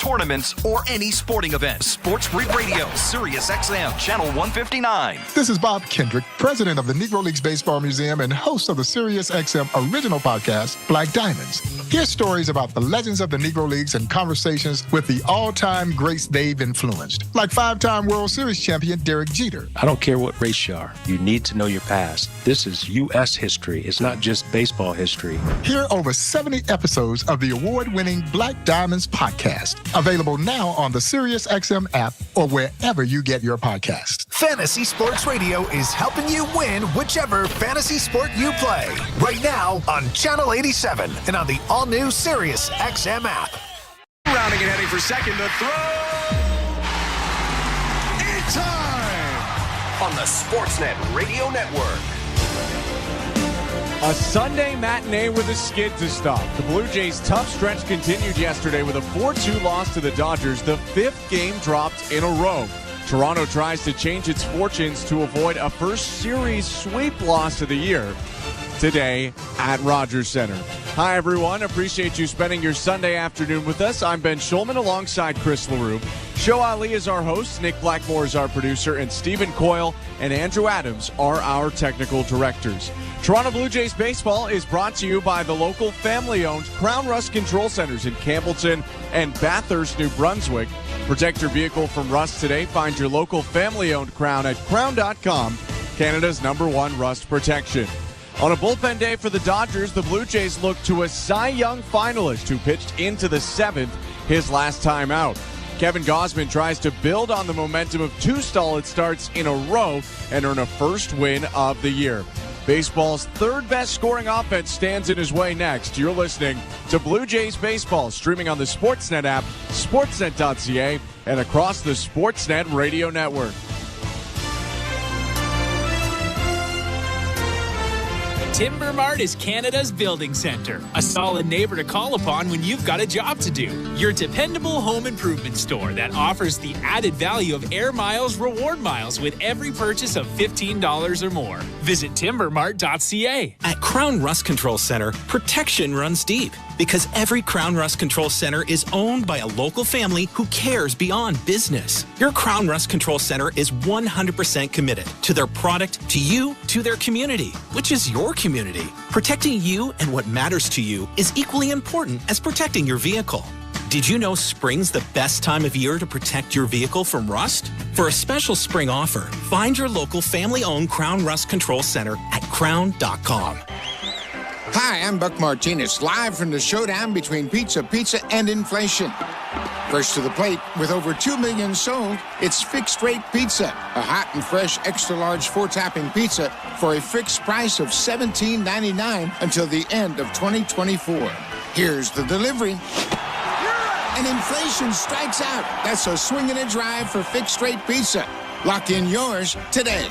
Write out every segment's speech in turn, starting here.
tournaments, or any sporting event. Sports Free Radio, Sirius XM, Channel 159. This is Bob Kendrick, president of the Negro Leagues Baseball Museum and host of the Sirius XM original podcast, Black Diamonds. Hear stories about the legends of the Negro Leagues and conversations with the all-time greats they've influenced, like five-time World Series champion Derek Jeter. I don't care what race you are. You need to know your past. This is U.S. history. It's not just baseball history. Hear over 70 episodes of the award-winning Black Diamonds podcast, available now on the Sirius XM app or wherever you get your podcasts. Fantasy Sports Radio is helping you win whichever fantasy sport you play. Right now on Channel 87 and on the all-new Sirius XM app. Rounding and heading for second to throw. In time On the Sportsnet Radio Network. A Sunday matinee with a skid to stop. The Blue Jays' tough stretch continued yesterday with a 4-2 loss to the Dodgers, the fifth game dropped in a row. Toronto tries to change its fortunes to avoid a first series sweep loss of the year today at Rogers Center. Hi, everyone. Appreciate you spending your Sunday afternoon with us. I'm Ben Schulman alongside Chris LaRue. Show Ali is our host, Nick Blackmore is our producer, and Stephen Coyle and Andrew Adams are our technical directors. Toronto Blue Jays baseball is brought to you by the local family-owned Crown Rust Control Centers in Campbellton and Bathurst, New Brunswick. Protect your vehicle from rust today. Find your local family-owned Crown at crown.com, Canada's #1 rust protection. On a bullpen day for the Dodgers, the Blue Jays look to a Cy Young finalist who pitched into the seventh, his last time out. Kevin Gausman tries to build on the momentum of two stolid starts in a row and earn a first win of the year. Baseball's third best scoring offense stands in his way next. You're listening to Blue Jays Baseball, streaming on the Sportsnet app, sportsnet.ca, and across the Sportsnet Radio Network. Timber Mart is Canada's building center, a solid neighbor to call upon when you've got a job to do. Your dependable home improvement store that offers the added value of Air Miles reward miles with every purchase of $15 or more. Visit timbermart.ca. At Crown Rust Control Center, protection runs deep because every Crown Rust Control Center is owned by a local family who cares beyond business. Your Crown Rust Control Center is 100% committed to their product, to you, to their community, which is your community. Protecting you and what matters to you is equally important as protecting your vehicle. Did you know spring's the best time of year to protect your vehicle from rust? For a special spring offer, find your local family-owned Crown Rust Control Center at crown.com. Hi, I'm Buck Martinez, live from the showdown between pizza and inflation. First to the plate, with over 2 million sold, it's Fixed Rate Pizza, a hot and fresh extra-large 4-topping pizza for a fixed price of $17.99 until the end of 2024. Here's the delivery. And inflation strikes out. That's a swing and a drive for Fixed Rate Pizza. Lock in yours today.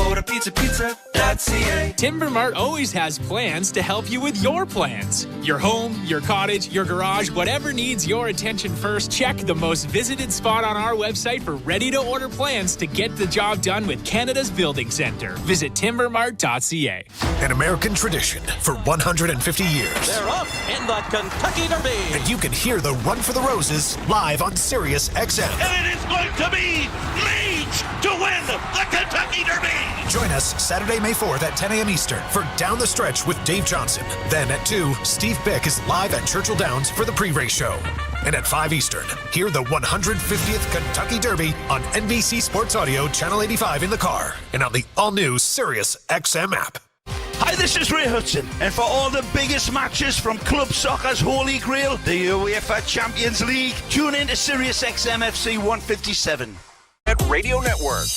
Order pizza.ca. Timber Mart always has plans to help you with your plans. Your home, your cottage, your garage, whatever needs your attention first, check the most visited spot on our website for ready-to-order plans to get the job done with Canada's building center. Visit timbermart.ca. An American tradition for 150 years. They're off in the Kentucky Derby. And you can hear the Run for the Roses live on Sirius XM. And it is going to be Leach to win the Kentucky Derby. Join us Saturday, May 4th at 10 a.m. Eastern for Down the Stretch with Dave Johnson. Then at 2, Steve Bick is live at Churchill Downs for the pre-race show. And at 5 Eastern, hear the 150th Kentucky Derby on NBC Sports Audio, Channel 85 in the car, and on the all-new Sirius XM app. Hi, this is Ray Hudson, and for all the biggest matches from club soccer's Holy Grail, the UEFA Champions League, tune in to Sirius XM FC 157. At Radio Network.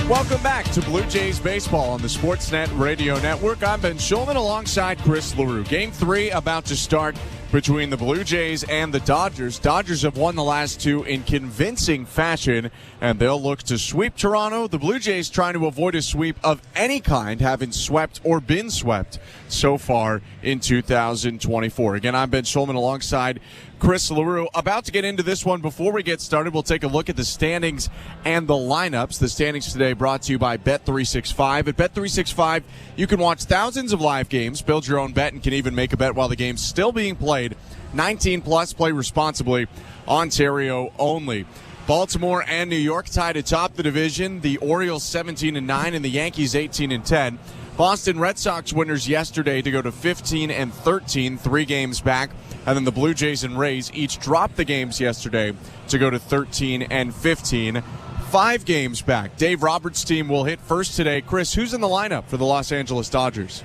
Welcome back to Blue Jays Baseball on the Sportsnet Radio Network. I'm Ben Schulman alongside Chris LaRue. Game 3 about to start between the Blue Jays and the Dodgers. Dodgers have won the last two in convincing fashion, and they'll look to sweep Toronto. The Blue Jays trying to avoid a sweep of any kind, having swept or been swept so far in 2024. Again, I'm Ben Schulman alongside Chris LaRue. About to get into this one. Before we get started, we'll take a look at the standings and the lineups. The standings today brought to you by Bet365. At Bet365, you can watch thousands of live games, build your own bet, and can even make a bet while the game's still being played. 19 plus, play responsibly. Ontario only. Baltimore and New York tied atop the division. The Orioles 17-9 and the Yankees 18-10. Boston Red Sox winners yesterday to go to 15-13, 3 games back. And then the Blue Jays and Rays each dropped the games yesterday to go to 13-15, 5 games back. Dave Roberts' team will hit first today. Chris, who's in the lineup for the Los Angeles Dodgers?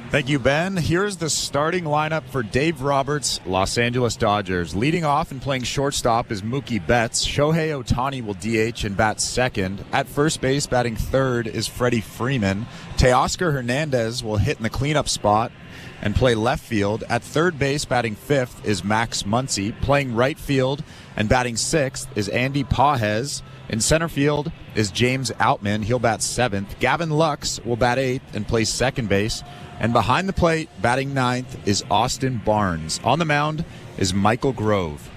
Thank you, Ben. Here's the starting lineup for Dave Roberts' Los Angeles Dodgers. Leading off and playing shortstop is Mookie Betts. Shohei Ohtani will DH and bat second. At first base, batting third is Freddie Freeman. Teoscar Hernandez will hit in the cleanup spot and play left field. At third base, batting fifth is Max Muncy. Playing right field and batting sixth is Andy Pages. In center field is James Outman. He'll bat seventh. Gavin Lux will bat eighth and play second base. And behind the plate, batting ninth, is Austin Barnes. On the mound is Michael Grove.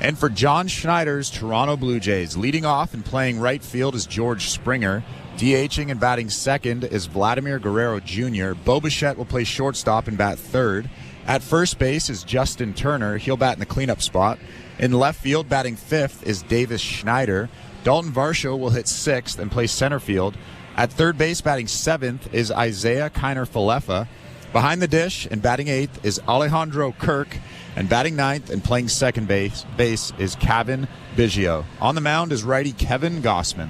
And for John Schneider's Toronto Blue Jays, leading off and playing right field is George Springer. DHing and batting second is Vladimir Guerrero Jr. Bo Bichette will play shortstop and bat third. At first base is Justin Turner. He'll bat in the cleanup spot. In left field, batting fifth is Davis Schneider. Dalton Varsho will hit sixth and play center field. At third base, batting seventh is Isaiah Kiner-Falefa. Behind the dish and batting eighth is Alejandro Kirk. And batting ninth and playing second base is Kevin Biggio. On the mound is righty Kevin Gausman.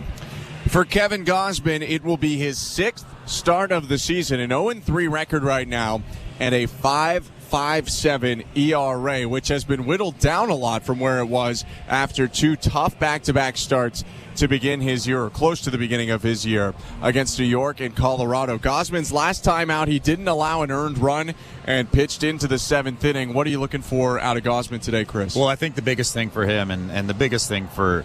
For Kevin Gausman, it will be his 6th start of the season, an 0-3 record right now, and a 5.57 ERA, which has been whittled down a lot from where it was after 2 tough back-to-back starts to begin his year, or close to the beginning of his year, against New York and Colorado. Gausman's last time out, he didn't allow an earned run and pitched into the 7th inning. What are you looking for out of Gausman today, Chris? Well, I think the biggest thing for him and the biggest thing for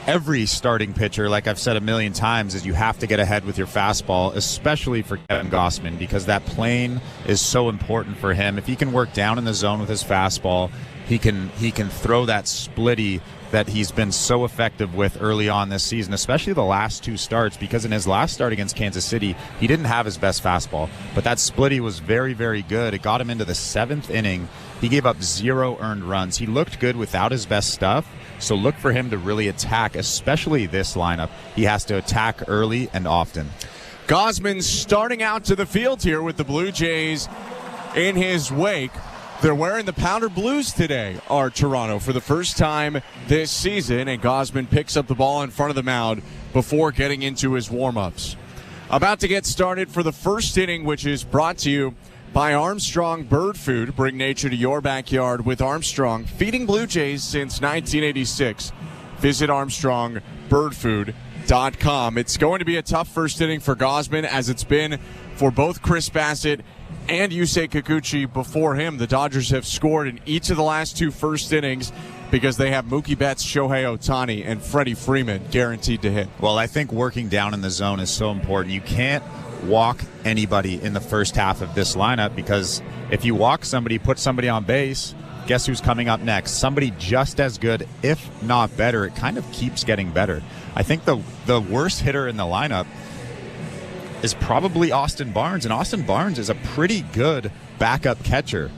every starting pitcher, like I've said a million times, is you have to get ahead with your fastball, especially for Kevin Gausman, because that plane is so important for him. If he can work down in the zone with his fastball, he can throw that splitty that he's been so effective with early on this season, especially the last 2 starts, because in his last start against Kansas City, he didn't have his best fastball. But that splitty was very, very good. It got him into the 7th inning. He gave up 0 earned runs. He looked good without his best stuff, so look for him to really attack, especially this lineup. He has to attack early and often. Gausman starting out to the field here with the Blue Jays in his wake. They're wearing the powder blues today, are Toronto, for the first time this season, and Gausman picks up the ball in front of the mound before getting into his warm-ups. About to get started for the first inning, which is brought to you by Armstrong Bird Food. Bring nature to your backyard with Armstrong, feeding Blue Jays since 1986. Visit ArmstrongBirdFood.com. It's going to be a tough first inning for Gausman, as it's been for both Chris Bassett and Yusei Kikuchi before him. The Dodgers have scored in each of the last 2 first innings because they have Mookie Betts, Shohei Ohtani, and Freddie Freeman guaranteed to hit. Well, I think working down in the zone is so important. You can't walk anybody in the first half of this lineup, because if you walk somebody, put somebody on base, guess who's coming up next? Somebody just as good, if not better. It kind of keeps getting better. I think the worst hitter in the lineup is probably Austin Barnes, and Austin Barnes is a pretty good backup catcher.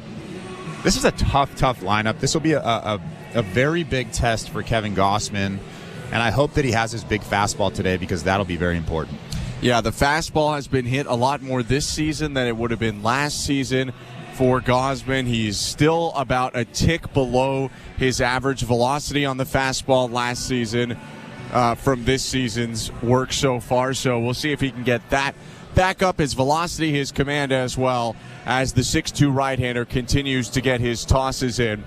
This is a tough lineup. This will be a very big test for Kevin Gausman, and I hope that he has his big fastball today, because that'll be very important. Yeah, the fastball has been hit a lot more this season than it would have been last season for Gausman. He's still about a tick below his average velocity on the fastball last season from this season's work so far. So we'll see if he can get that back up, his velocity, his command, as well as the 6'2 right-hander continues to get his tosses in.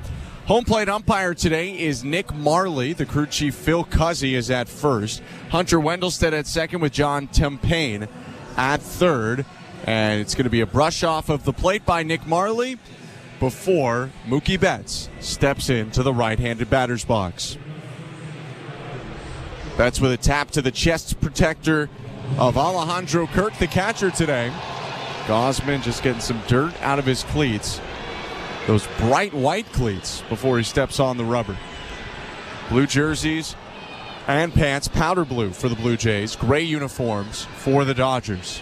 Home plate umpire today is Nick Marley. The crew chief Phil Cuzzy is at first. Hunter Wendelstedt at second, with John Tempane at third. And it's going to be a brush off of the plate by Nick Marley. before Mookie Betts steps into the right-handed batter's box. Betts with a tap to the chest protector of Alejandro Kirk, the catcher today. Gausman just getting some dirt out of his cleats. Those bright white cleats before he steps on the rubber. Blue jerseys and pants, powder blue for the Blue Jays. Gray uniforms for the Dodgers.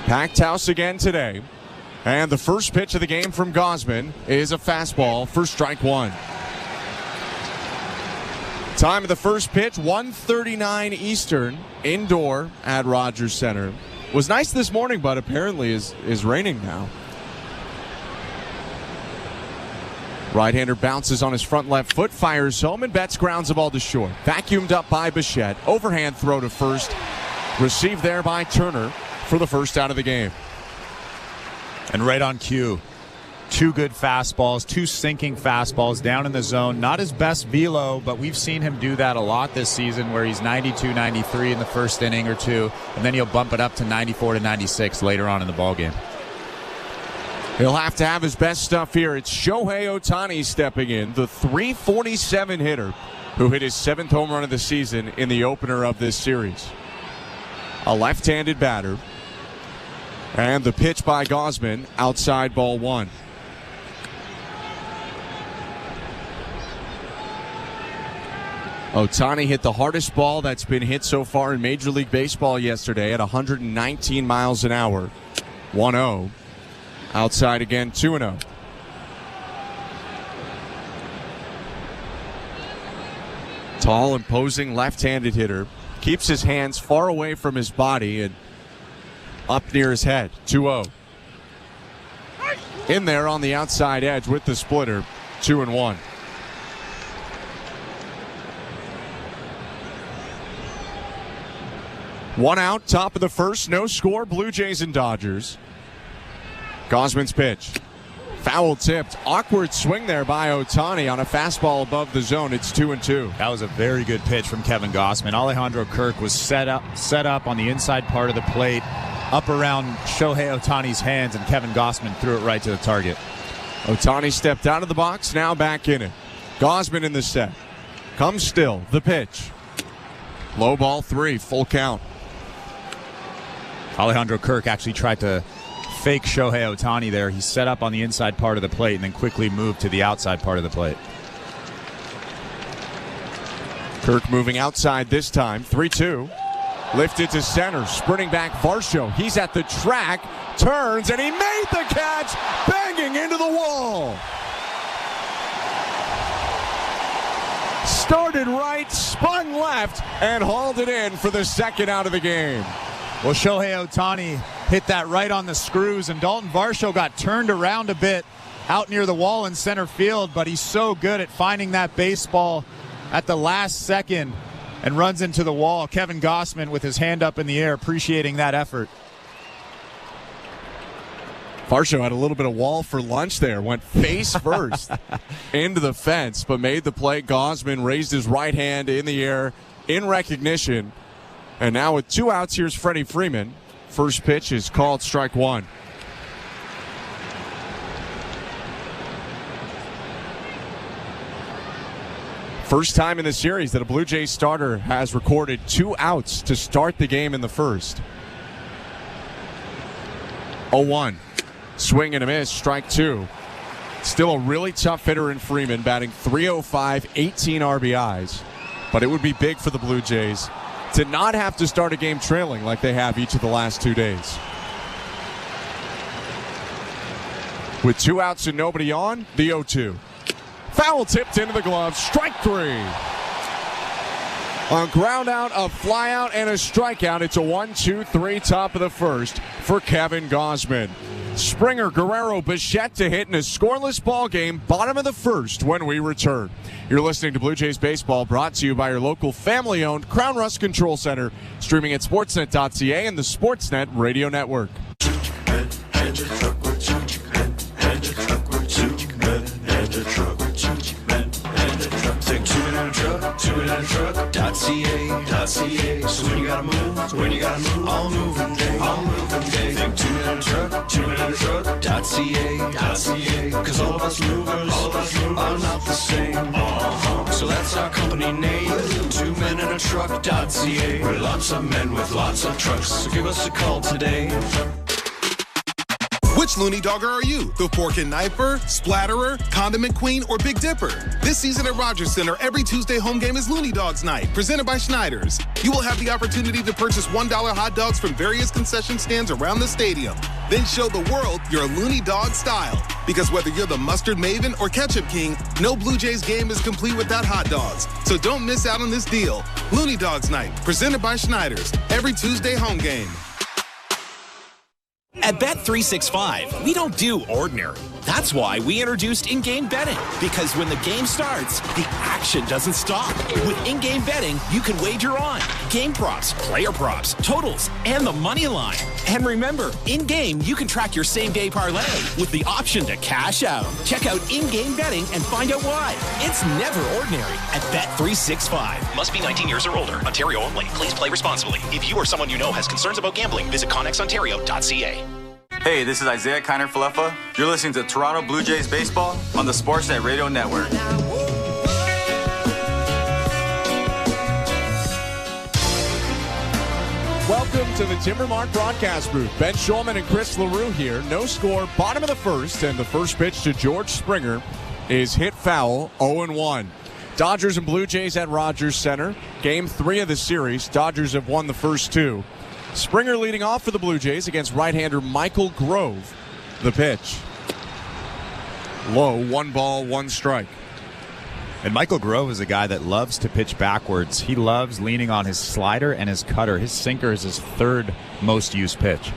Packed house again today. And the first pitch of the game from Gausman is a fastball for strike one. Time of the first pitch, 1:39 Eastern, indoor at Rogers Center. Was nice this morning, but apparently is raining now. Right-hander bounces on his front left foot, fires home, and Betts grounds the ball to short. Vacuumed up by Bichette. Overhand throw to first. Received there by Turner for the first out of the game. And right on cue. Two good fastballs, two sinking fastballs down in the zone. Not his best velo, but we've seen him do that a lot this season where he's 92, 93 in the first inning or two, and then he'll bump it up to 94 to 96 later on in the ballgame. He'll have to have his best stuff here. It's Shohei Ohtani stepping in, the .347 hitter who hit his 7th home run of the season in the opener of this series. A left-handed batter. And the pitch by Gausman, outside ball one. Ohtani hit the hardest ball that's been hit so far in Major League Baseball yesterday at 119 miles an hour. 1-0. Outside again, 2-0. Tall, imposing left-handed hitter. Keeps his hands far away from his body and up near his head. 2-0. In there on the outside edge with the splitter. 2-1. One out, top of the first, no score, Blue Jays and Dodgers. Gausman's pitch. Foul tipped, awkward swing there by Ohtani on a fastball above the zone. It's 2-2. That was a very good pitch from Kevin Gausman. Alejandro Kirk was set up on the inside part of the plate, up around Shohei Ohtani's hands, and Kevin Gausman threw it right to the target. Ohtani stepped out of the box, now back in it. Gausman in the set. Comes still, the pitch. Low ball 3, full count. Alejandro Kirk actually tried to fake Shohei Ohtani there. He set up on the inside part of the plate and then quickly moved to the outside part of the plate. Kirk moving outside this time. 3-2. Lifted to center. Sprinting back Varsho. He's at the track. Turns and he made the catch. Banging into the wall. Started right, spun left, and hauled it in for the second out of the game. Well, Shohei Ohtani hit that right on the screws, and Dalton Varsho got turned around a bit out near the wall in center field, but he's so good at finding that baseball at the last second and runs into the wall. Kevin Gausman with his hand up in the air, appreciating that effort. Varsho had a little bit of wall for lunch there. Went face first into the fence, but made the play. Gausman raised his right hand in the air in recognition. And now with 2 outs, here's Freddie Freeman. First pitch is called strike one. First time in the series that a Blue Jays starter has recorded 2 outs to start the game in the first. 0-1. Swing and a miss, strike two. Still a really tough hitter in Freeman, batting .305, 18 RBIs. But it would be big for the Blue Jays to not have to start a game trailing like they have each of the last 2 days. With 2 outs and nobody on, the 0-2. Foul tipped into the glove, strike three. On ground out, a fly out, and a strikeout, it's a 1-2-3 top of the first for Kevin Gausman. Springer, Guerrero, Bichette to hit in a scoreless ball game, bottom of the first when we return. You're listening to Blue Jays Baseball, brought to you by your local family-owned Crown Rust Control Center, streaming at sportsnet.ca and the Sportsnet Radio Network. Truck.ca. So when you gotta move, all moving day. Think 2-minute truck, 2-minute .ca. Cause all of us movers are not the same. So that's our company name, 2 men in a truck.ca. We're lots of men with lots of trucks, so give us a call today. Which Looney Dogger are you? The Fork and Knifer, Splatterer, Condiment Queen, or Big Dipper? This season at Rogers Center, every Tuesday home game is Looney Dogs Night, presented by Schneider's. You will have the opportunity to purchase $1 hot dogs from various concession stands around the stadium. Then show the world your Looney Dog style. Because whether you're the mustard maven or ketchup king, no Blue Jays game is complete without hot dogs. So don't miss out on this deal. Looney Dogs Night, presented by Schneider's, every Tuesday home game. At Bet365, we don't do ordinary. That's why we introduced in-game betting. Because when the game starts, the action doesn't stop. With in-game betting, you can wager on game props, player props, totals, and the money line. And remember, in-game, you can track your same-day parlay with the option to cash out. Check out in-game betting and find out why. It's never ordinary at Bet365. Must be 19 years or older. Ontario only. Please play responsibly. If you or someone you know has concerns about gambling, visit connexontario.ca. Hey, this is Isaiah Kiner-Falefa. You're listening to Toronto Blue Jays Baseball on the Sportsnet Radio Network. Welcome to the Timbermark broadcast booth. Ben Shulman and Chris LaRue here. No score, bottom of the first, and the first pitch to George Springer is hit foul, 0-1. Dodgers and Blue Jays at Rogers Center. Game 3 of the series. Dodgers have won the first 2. Springer leading off for the Blue Jays against right-hander Michael Grove. The pitch. Low, 1 ball, 1 strike. And Michael Grove is a guy that loves to pitch backwards. He loves leaning on his slider and his cutter. His sinker is his 3rd most used pitch.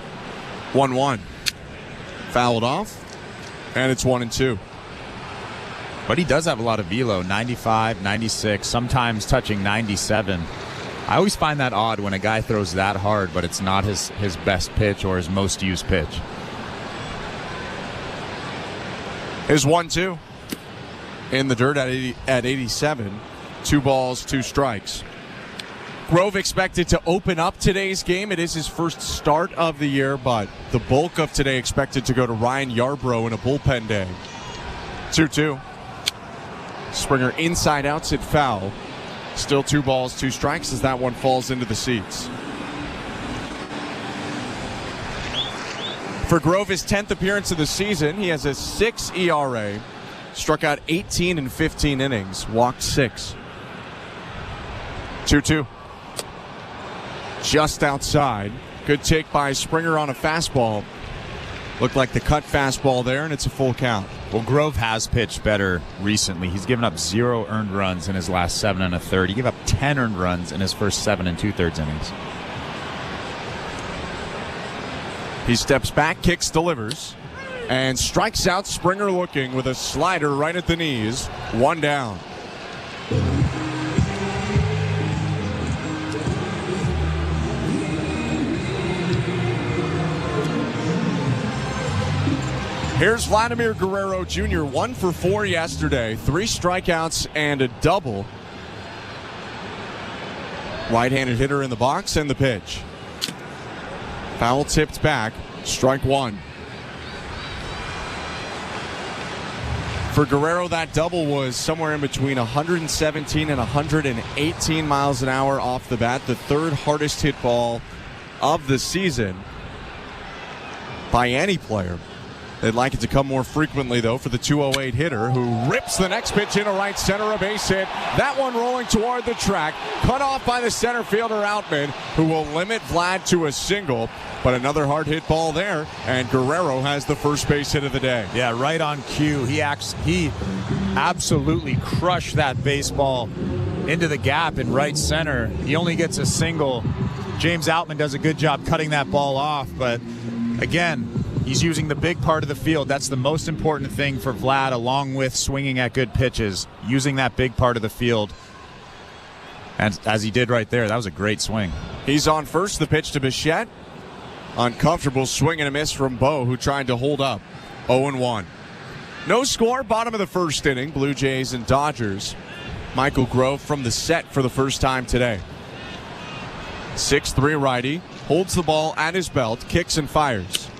1-1. Fouled off, and it's 1-2. But he does have a lot of velo, 95, 96, sometimes touching 97. I always find that odd when a guy throws that hard, but it's not his best pitch or his most used pitch. Is 1-2. In the dirt at 87. 2 balls, 2 strikes. Grove expected to open up today's game. It is his first start of the year, but the bulk of today expected to go to Ryan Yarbrough in a bullpen day. 2-2. Springer inside outs at foul. Still 2 balls, 2 strikes as that one falls into the seats. For Grove, his 10th appearance of the season, he has a 6 ERA, struck out 18 in 15 innings, walked 6. 2-2. Just outside. Good take by Springer on a fastball. Looked like the cut fastball there, and it's a full count. Well, Grove has pitched better recently. He's given up 0 earned runs in his last 7 1/3. He gave up 10 earned runs in his first 7 2/3 innings. He steps back, kicks, delivers, and strikes out. Springer looking with a slider right at the knees. 1 down. Here's Vladimir Guerrero Jr., 1 for 4 yesterday. 3 strikeouts and a double. Right-handed hitter in the box, and the pitch. Foul tipped back, strike 1. For Guerrero, that double was somewhere in between 117 and 118 miles an hour off the bat. The 3rd hardest hit ball of the season by any player. They'd like it to come more frequently, though, for the 208 hitter, who rips the next pitch into right center, a base hit. That one rolling toward the track, cut off by the center fielder Outman, who will limit Vlad to a single. But another hard hit ball there, and Guerrero has the first base hit of the day. Yeah, right on cue. He absolutely crushed that baseball into the gap in right center. He only gets a single. James Outman does a good job cutting that ball off, but again, he's using the big part of the field. That's the most important thing for Vlad, along with swinging at good pitches, using that big part of the field. And as he did right there, that was a great swing. He's on first, the pitch to Bichette. Uncomfortable swing and a miss from Bo, who tried to hold up. 0-1. No score, bottom of the first inning. Blue Jays and Dodgers. Michael Grove from the set for the first time today. 6'3" righty, holds the ball at his belt, kicks and fires.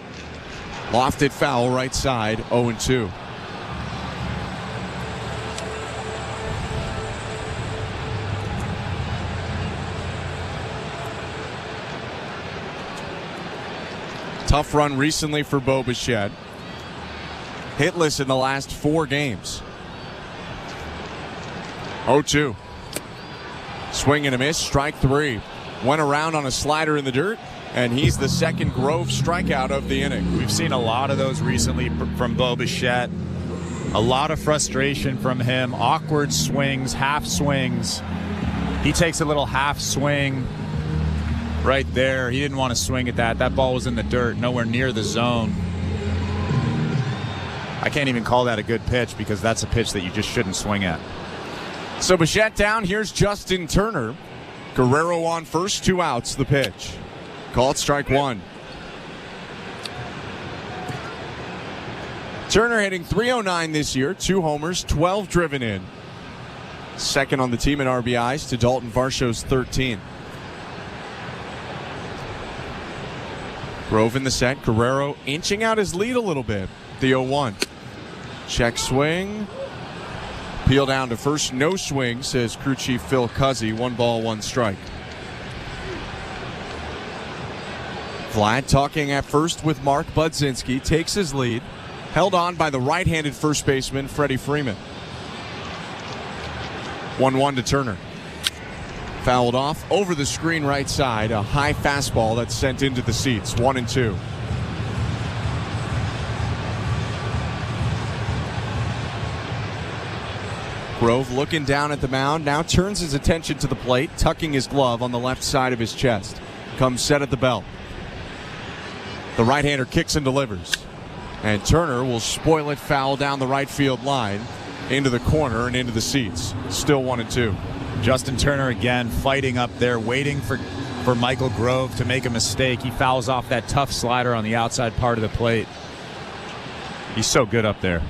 Lofted foul right side, 0-2. Tough run recently for Bo Bichette. Hitless in the last 4 games. 0-2. Swing and a miss, strike 3. Went around on a slider in the dirt, and he's the second Grove strikeout of the inning. We've seen a lot of those recently from Bo Bichette. A lot of frustration from him. Awkward swings, half swings. He takes a little half swing right there. He didn't want to swing at that. That ball was in the dirt, nowhere near the zone. I can't even call that a good pitch because that's a pitch that you just shouldn't swing at. So Bichette down. Here's Justin Turner. Guerrero on first, 2 outs, the pitch. Called strike 1. Turner hitting .309 this year, 2 homers, 12 driven in. Second on the team in RBIs to Dalton Varsho's 13th. Grove in the set. Guerrero inching out his lead a little bit. The 0-1. Check swing. Peel down to first. No swing, says crew chief Phil Cuzzy. 1 ball, 1 strike. Vlad talking at first with Mark Budzinski. Takes his lead. Held on by the right-handed first baseman, Freddie Freeman. 1-1 to Turner. Fouled off over the screen right side. A high fastball that's sent into the seats. 1-2. Grove looking down at the mound. Now turns his attention to the plate, tucking his glove on the left side of his chest. Comes set at the belt. The right-hander kicks and delivers. And Turner will spoil it foul down the right field line into the corner and into the seats. Still 1-2. Justin Turner again fighting up there, waiting for Michael Grove to make a mistake. He fouls off that tough slider on the outside part of the plate. He's so good up there.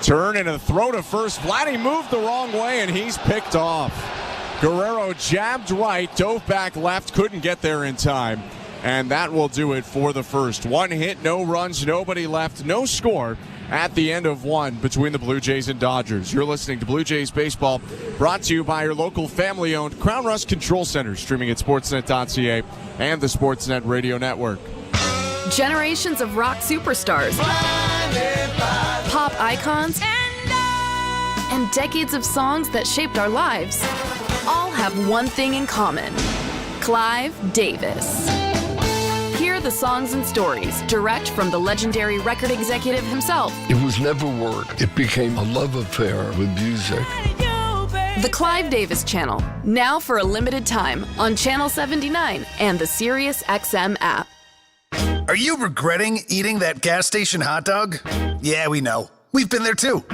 Turn and a throw to first. Vladdy moved the wrong way and he's picked off. Guerrero jabbed right, dove back left, couldn't get there in time. And that will do it for the first. 1 hit, no runs, nobody left, no score at the end of 1 between the Blue Jays and Dodgers. You're listening to Blue Jays Baseball, brought to you by your local family-owned Crown Rust Control Center, streaming at sportsnet.ca and the Sportsnet Radio Network. Generations of rock superstars, pop icons, and decades of songs that shaped our lives all have one thing in common: Clive Davis. Hear the songs and stories direct from the legendary record executive himself. It was never work. It became a love affair with music. The Clive Davis Channel, now for a limited time on Channel 79 and the Sirius XM app. Are you regretting eating that gas station hot dog? Yeah, we know. We've been there too.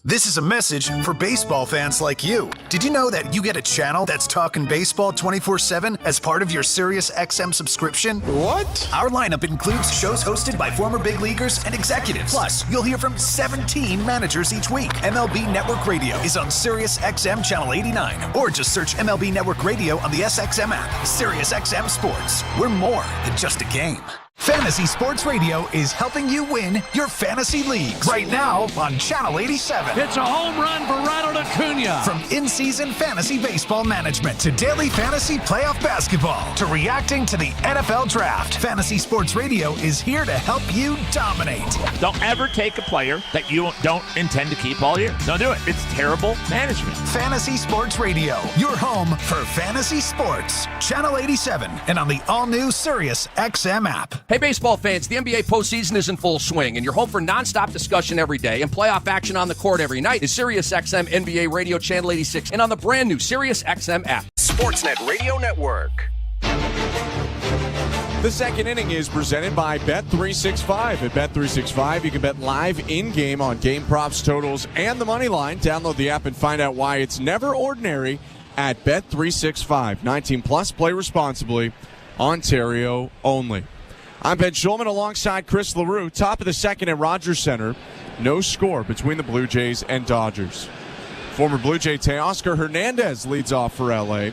This is a message for baseball fans like you. Did you know that you get a channel that's talking baseball 24/7 as part of your Sirius XM subscription? What? Our lineup includes shows hosted by former big leaguers and executives. Plus, you'll hear from 17 managers each week. MLB Network Radio is on Sirius XM Channel 89, or just search MLB Network Radio on the SXM app. Sirius XM Sports. We're more than just a game. Fantasy Sports Radio is helping you win your fantasy leagues. Right now on Channel 87. It's a home run for Ronald Acuna. From in-season fantasy baseball management to daily fantasy playoff basketball to reacting to the NFL draft, Fantasy Sports Radio is here to help you dominate. Don't ever take a player that you don't intend to keep all year. Don't do it. It's terrible management. Fantasy Sports Radio, your home for fantasy sports. Channel 87 and on the all-new Sirius XM app. Hey, baseball fans, the NBA postseason is in full swing, and your home for nonstop discussion every day and playoff action on the court every night is Sirius XM NBA Radio Channel 86 and on the brand new Sirius XM app. Sportsnet Radio Network. The second inning is presented by Bet365. At Bet365, you can bet live in-game on game props, totals, and the money line. Download the app and find out why it's never ordinary at Bet365. 19 plus, play responsibly. Ontario only. I'm Ben Schulman alongside Chris LaRue. Top of the second at Rogers Center. No score between the Blue Jays and Dodgers. Former Blue Jay Teoscar Hernandez leads off for LA.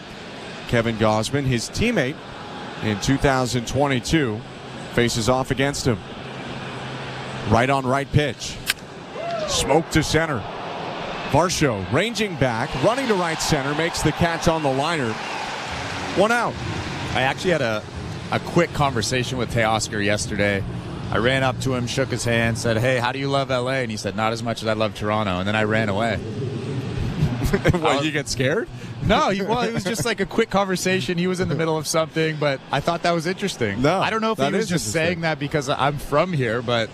Kevin Gausman, his teammate in 2022, faces off against him. Right on right pitch. Smoke to center. Varsho ranging back, running to right center, makes the catch on the liner. 1 out. I actually had a quick conversation with Teoscar yesterday. I ran up to him, shook his hand, said, "Hey, how do you love LA?" And he said, "Not as much as I love Toronto." And then I ran away. What, you get scared? No, it was just like a quick conversation. He was in the middle of something, but I thought that was interesting. No, I don't know if he was just saying that because I'm from here, but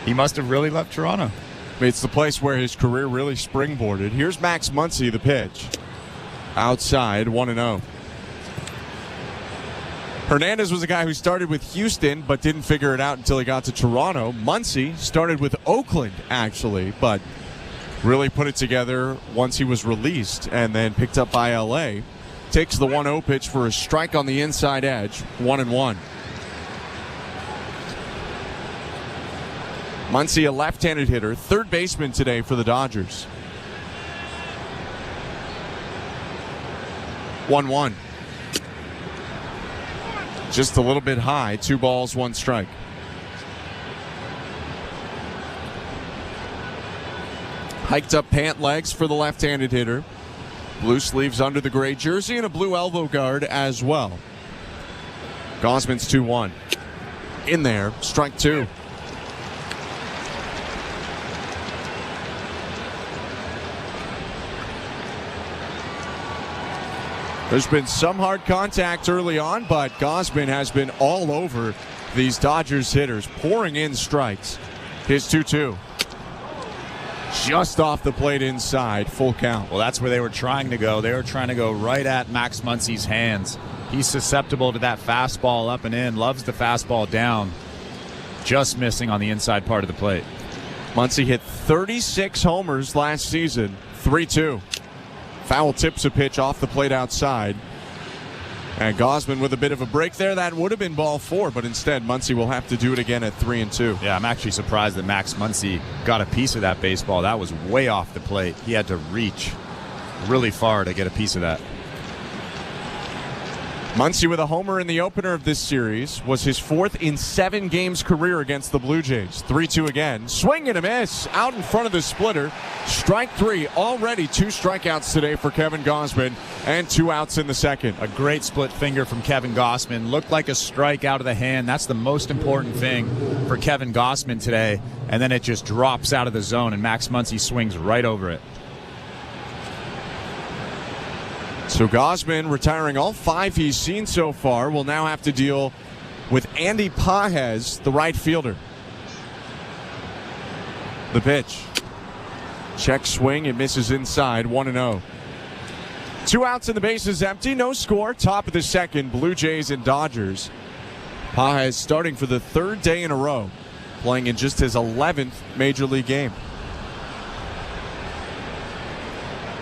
he must have really loved Toronto. It's the place where his career really springboarded. Here's Max Muncy, the pitch. Outside, 1-0. Hernandez was a guy who started with Houston but didn't figure it out until he got to Toronto. Muncy started with Oakland, actually, but really put it together once he was released and then picked up by LA. Takes the 1-0 pitch for a strike on the inside edge, 1-1. Muncy, a left-handed hitter, third baseman today for the Dodgers. 1-1. Just a little bit high. 2 balls, 1 strike. Hiked up pant legs for the left-handed hitter. Blue sleeves under the gray jersey and a blue elbow guard as well. Gausman's 2-1. In there, strike 2. There's been some hard contact early on, but Gausman has been all over these Dodgers hitters, pouring in strikes. His 2-2. Just off the plate inside, full count. Well, that's where they were trying to go. They were trying to go right at Max Muncy's hands. He's susceptible to that fastball up and in, loves the fastball down. Just missing on the inside part of the plate. Muncy hit 36 homers last season, 3-2. Foul tips a pitch off the plate outside. And Gausman with a bit of a break there. That would have been ball 4, but instead Muncy will have to do it again at 3-2. Yeah, I'm actually surprised that Max Muncy got a piece of that baseball. That was way off the plate. He had to reach really far to get a piece of that. Muncy with a homer in the opener of this series was his 4th in 7 games career against the Blue Jays. 3-2 again. Swing and a miss out in front of the splitter. Strike 3. Already 2 strikeouts today for Kevin Gausman and 2 outs in the second. A great split finger from Kevin Gausman. Looked like a strike out of the hand. That's the most important thing for Kevin Gausman today. And then it just drops out of the zone and Max Muncy swings right over it. So Gausman, retiring all 5 he's seen so far, will now have to deal with Andy Pages, the right fielder. The pitch. Check swing, it misses inside, 1-0. 2 outs and the base is empty, no score. Top of the second, Blue Jays and Dodgers. Pages starting for the 3rd day in a row, playing in just his 11th Major League game.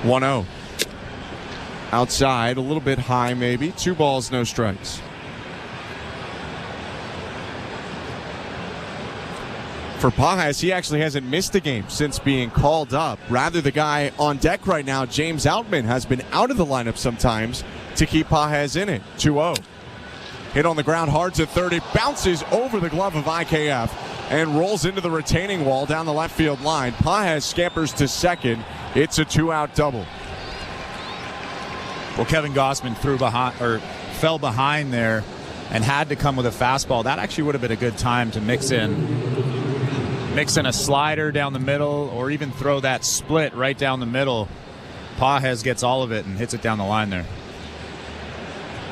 1-0. Outside, a little bit high maybe. 2 balls, no strikes. For Pages, he actually hasn't missed a game since being called up. Rather, the guy on deck right now, James Outman, has been out of the lineup sometimes to keep Pages in it. 2-0. Hit on the ground hard to third. It bounces over the glove of IKF and rolls into the retaining wall down the left field line. Pages scampers to second. It's a 2-out double. Well, Kevin Gausman fell behind there and had to come with a fastball. That actually would have been a good time to mix in a slider down the middle or even throw that split right down the middle. Pages gets all of it and hits it down the line there.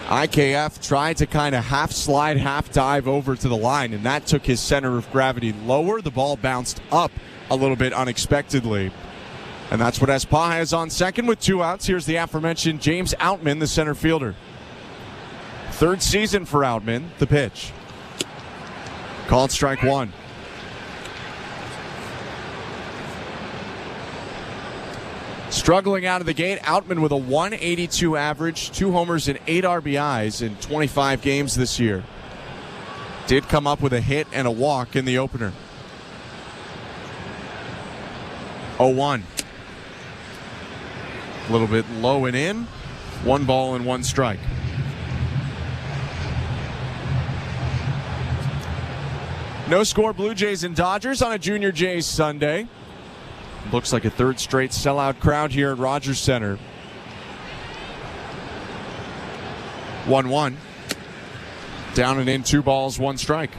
IKF tried to kind of half slide, half dive over to the line, and that took his center of gravity lower. The ball bounced up a little bit unexpectedly. And that's what has Pages on second with 2 outs. Here's the aforementioned James Outman, the center fielder. 3rd season for Outman. The pitch. Called strike 1. Struggling out of the gate, Outman with a 182 average, 2 homers and 8 RBIs in 25 games this year. Did come up with a hit and a walk in the opener. 0-1. A little bit low and in. 1 ball and 1 strike. No score, Blue Jays and Dodgers on a Junior Jays Sunday. Looks like a third straight sellout crowd here at Rogers Center. 1-1. Down and in, 2 balls, 1 strike.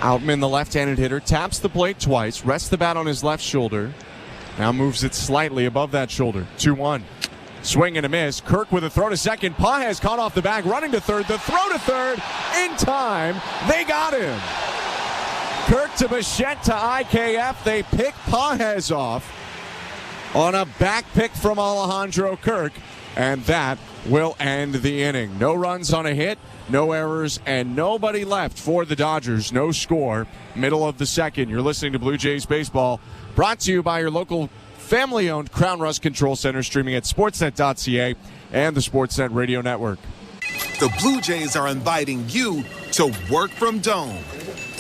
Outman, the left-handed hitter, taps the plate twice, rests the bat on his left shoulder. Now moves it slightly above that shoulder. 2-1. Swing and a miss. Kirk with a throw to second. Pages caught off the bag, running to third. The throw to third in time. They got him. Kirk to Bichette to IKF. They pick Pages off on a back pick from Alejandro Kirk, and that will end the inning. No runs on a hit, no errors, and nobody left for the Dodgers. No score. Middle of the second. You're listening to Blue Jays Baseball, brought to you by your local family-owned Crown Rust Control Center, streaming at sportsnet.ca and the Sportsnet Radio Network. The Blue Jays are inviting you to work from Dome.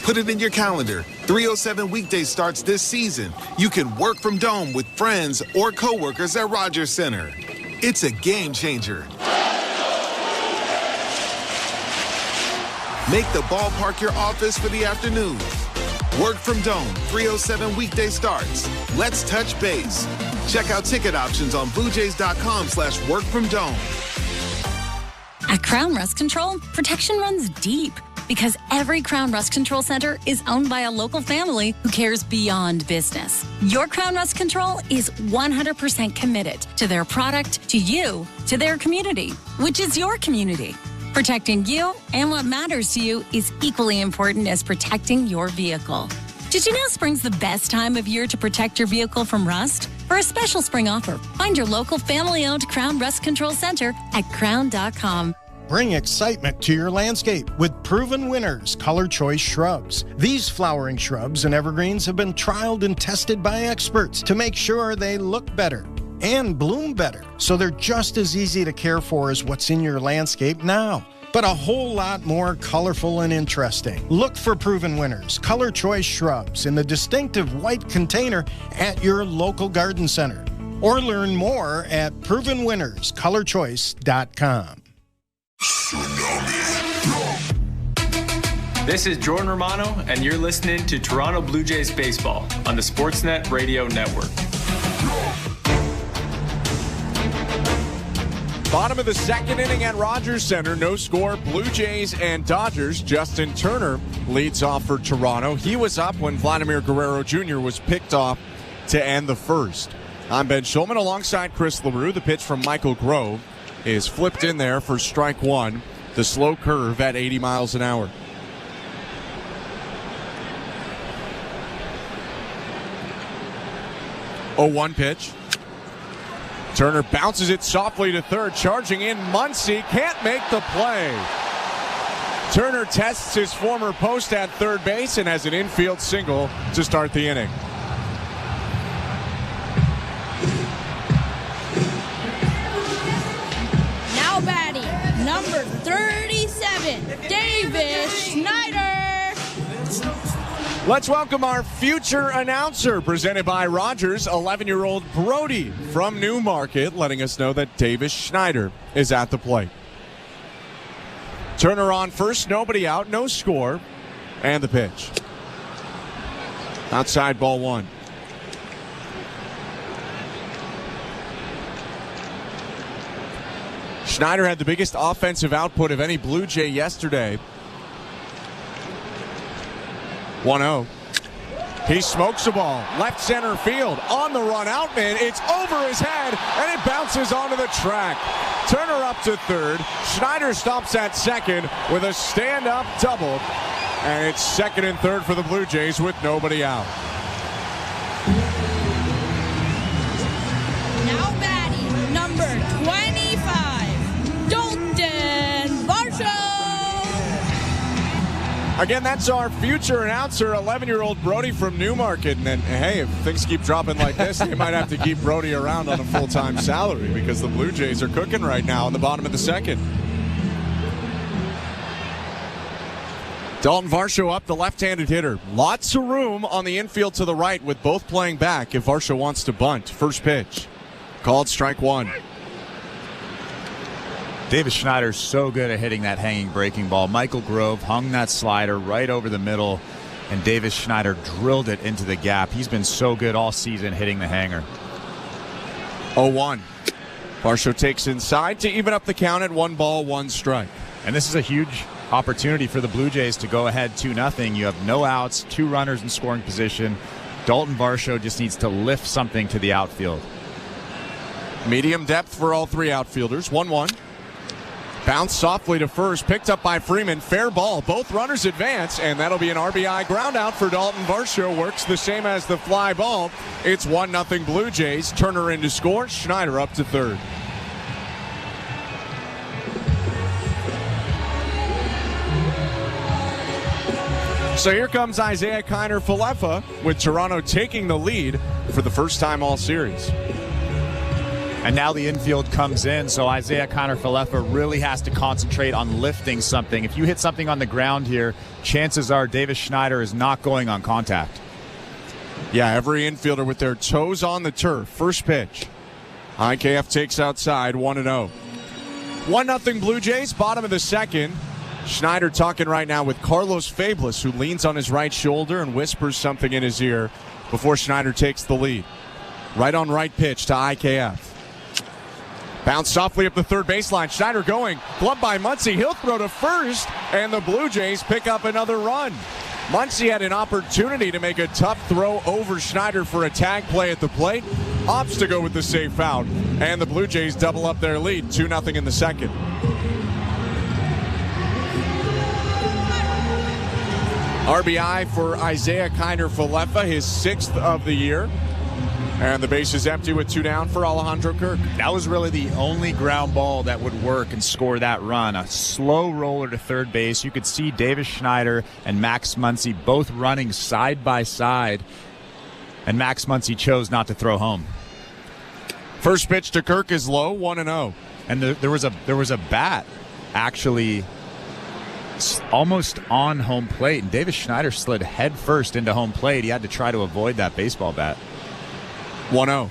Put it in your calendar. 307 weekdays starts this season. You can work from Dome with friends or coworkers at Rogers Center. It's a game changer. Make the ballpark your office for the afternoon. Work from Dome, 307 weekday starts. Let's touch base. Check out ticket options on bluejays.com/workfromdome. At Crown Rust Control, protection runs deep because every Crown Rust Control Center is owned by a local family who cares beyond business. Your Crown Rust Control is 100% committed to their product, to you, to their community, which is your community. Protecting you and what matters to you is equally important as protecting your vehicle. Did you know spring's the best time of year to protect your vehicle from rust? For a special spring offer, find your local family-owned Crown Rust Control Center at crown.com. Bring excitement to your landscape with proven winners, Color Choice Shrubs. These flowering shrubs and evergreens have been trialed and tested by experts to make sure they look better and bloom better, so they're just as easy to care for as what's in your landscape now, but a whole lot more colorful and interesting. Look for proven winners, Color Choice Shrubs, in the distinctive white container at your local garden center, or learn more at provenwinnerscolorchoice.com. This is Jordan Romano, and you're listening to Toronto Blue Jays Baseball on the Sportsnet Radio Network. Bottom of the second inning at Rogers Center. No score, Blue Jays and Dodgers. Justin Turner leads off for Toronto. He was up when Vladimir Guerrero Jr. was picked off to end the first. I'm Ben Schulman alongside Chris LaRue. The pitch from Michael Grove is flipped in there for strike one. The slow curve at 80 miles an hour. Oh, 1 pitch. Turner bounces it softly to third, charging in Muncy, can't make the play. Turner tests his former post at third base and has an infield single to start the inning. Now batting, number 37, Davis Schneider. Let's welcome our future announcer, presented by Rogers, 11-year-old Brody from Newmarket, letting us know that Davis Schneider is at the plate. Turner on first, nobody out, no score, and the pitch. Outside, ball 1. Schneider had the biggest offensive output of any Blue Jay yesterday. 1-0. He smokes the ball. Left center field. On the run, Outman. It's over his head, and it bounces onto the track. Turner up to third. Schneider stops at second with a stand-up double. And it's second and third for the Blue Jays with nobody out. Now batting, number 25, Dalton Varsho. Again, that's our future announcer, 11-year-old Brody from Newmarket. And hey, if things keep dropping like this, they might have to keep Brody around on a full-time salary because the Blue Jays are cooking right now in the bottom of the second. Dalton Varsho up, the left-handed hitter. Lots of room on the infield to the right with both playing back if Varsho wants to bunt. First pitch. Called strike one. Davis Schneider's so good at hitting that hanging breaking ball. Michael Grove hung that slider right over the middle, and Davis Schneider drilled it into the gap. He's been so good all season hitting the hanger. 0-1. Varsho takes inside to even up the count at 1 ball, 1 strike. And this is a huge opportunity for the Blue Jays to go ahead 2-0. You have no outs, 2 runners in scoring position. Dalton Varsho just needs to lift something to the outfield. Medium depth for all 3 outfielders. 1-1. Bounce softly to first, picked up by Freeman. Fair ball. Both runners advance, and that'll be an RBI ground out for Dalton Varsho. Works the same as the fly ball. It's 1-0 Blue Jays. Turner in to score. Schneider up to third. So here comes Isaiah Kiner-Falefa with Toronto taking the lead for the first time all series. And now the infield comes in, so Isaiah Kiner-Falefa really has to concentrate on lifting something. If you hit something on the ground here, chances are Davis Schneider is not going on contact. Yeah, every infielder with their toes on the turf. First pitch. IKF takes outside, 1-0. 1-0 Blue Jays, bottom of the second. Schneider talking right now with Carlos Fablis, who leans on his right shoulder and whispers something in his ear before Schneider takes the lead. Right on right pitch to IKF. Bounce softly up the third baseline. Schneider going. Glove by Muncy. He'll throw to first, and the Blue Jays pick up another run. Muncy had an opportunity to make a tough throw over Schneider for a tag play at the plate. Opts to go with the safe out, and the Blue Jays double up their lead, 2-0 in the second. RBI for Isaiah Kiner-Falefa, his 6th of the year. And the base is empty with 2 down for Alejandro Kirk. That was really the only ground ball that would work and score that run. A slow roller to third base. You could see Davis Schneider and Max Muncy both running side by side. And Max Muncy chose not to throw home. First pitch to Kirk is low, 1-0. And there was a bat actually almost on home plate, and Davis Schneider slid head first into home plate. He had to try to avoid that baseball bat. 1-0.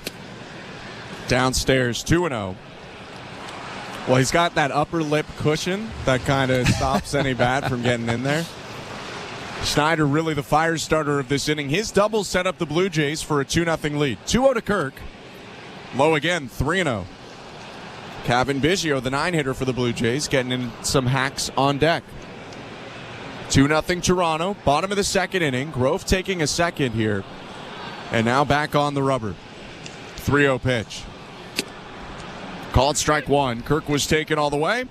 Downstairs, 2-0. Well, he's got that upper lip cushion that kind of stops any bat from getting in there. Schneider really the fire starter of this inning. His double set up the Blue Jays for a 2-0 lead. 2-0 to Kirk. Low again, 3-0. Kevin Biggio, the 9-hitter for the Blue Jays, getting in some hacks on deck. 2-0 Toronto, bottom of the second inning. Grove taking a second here. And now back on the rubber. 3-0 pitch. Called strike one. Kirk was taken all the way.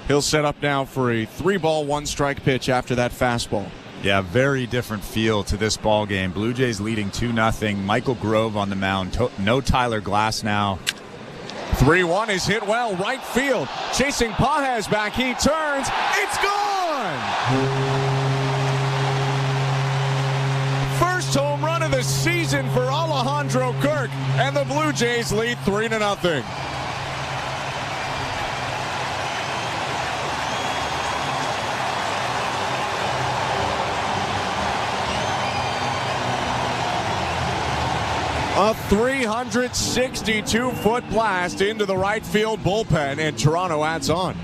He'll set up now for a 3-ball, 1-strike pitch after that fastball. Yeah, very different feel to this ball game. Blue Jays leading 2-0. Michael Grove on the mound. No Tyler Glass now. 3-1 is hit well, right field. Chasing Pages back, he turns. It's gone! First home run of the season for Alejandro Kirk, and the Blue Jays lead 3-0. A 362-foot blast into the right field bullpen, and Toronto adds on.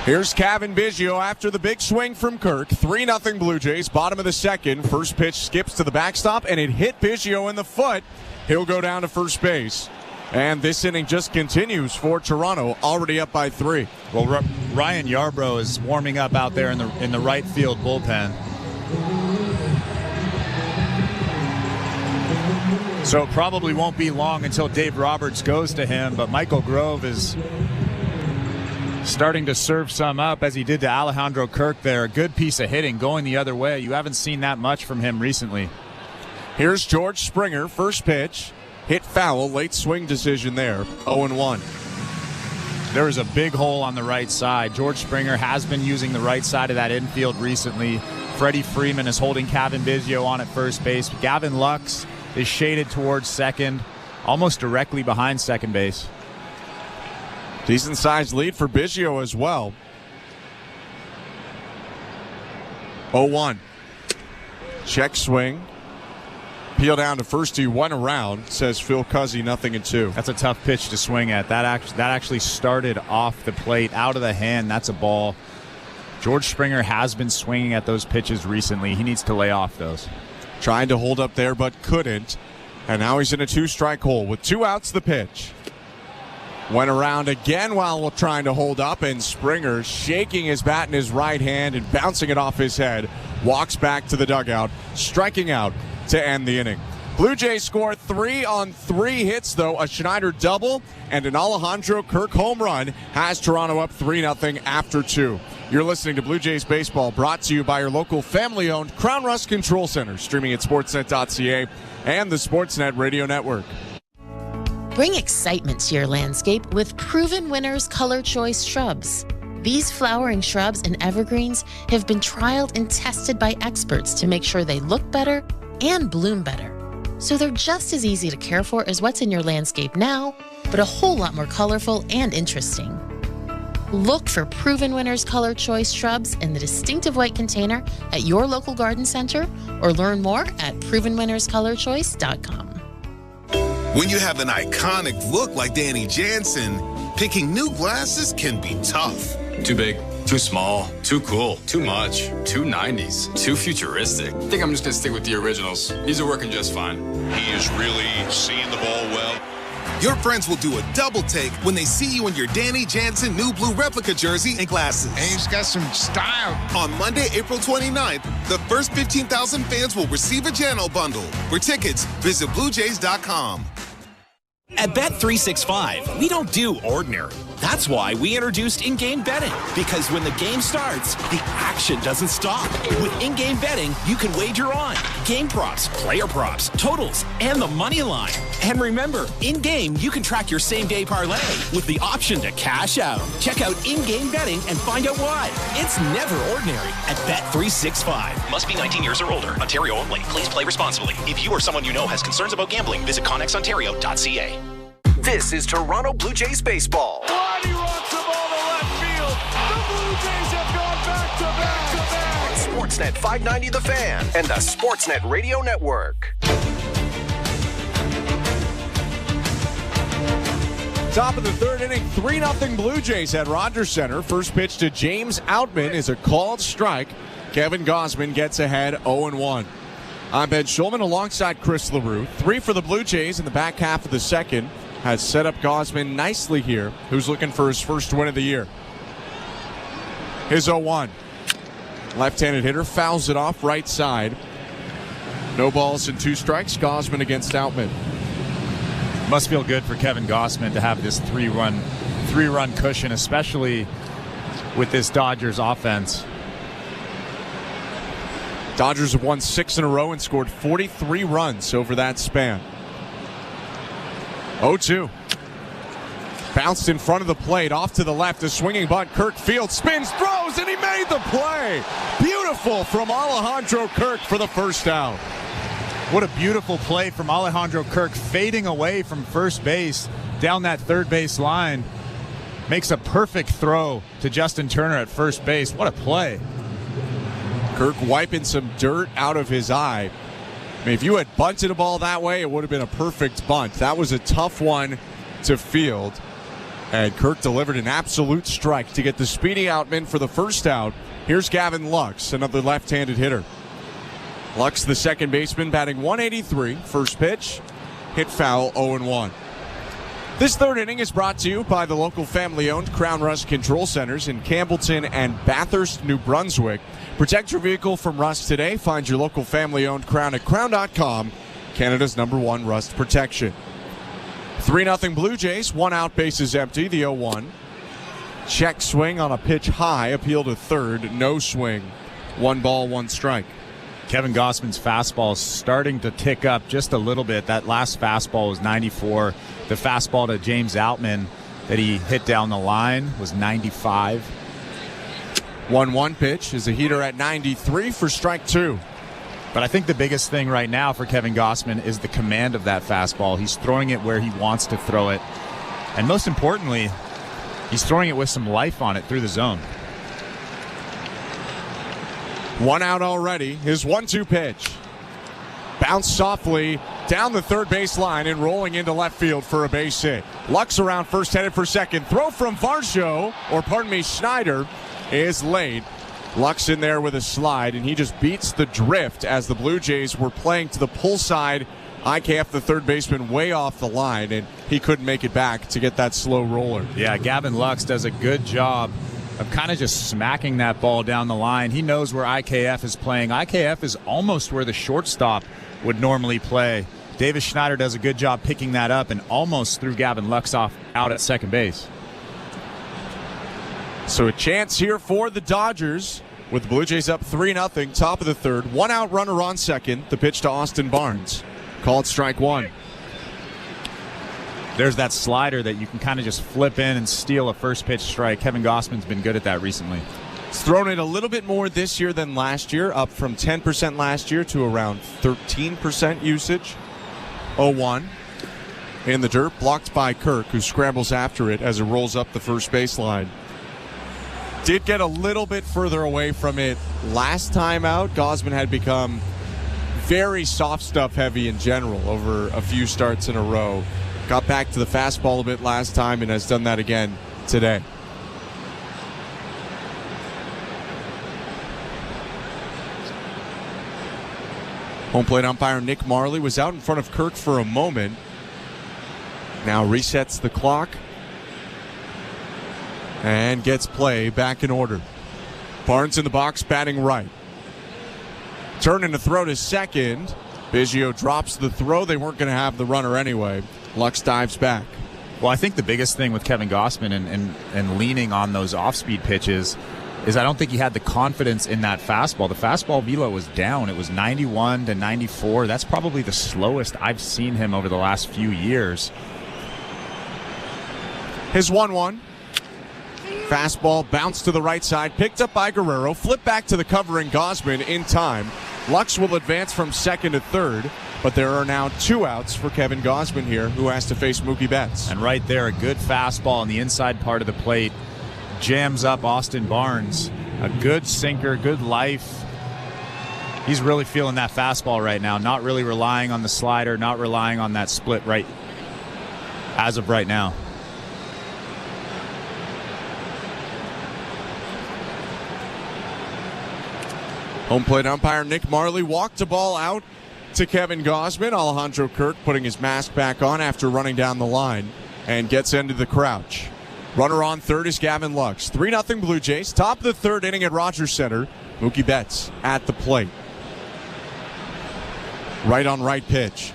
Here's Kevin Biggio after the big swing from Kirk. 3-0 Blue Jays, bottom of the second. First pitch skips to the backstop, and it hit Biggio in the foot. He'll go down to first base. And this inning just continues for Toronto, already up by 3. Well, Ryan Yarbrough is warming up out there in the right field bullpen. So it probably won't be long until Dave Roberts goes to him, but Michael Grove is starting to serve some up as he did to Alejandro Kirk there. A good piece of hitting going the other way. You haven't seen that much from him recently. Here's George Springer, first pitch. Hit foul, late swing decision there, 0-1. There is a big hole on the right side. George Springer has been using the right side of that infield recently. Freddie Freeman is holding Kevin Biggio on at first base. Gavin Lux is shaded towards second. almost directly behind second base. Decent sized lead for Biggio as well. 0-1. Check swing. Peel down to first. He went around, says Phil Cuzzy, 0-2. That's a tough pitch to swing at. That actually started off the plate, out of the hand. That's a ball. George Springer has been swinging at those pitches recently. He needs to lay off those. Trying to hold up there, but couldn't. And now he's in a 2-strike hole with 2 outs. The pitch. Went around again while trying to hold up, and Springer shaking his bat in his right hand and bouncing it off his head. Walks back to the dugout, striking out to end the inning. Blue Jays score 3 on 3 hits, though. A Schneider double and an Alejandro Kirk home run has Toronto up 3-0 after 2. You're listening to Blue Jays Baseball, brought to you by your local family-owned Crown Rust Control Center, streaming at sportsnet.ca and the Sportsnet Radio Network. Bring excitement to your landscape with Proven Winners Color Choice Shrubs. These flowering shrubs and evergreens have been trialed and tested by experts to make sure they look better and bloom better. So they're just as easy to care for as what's in your landscape now, but a whole lot more colorful and interesting. Look for Proven Winners Color Choice Shrubs in the distinctive white container at your local garden center, or learn more at ProvenWinnersColorChoice.com. When you have an iconic look like Danny Jansen, picking new glasses can be tough. Too big, too small, too cool, too much, too 90s, too futuristic. I think I'm just going to stick with the originals. These are working just fine. He is really seeing the ball well. Your friends will do a double take when they see you in your Danny Jansen new blue replica jersey and glasses. And he's got some style. On Monday, April 29th, the first 15,000 fans will receive a Jano bundle. For tickets, visit BlueJays.com. At Bet365, we don't do ordinary. That's why we introduced in-game betting. Because when the game starts, the action doesn't stop. With in-game betting, you can wager on game props, player props, totals, and the money line. And remember, in-game, you can track your same-day parlay with the option to cash out. Check out in-game betting and find out why. It's never ordinary at Bet365. Must be 19 years or older. Ontario only. Please play responsibly. If you or someone you know has concerns about gambling, visit connexontario.ca. This is Toronto Blue Jays baseball. He rocks the ball to left field. The Blue Jays have gone back-to-back. On Sportsnet 590 The Fan and the Sportsnet Radio Network. Top of the third inning, 3-0 Blue Jays at Rogers Center. First pitch to James Outman is a called strike. Kevin Gausman gets ahead 0-1. I'm Ben Schulman alongside Chris LaRue. 3 for the Blue Jays in the back half of the second. Has set up Gausman nicely here, who's looking for his first win of the year. His 0-1. Left-handed hitter fouls it off right side. No balls and 2 strikes. Gausman against Outman. Must feel good for Kevin Gausman to have this three-run cushion, especially with this Dodgers offense. Dodgers have won 6 in a row and scored 43 runs over that span. 0-2. Bounced in front of the plate, off to the left, a swinging bunt. Kirk Field spins, throws, and he made the play. Beautiful from Alejandro Kirk for the first out. What a beautiful play from Alejandro Kirk, fading away from first base down that third base line. Makes a perfect throw to Justin Turner at first base. What a play. Kirk wiping some dirt out of his eye. I mean, if you had bunted a ball that way, it would have been a perfect bunt. That was a tough one to field. And Kirk delivered an absolute strike to get the speedy Outman for the first out. Here's Gavin Lux, another left-handed hitter. Lux, the second baseman, batting 183. First pitch, hit foul, 0-1. This third inning is brought to you by the local family-owned Crown Rust Control Centers in Campbellton and Bathurst, New Brunswick. Protect your vehicle from rust today. Find your local family-owned Crown at crown.com, Canada's #1 rust protection. 3-0 Blue Jays, 1 out, bases empty, the 0-1. Check swing on a pitch high, appeal to third, no swing. 1 ball, 1 strike. Kevin Gausman's fastball is starting to tick up just a little bit. That last fastball was 94. The fastball to James Outman that he hit down the line was 95. 1-1 pitch is a heater at 93 for strike 2. But I think the biggest thing right now for Kevin Gausman is the command of that fastball. He's throwing it where he wants to throw it. And most importantly, he's throwing it with some life on it through the zone. 1 out already. His 1-2 pitch. Bounced softly down the third base line and rolling into left field for a base hit. Lux around first, headed for second. Throw from Schneider is laid. Lux in there with a slide, and he just beats the drift as the Blue Jays were playing to the pull side. IKF, the third baseman, way off the line, and he couldn't make it back to get that slow roller. Yeah, Gavin Lux does a good job of kind of just smacking that ball down the line. He knows where IKF is playing. IKF is almost where the shortstop would normally play. Davis Schneider does a good job picking that up and almost threw Gavin Lux out at second base. So a chance here for the Dodgers with the Blue Jays up 3-0, top of the third. 1 out runner on second. The pitch to Austin Barnes. Called strike one. There's that slider that you can kind of just flip in and steal a first pitch strike. Kevin Gausman's been good at that recently. He's thrown it a little bit more this year than last year, up from 10% last year to around 13% usage. 0-1 in the dirt, blocked by Kirk, who scrambles after it as it rolls up the first baseline. Did get a little bit further away from it last time out. Gausman had become very soft stuff heavy in general over a few starts in a row. Got back to the fastball a bit last time and has done that again today. Home plate umpire Nick Marley was out in front of Kirk for a moment. Now resets the clock and gets play back in order. Barnes in the box, batting right. Turning to throw to second. Biggio drops the throw. They weren't going to have the runner anyway. Lux dives back. Well, I think the biggest thing with Kevin Gausman and leaning on those off-speed pitches is I don't think he had the confidence in that fastball. The fastball velo was down. It was 91 to 94. That's probably the slowest I've seen him over the last few years. His 1-1. Fastball bounced to the right side, picked up by Guerrero, flipped back to the covering Gausman in time. Lux will advance from second to third, but there are now 2 outs for Kevin Gausman here, who has to face Mookie Betts. And right there, a good fastball on the inside part of the plate. Jams up Austin Barnes. A good sinker, good life. He's really feeling that fastball right now, not really relying on the slider, not relying on that split right as of right now. Home plate umpire Nick Marley walked a ball out to Kevin Gausman. Alejandro Kirk putting his mask back on after running down the line and gets into the crouch. Runner on third is Gavin Lux. 3-0 Blue Jays. Top of the third inning at Rogers Center. Mookie Betts at the plate. Right on right pitch.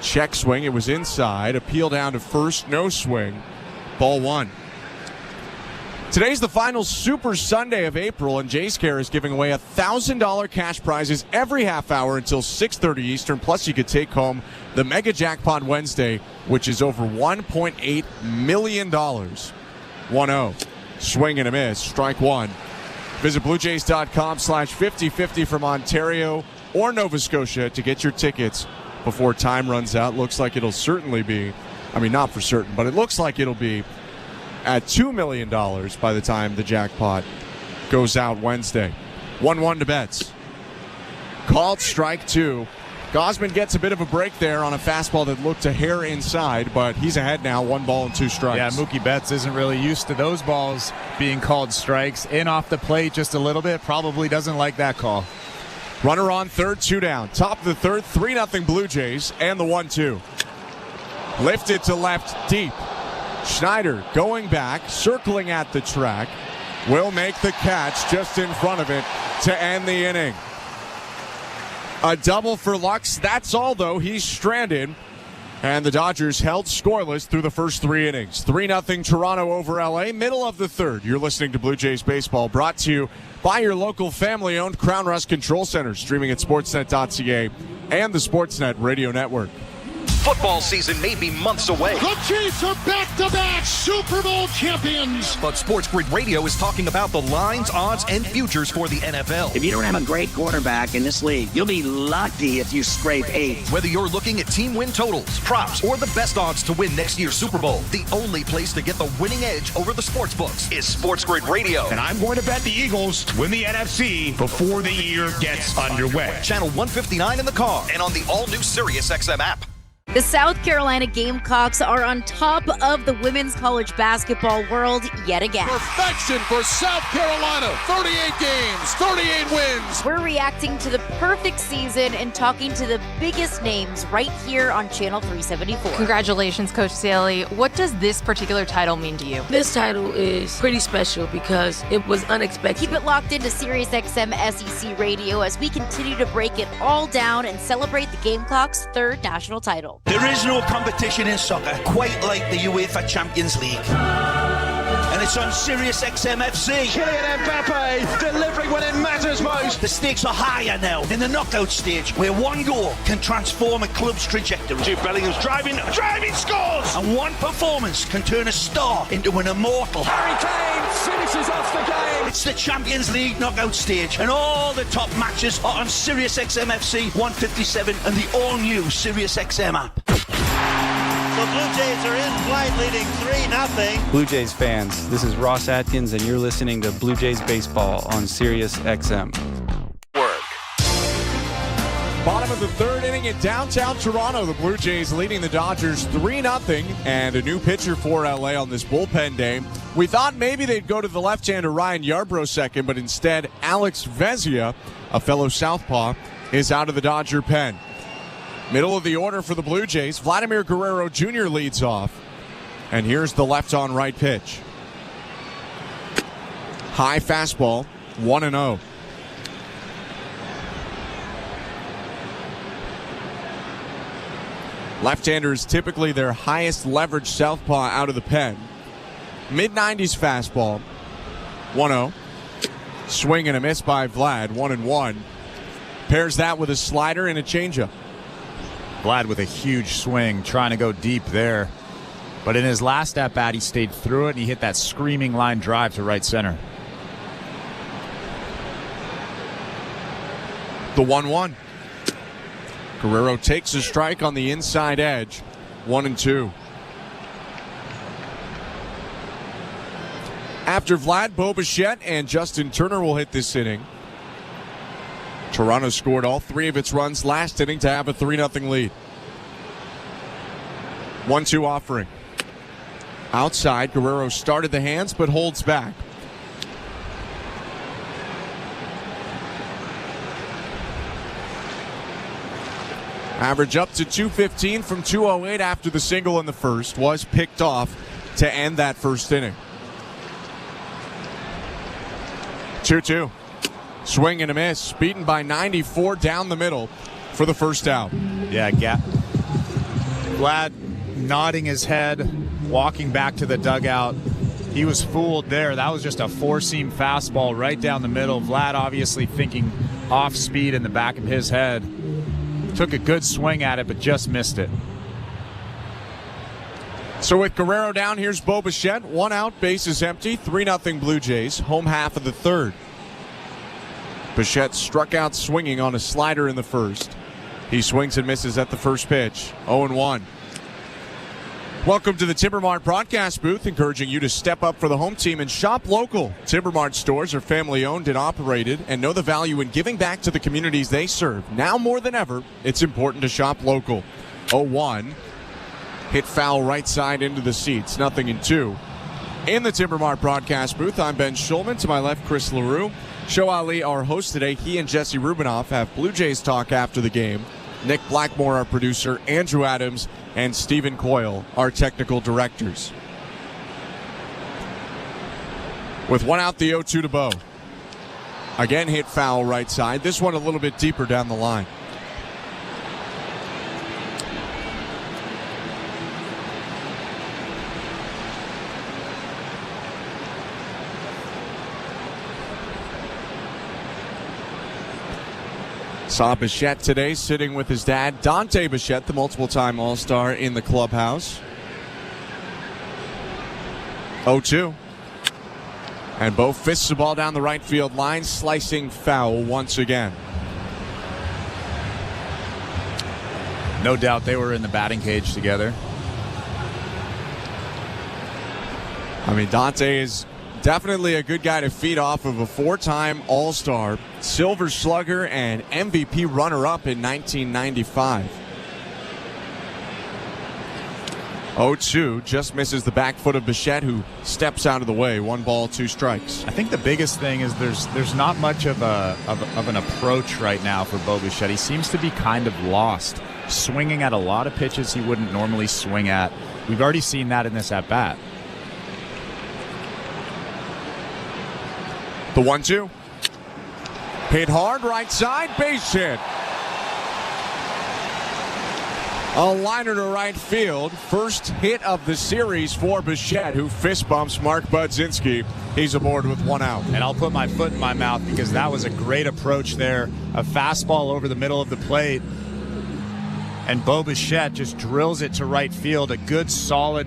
Check swing. It was inside. Appeal down to first. No swing. Ball 1. Today's the final Super Sunday of April, and Jays Care is giving away $1,000 cash prizes every half hour until 6:30 Eastern. Plus, you could take home the Mega Jackpot Wednesday, which is over $1.8 million. 1-0. Swing and a miss. Strike one. Visit BlueJays.com/5050 from Ontario or Nova Scotia to get your tickets before time runs out. Looks like it'll certainly be, not for certain, but it looks like it'll be at $2 million by the time the jackpot goes out Wednesday. 1-1 to Betts. Called strike two. Gausman gets a bit of a break there on a fastball that looked a hair inside, but he's ahead now, 1 ball and 2 strikes. Yeah, Mookie Betts isn't really used to those balls being called strikes. In off the plate just a little bit, probably doesn't like that call. Runner on third, 2 down. Top of the third, 3-0 Blue Jays, and the 1-2. Lifted to left, deep. Schneider going back, circling at the track, will make the catch just in front of it to end the inning. A double for Lux. That's all, though. He's stranded. And the Dodgers held scoreless through the first 3 innings. 3-0 Toronto over LA, middle of the third. You're listening to Blue Jays Baseball, brought to you by your local family-owned Crown Rust Control Center, streaming at sportsnet.ca and the Sportsnet Radio Network. Football season may be months away. The Chiefs are back-to-back Super Bowl champions. But Sports Grid Radio is talking about the lines, odds, and futures for the NFL. If you don't have a great quarterback in this league, you'll be lucky if you scrape 8. Whether you're looking at team win totals, props, or the best odds to win next year's Super Bowl, the only place to get the winning edge over the sports books is Sports Grid Radio. And I'm going to bet the Eagles to win the NFC before the year gets underway. Channel 159 in the car and on the all-new SiriusXM app. The South Carolina Gamecocks are on top of the women's college basketball world yet again. Perfection for South Carolina. 38 games, 38 wins. We're reacting to the perfect season and talking to the biggest names right here on Channel 374. Congratulations, Coach Saley. What does this particular title mean to you? This title is pretty special because it was unexpected. Keep it locked into SiriusXM SEC Radio as we continue to break it all down and celebrate the Gamecocks' third national title. There is no competition in soccer quite like the UEFA Champions League. And it's on SiriusXM FC. Kylian Mbappe delivering when it matters most. The stakes are higher now in the knockout stage, where one goal can transform a club's trajectory. Jude Bellingham's driving, scores! And one performance can turn a star into an immortal. Harry Kane finishes off the game. It's the Champions League knockout stage, and all the top matches are on SiriusXM FC 157 and the all-new SiriusXM app. The Blue Jays are in flight, leading 3-0. Blue Jays fans, this is Ross Atkins, and you're listening to Blue Jays Baseball on Sirius XM. Bottom of the third inning in downtown Toronto. The Blue Jays leading the Dodgers 3-0, and a new pitcher for LA on this bullpen day. We thought maybe they'd go to the left-hander Ryan Yarbrough second, but instead Alex Vezia, a fellow southpaw, is out of the Dodger pen. Middle of the order for the Blue Jays, Vladimir Guerrero Jr. leads off. And here's the left-on-right pitch. High fastball, 1-0. Left-hander is typically their highest leverage southpaw out of the pen. Mid-90s fastball, 1-0. Swing and a miss by Vlad, 1-1. Pairs that with a slider and a changeup. Vlad with a huge swing, trying to go deep there. But in his last at-bat, he stayed through it, and he hit that screaming line drive to right center. The 1-1. Guerrero takes a strike on the inside edge. 1-2. After Vlad, Bo Bichette and Justin Turner will hit this inning. Toronto scored all 3 of its runs last inning to have a 3-0 lead. 1-2 offering. Outside, Guerrero started the hands but holds back. Average up to 215 from 208 after the single in the first. Was picked off to end that first inning. 2-2. Swing and a miss, beaten by 94 down the middle for the first out. Yeah, Vlad nodding his head, walking back to the dugout. He was fooled there. That was just a four-seam fastball right down the middle. Vlad obviously thinking off speed in the back of his head. Took a good swing at it, but just missed it. So with Guerrero down, here's Bo Bichette. 1 out, base is empty. 3-0 Blue Jays, home half of the third. Bichette struck out swinging on a slider in the first. He swings and misses at the first pitch. 0-1. Welcome to the Timbermart broadcast booth, encouraging you to step up for the home team and shop local. Timbermart stores are family owned and operated and know the value in giving back to the communities they serve. Now more than ever, it's important to shop local. 0-1. Hit foul right side into the seats. 0-2. In the Timbermart broadcast booth, I'm Ben Schulman. To my left, Chris LaRue. Show Ali, our host today. He and Jesse Rubinoff have Blue Jays talk after the game. Nick Blackmore, our producer, Andrew Adams, and Stephen Coyle, our technical directors. With 1 out, the 0-2 to Bo. Again, hit foul right side. This one a little bit deeper down the line. Saw Bichette today sitting with his dad, Dante Bichette, the multiple-time All-Star in the clubhouse. 0-2. And Bo fists the ball down the right field line, slicing foul once again. No doubt they were in the batting cage together. I mean, Dante is definitely a good guy to feed off of, a 4-time All-Star, Silver Slugger, and MVP runner-up in 1995. 0-2, just misses the back foot of Bichette, who steps out of the way. 1 ball, 2 strikes. I think the biggest thing is there's not much of an approach right now for Bo Bichette. He seems to be kind of lost, swinging at a lot of pitches he wouldn't normally swing at. We've already seen that in this at-bat. The 1-2. Hit hard, right side, base hit. A liner to right field. First hit of the series for Bichette, who fist bumps Mark Budzinski. He's aboard with 1 out. And I'll put my foot in my mouth because that was a great approach there. A fastball over the middle of the plate. And Bo Bichette just drills it to right field. A good, solid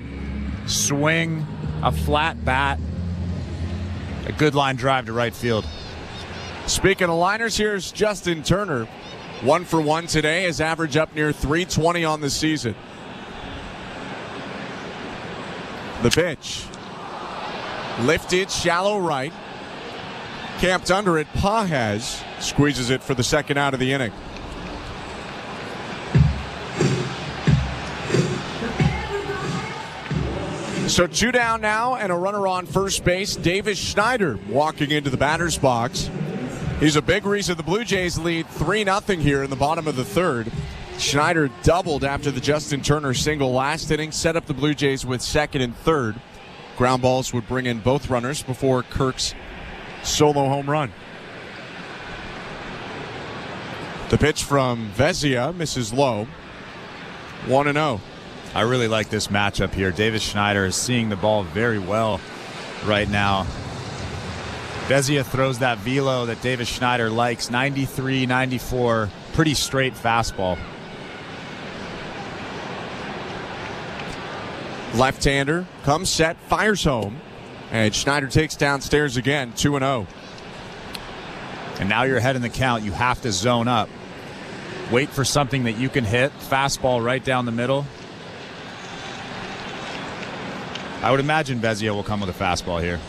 swing, a flat bat. A good line drive to right field. Speaking of liners, here's Justin Turner. 1 for 1 today, his average up near 320 on the season. The pitch. Lifted, shallow right. Camped under it, Pages squeezes it for the second out of the inning. So 2 down now and a runner on first base. Davis Schneider walking into the batter's box. He's a big reason the Blue Jays lead 3-0 here in the bottom of the third. Schneider doubled after the Justin Turner single last inning, set up the Blue Jays with second and third. Ground balls would bring in both runners before Kirk's solo home run. The pitch from Vezia misses low. 1-0. I really like this matchup here. Davis Schneider is seeing the ball very well right now. Vezia throws that velo that Davis Schneider likes. 93, 94, pretty straight fastball. Left-hander comes set, fires home, and Schneider takes downstairs again. 2-0. And now you're ahead in the count. You have to zone up. Wait for something that you can hit. Fastball right down the middle. I would imagine Vezia will come with a fastball here.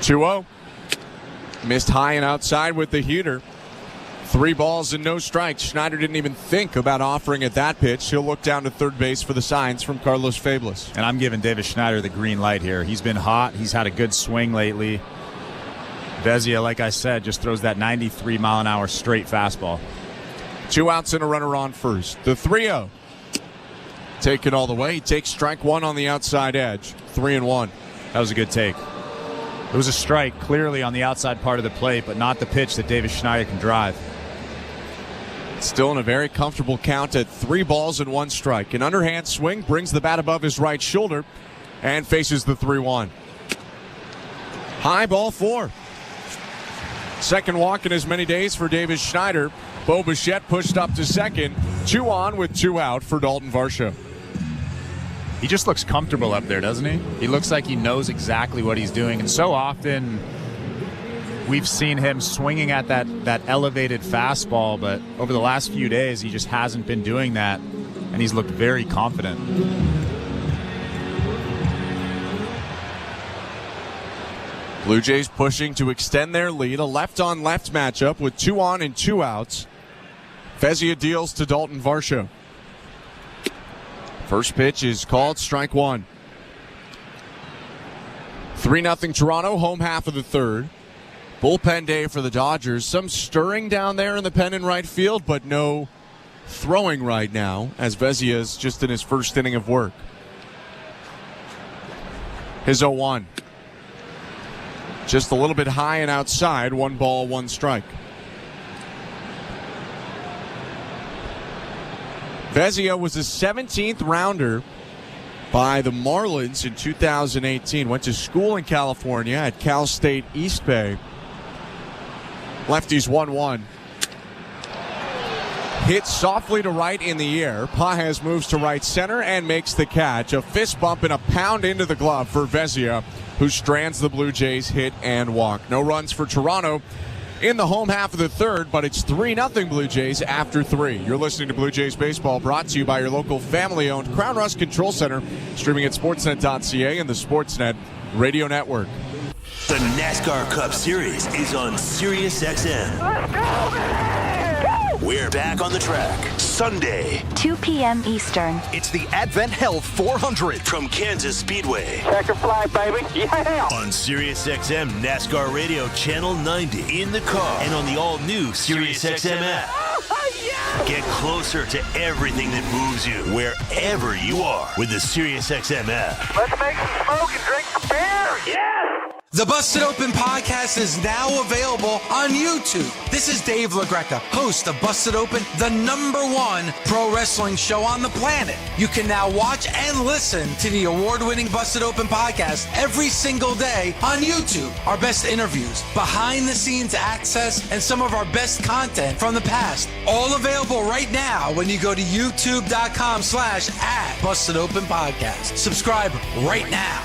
(2-0). Missed high and outside with the heater. 3 balls and no strikes. Schneider didn't even think about offering at that pitch. He'll look down to third base for the signs from Carlos Fablis. And I'm giving Davis Schneider the green light here. He's been hot. He's had a good swing lately. Vezia, like I said, just throws that 93-mile-an-hour straight fastball. 2 outs and a runner on first. The 3-0. Take it all the way. He takes strike 1 on the outside edge. 3-1. That was a good take. It was a strike clearly on the outside part of the plate, but not the pitch that Davis Schneider can drive. Still in a very comfortable count at 3 balls and 1 strike. An underhand swing brings the bat above his right shoulder and faces the 3-1. High, ball 4. Second walk in as many days for Davis Schneider. Bo Bichette pushed up to second. 2 on with 2 out for Dalton Varsho. He just looks comfortable up there, doesn't he? He looks like he knows exactly what he's doing. And so often we've seen him swinging at that elevated fastball, but over the last few days he just hasn't been doing that, and he's looked very confident. Blue Jays pushing to extend their lead. A left-on-left matchup with 2 on and 2 outs. Vezia deals to Dalton Varsho. First pitch is called, strike 1. 3-0 Toronto, home half of the third. Bullpen day for the Dodgers. Some stirring down there in the pen in right field, but no throwing right now, as Vezia is just in his first inning of work. His 0-1. Just a little bit high and outside. 1 ball, 1 strike. Vezia was a 17th rounder by the Marlins in 2018. Went to school in California at Cal State East Bay. Lefties 1-1. Hit softly to right in the air. Pages moves to right center and makes the catch. A fist bump and a pound into the glove for Vezia, who strands the Blue Jays hit and walk. No runs for Toronto in the home half of the third, but it's 3-0 Blue Jays after 3. You're listening to Blue Jays Baseball, brought to you by your local family-owned Crown Rust Control Center, streaming at sportsnet.ca and the Sportsnet Radio Network. The NASCAR Cup Series is on Sirius XM. We're back on the track Sunday, 2 p.m. Eastern. It's the Advent Health 400 from Kansas Speedway. Checker flag, baby. Yeah. On Sirius XM NASCAR Radio Channel 90, in the car, and on the all-new Sirius XM app. Yeah. Get closer to everything that moves you wherever you are with the Sirius XM app. Let's make some smoke and drink some beer. Yeah. The Busted Open podcast is now available on YouTube. This is Dave LaGreca, host of Busted Open, the #1 pro wrestling show on the planet. You can now watch and listen to the award-winning Busted Open podcast every single day on YouTube. Our best interviews, behind-the-scenes access, and some of our best content from the past. All available right now when you go to youtube.com/@BustedOpenPodcast. Subscribe right now.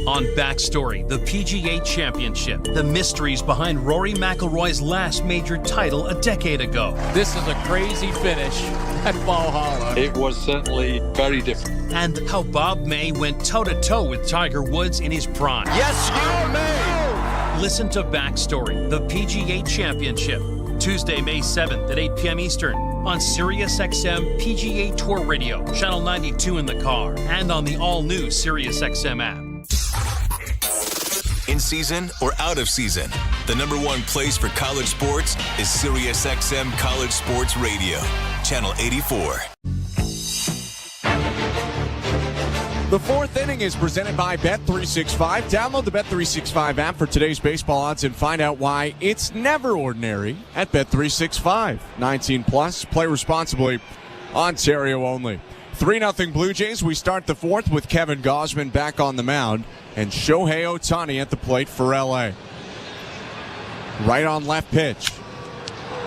On Backstory, the PGA Championship, the mysteries behind Rory McIlroy's last major title a decade ago. This is a crazy finish at Valhalla. It was certainly very different. And how Bob May went toe-to-toe with Tiger Woods in his prime. Yes, you may! Listen to Backstory, the PGA Championship, Tuesday, May 7th at 8 p.m. Eastern on Sirius XM PGA Tour Radio, Channel 92 in the car, and on the all-new Sirius XM app. In season or out of season, the #1 place for college sports is Sirius XM College Sports Radio, Channel 84. The fourth inning is presented by Bet365. Download the Bet365 app for today's baseball odds and find out why it's never ordinary at Bet365. 19 plus, play responsibly, Ontario only. 3-0 Blue Jays. We start the fourth with Kevin Gausman back on the mound and Shohei Ohtani at the plate for LA. Right on left pitch.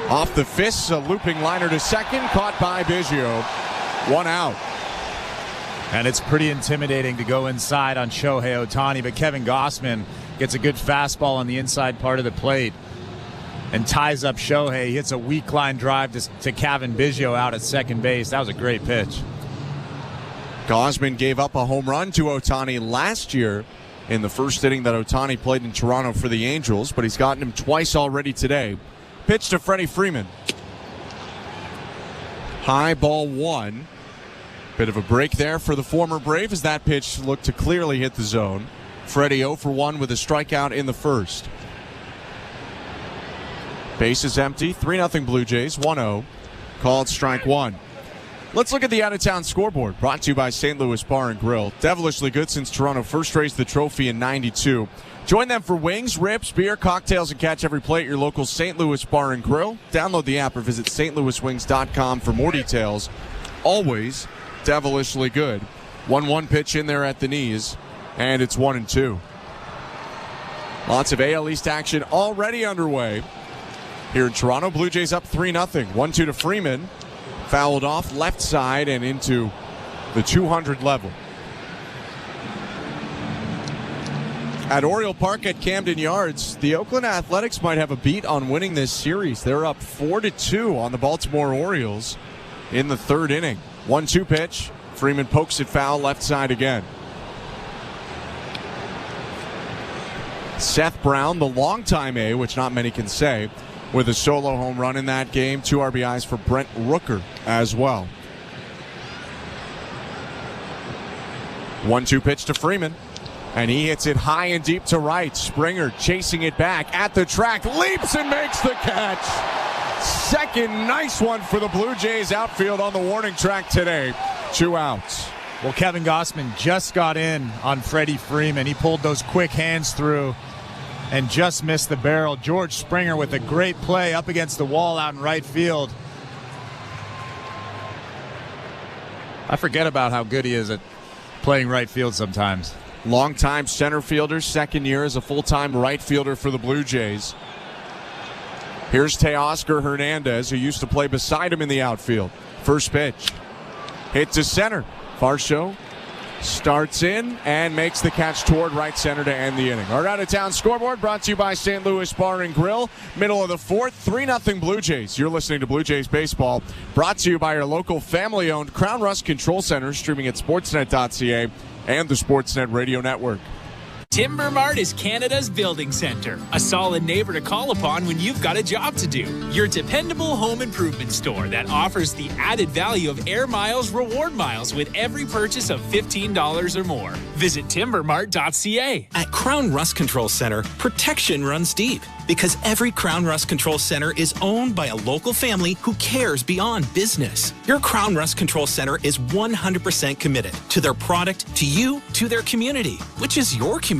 Off the fists, a looping liner to second, caught by Biggio. 1 out. And it's pretty intimidating to go inside on Shohei Ohtani, but Kevin Gausman gets a good fastball on the inside part of the plate and ties up Shohei. He hits a weak line drive to Kevin Biggio out at second base. That was a great pitch. Gausman gave up a home run to Ohtani last year in the first inning that Ohtani played in Toronto for the Angels, but he's gotten him twice already today. Pitch to Freddie Freeman. High ball 1. Bit of a break there for the former Brave as that pitch looked to clearly hit the zone. Freddie 0 for 1 with a strikeout in the first. Base is empty. 3-0 Blue Jays. 1-0. Called strike 1. Let's look at the out-of-town scoreboard, brought to you by St. Louis Bar and Grill. Devilishly good since Toronto first raised the trophy in '92. Join them for wings, ribs, beer, cocktails, and catch every play at your local St. Louis Bar and Grill. Download the app or visit stlouiswings.com for more details. Always devilishly good. 1-1 pitch in there at the knees, and it's 1-2. Lots of AL East action already underway here in Toronto. Blue Jays up 3-0. 1-2 to Freeman. Fouled off left side and into the 200 level. At Oriole Park at Camden Yards, the Oakland Athletics might have a beat on winning this series. They're up 4-2 on the Baltimore Orioles in the third inning. 1-2 pitch. Freeman pokes it foul left side again. Seth Brown, the longtime A, which not many can say, with a solo home run in that game. 2 RBIs for Brent Rooker as well. 1-2 pitch to Freeman, and he hits it high and deep to right. Springer chasing it back at the track, leaps and makes the catch. Second nice one for the Blue Jays outfield on the warning track today. 2 outs. Well, Kevin Gausman just got in on Freddie Freeman. He pulled those quick hands through and just missed the barrel. George Springer with a great play up against the wall out in right field. I forget about how good he is at playing right field sometimes. Longtime center fielder, second year as a full-time right fielder for the Blue Jays. Here's Teoscar Hernandez, who used to play beside him in the outfield. First pitch. Hit to center. Varsho starts in and makes the catch toward right center to end the inning. Our out-of-town scoreboard brought to you by St. Louis Bar and Grill. Middle of the fourth, 3-0 Blue Jays. You're listening to Blue Jays Baseball, brought to you by your local family-owned Crown Rust Control Center, streaming at sportsnet.ca and the Sportsnet Radio Network. Timber Mart is Canada's building center, a solid neighbor to call upon when you've got a job to do. Your dependable home improvement store that offers the added value of Air Miles reward miles with every purchase of $15 or more. Visit timbermart.ca. At Crown Rust Control Center, protection runs deep because every Crown Rust Control Center is owned by a local family who cares beyond business. Your Crown Rust Control Center is 100% committed to their product, to you, to their community, which is your community.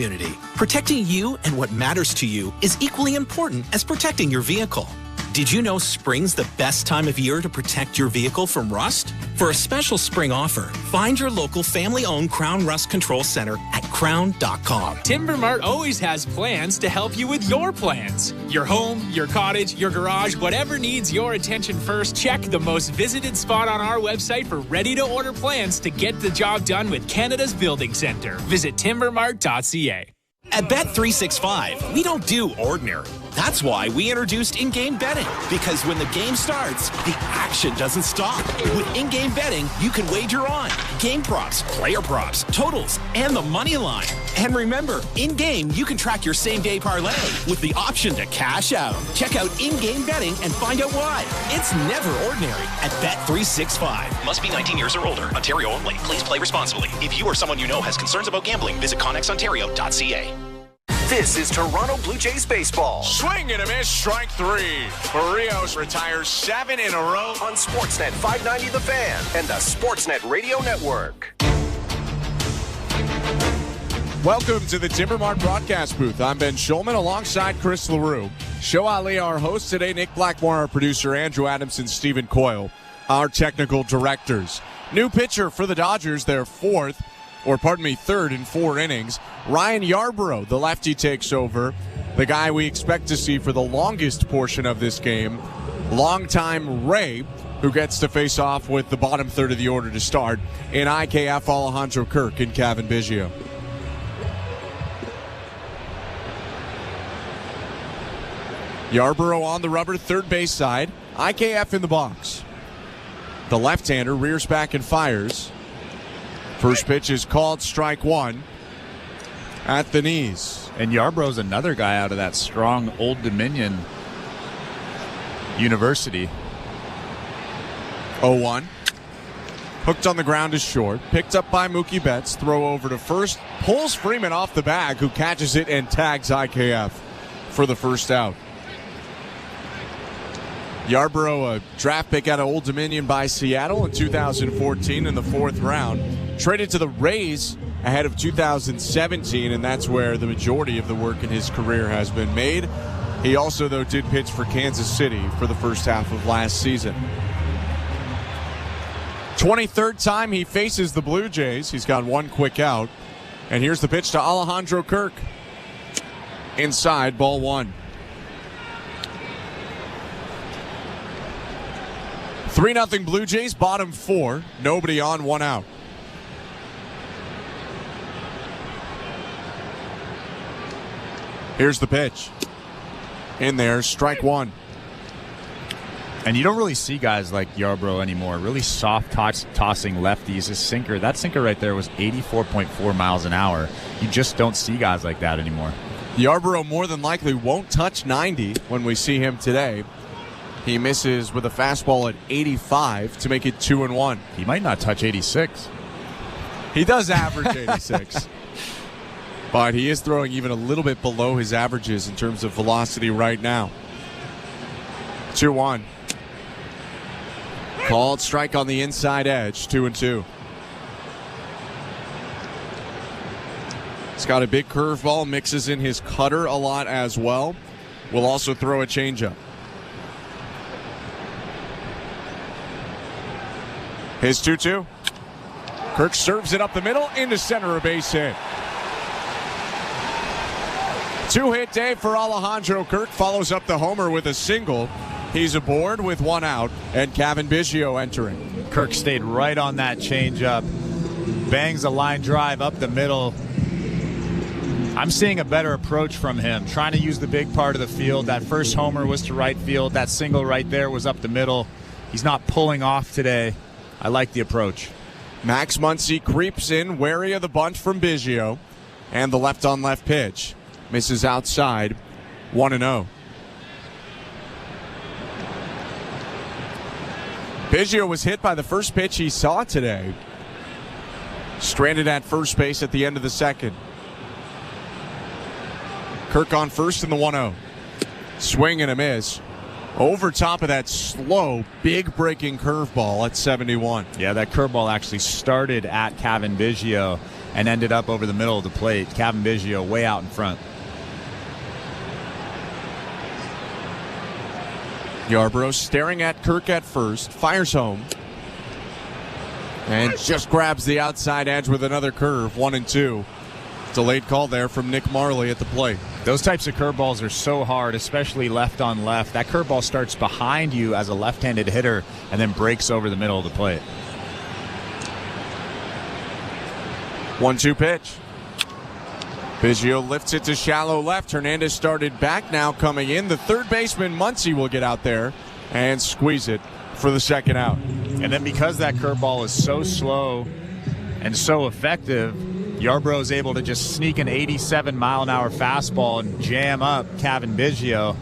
Protecting you and what matters to you is equally important as protecting your vehicle. Did you know spring's the best time of year to protect your vehicle from rust? For a special spring offer, find your local family-owned Crown Rust Control Center at crown.com. Timber Mart always has plans to help you with your plans. Your home, your cottage, your garage, whatever needs your attention first, check the most visited spot on our website for ready-to-order plans to get the job done with Canada's building center. Visit timbermart.ca. At Bet365, we don't do ordinary. That's why we introduced in-game betting. Because when the game starts, the action doesn't stop. With in-game betting, you can wager on game props, player props, totals, and the money line. And remember, in-game, you can track your same-day parlay with the option to cash out. Check out in-game betting and find out why. It's never ordinary at Bet365. Must be 19 years or older. Ontario only. Please play responsibly. If you or someone you know has concerns about gambling, visit connexontario.ca. This is Toronto Blue Jays baseball. Swing and a miss, strike three. Barrios retires 7 in a row. On Sportsnet 590 The Fan and the Sportsnet Radio Network. Welcome to the Timber Mart broadcast booth. I'm Ben Schulman alongside Chris LaRue. Show Ali, our host today, Nick Blackmore, our producer, Andrew Adamson, Stephen Coyle, our technical directors. New pitcher for the Dodgers, their third in 4 innings. Ryan Yarbrough, the lefty, takes over. The guy we expect to see for the longest portion of this game, longtime Ray, who gets to face off with the bottom third of the order to start in IKF Alejandro Kirk and Cavan Biggio. Yarbrough on the rubber, third base side. IKF in the box. The left-hander rears back and fires. First pitch is called, strike one at the knees. And Yarbrough's another guy out of that strong Old Dominion University. 0-1. Hooked on the ground is short. Picked up by Mookie Betts. Throw over to first. Pulls Freeman off the bag, who catches it and tags IKF for the first out. Yarbrough, a draft pick out of Old Dominion by Seattle in 2014 in the 4th round. Traded to the Rays ahead of 2017, and that's where the majority of the work in his career has been made. He also, though, did pitch for Kansas City for the first half of last season. 23rd time he faces the Blue Jays. He's got one quick out. And here's the pitch to Alejandro Kirk. Inside, ball one. 3-0 Blue Jays, bottom 4. Nobody on, one out. Here's the pitch. In there, strike one. And you don't really see guys like Yarbrough anymore. Really soft tossing lefties. His sinker, that sinker right there was 84.4 miles an hour. You just don't see guys like that anymore. Yarbrough more than likely won't touch 90 when we see him today. He misses with a fastball at 85 to make it 2-1. He might not touch 86. He does average 86. But he is throwing even a little bit below his averages in terms of velocity right now. 2-1. Called strike on the inside edge, 2-2. He's got a big curveball, mixes in his cutter a lot as well. Will also throw a changeup. His 2-2. Kirk serves it up the middle into center, a base hit. 2-hit day for Alejandro Kirk. Follows up the homer with a single. He's aboard with one out, and Cavan Biggio entering. Kirk stayed right on that changeup. Bangs a line drive up the middle. I'm seeing a better approach from him, trying to use the big part of the field. That first homer was to right field. That single right there was up the middle. He's not pulling off today. I like the approach. Max Muncy creeps in, wary of the bunt from Biggio. And the left-on-left pitch. Misses outside, 1-0. Biggio was hit by the first pitch he saw today. Stranded at first base at the end of the second. Kirk on first in the 1-0. Swing and a miss. Over top of that slow, big breaking curveball at 71. Yeah, that curveball actually started at Cavan Biggio and ended up over the middle of the plate. Cavan Biggio way out in front. Yarbrough staring at Kirk at first, fires home, and just grabs the outside edge with another curve, 1-2. Delayed call there from Nick Marley at the plate. Those types of curveballs are so hard, especially left on left. That curveball starts behind you as a left-handed hitter and then breaks over the middle of the plate. 1-2 pitch. Biggio lifts it to shallow left. Hernandez started back, now coming in. The third baseman, Muncy, will get out there and squeeze it for the second out. And then because that curveball is so slow and so effective, Yarbrough is able to just sneak an 87-mile-an-hour fastball and jam up Cavan Biggio.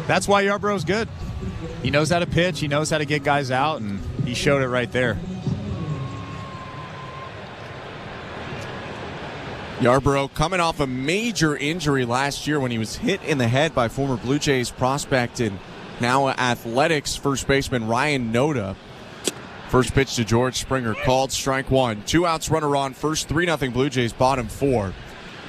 That's why Yarbrough's good. He knows how to pitch, he knows how to get guys out, and he showed it right there. Yarbrough coming off a major injury last year when he was hit in the head by former Blue Jays prospect and now Athletics first baseman Ryan Noda. First pitch to George Springer, called strike one. 2 outs, runner on first, 3-0 Blue Jays, bottom 4.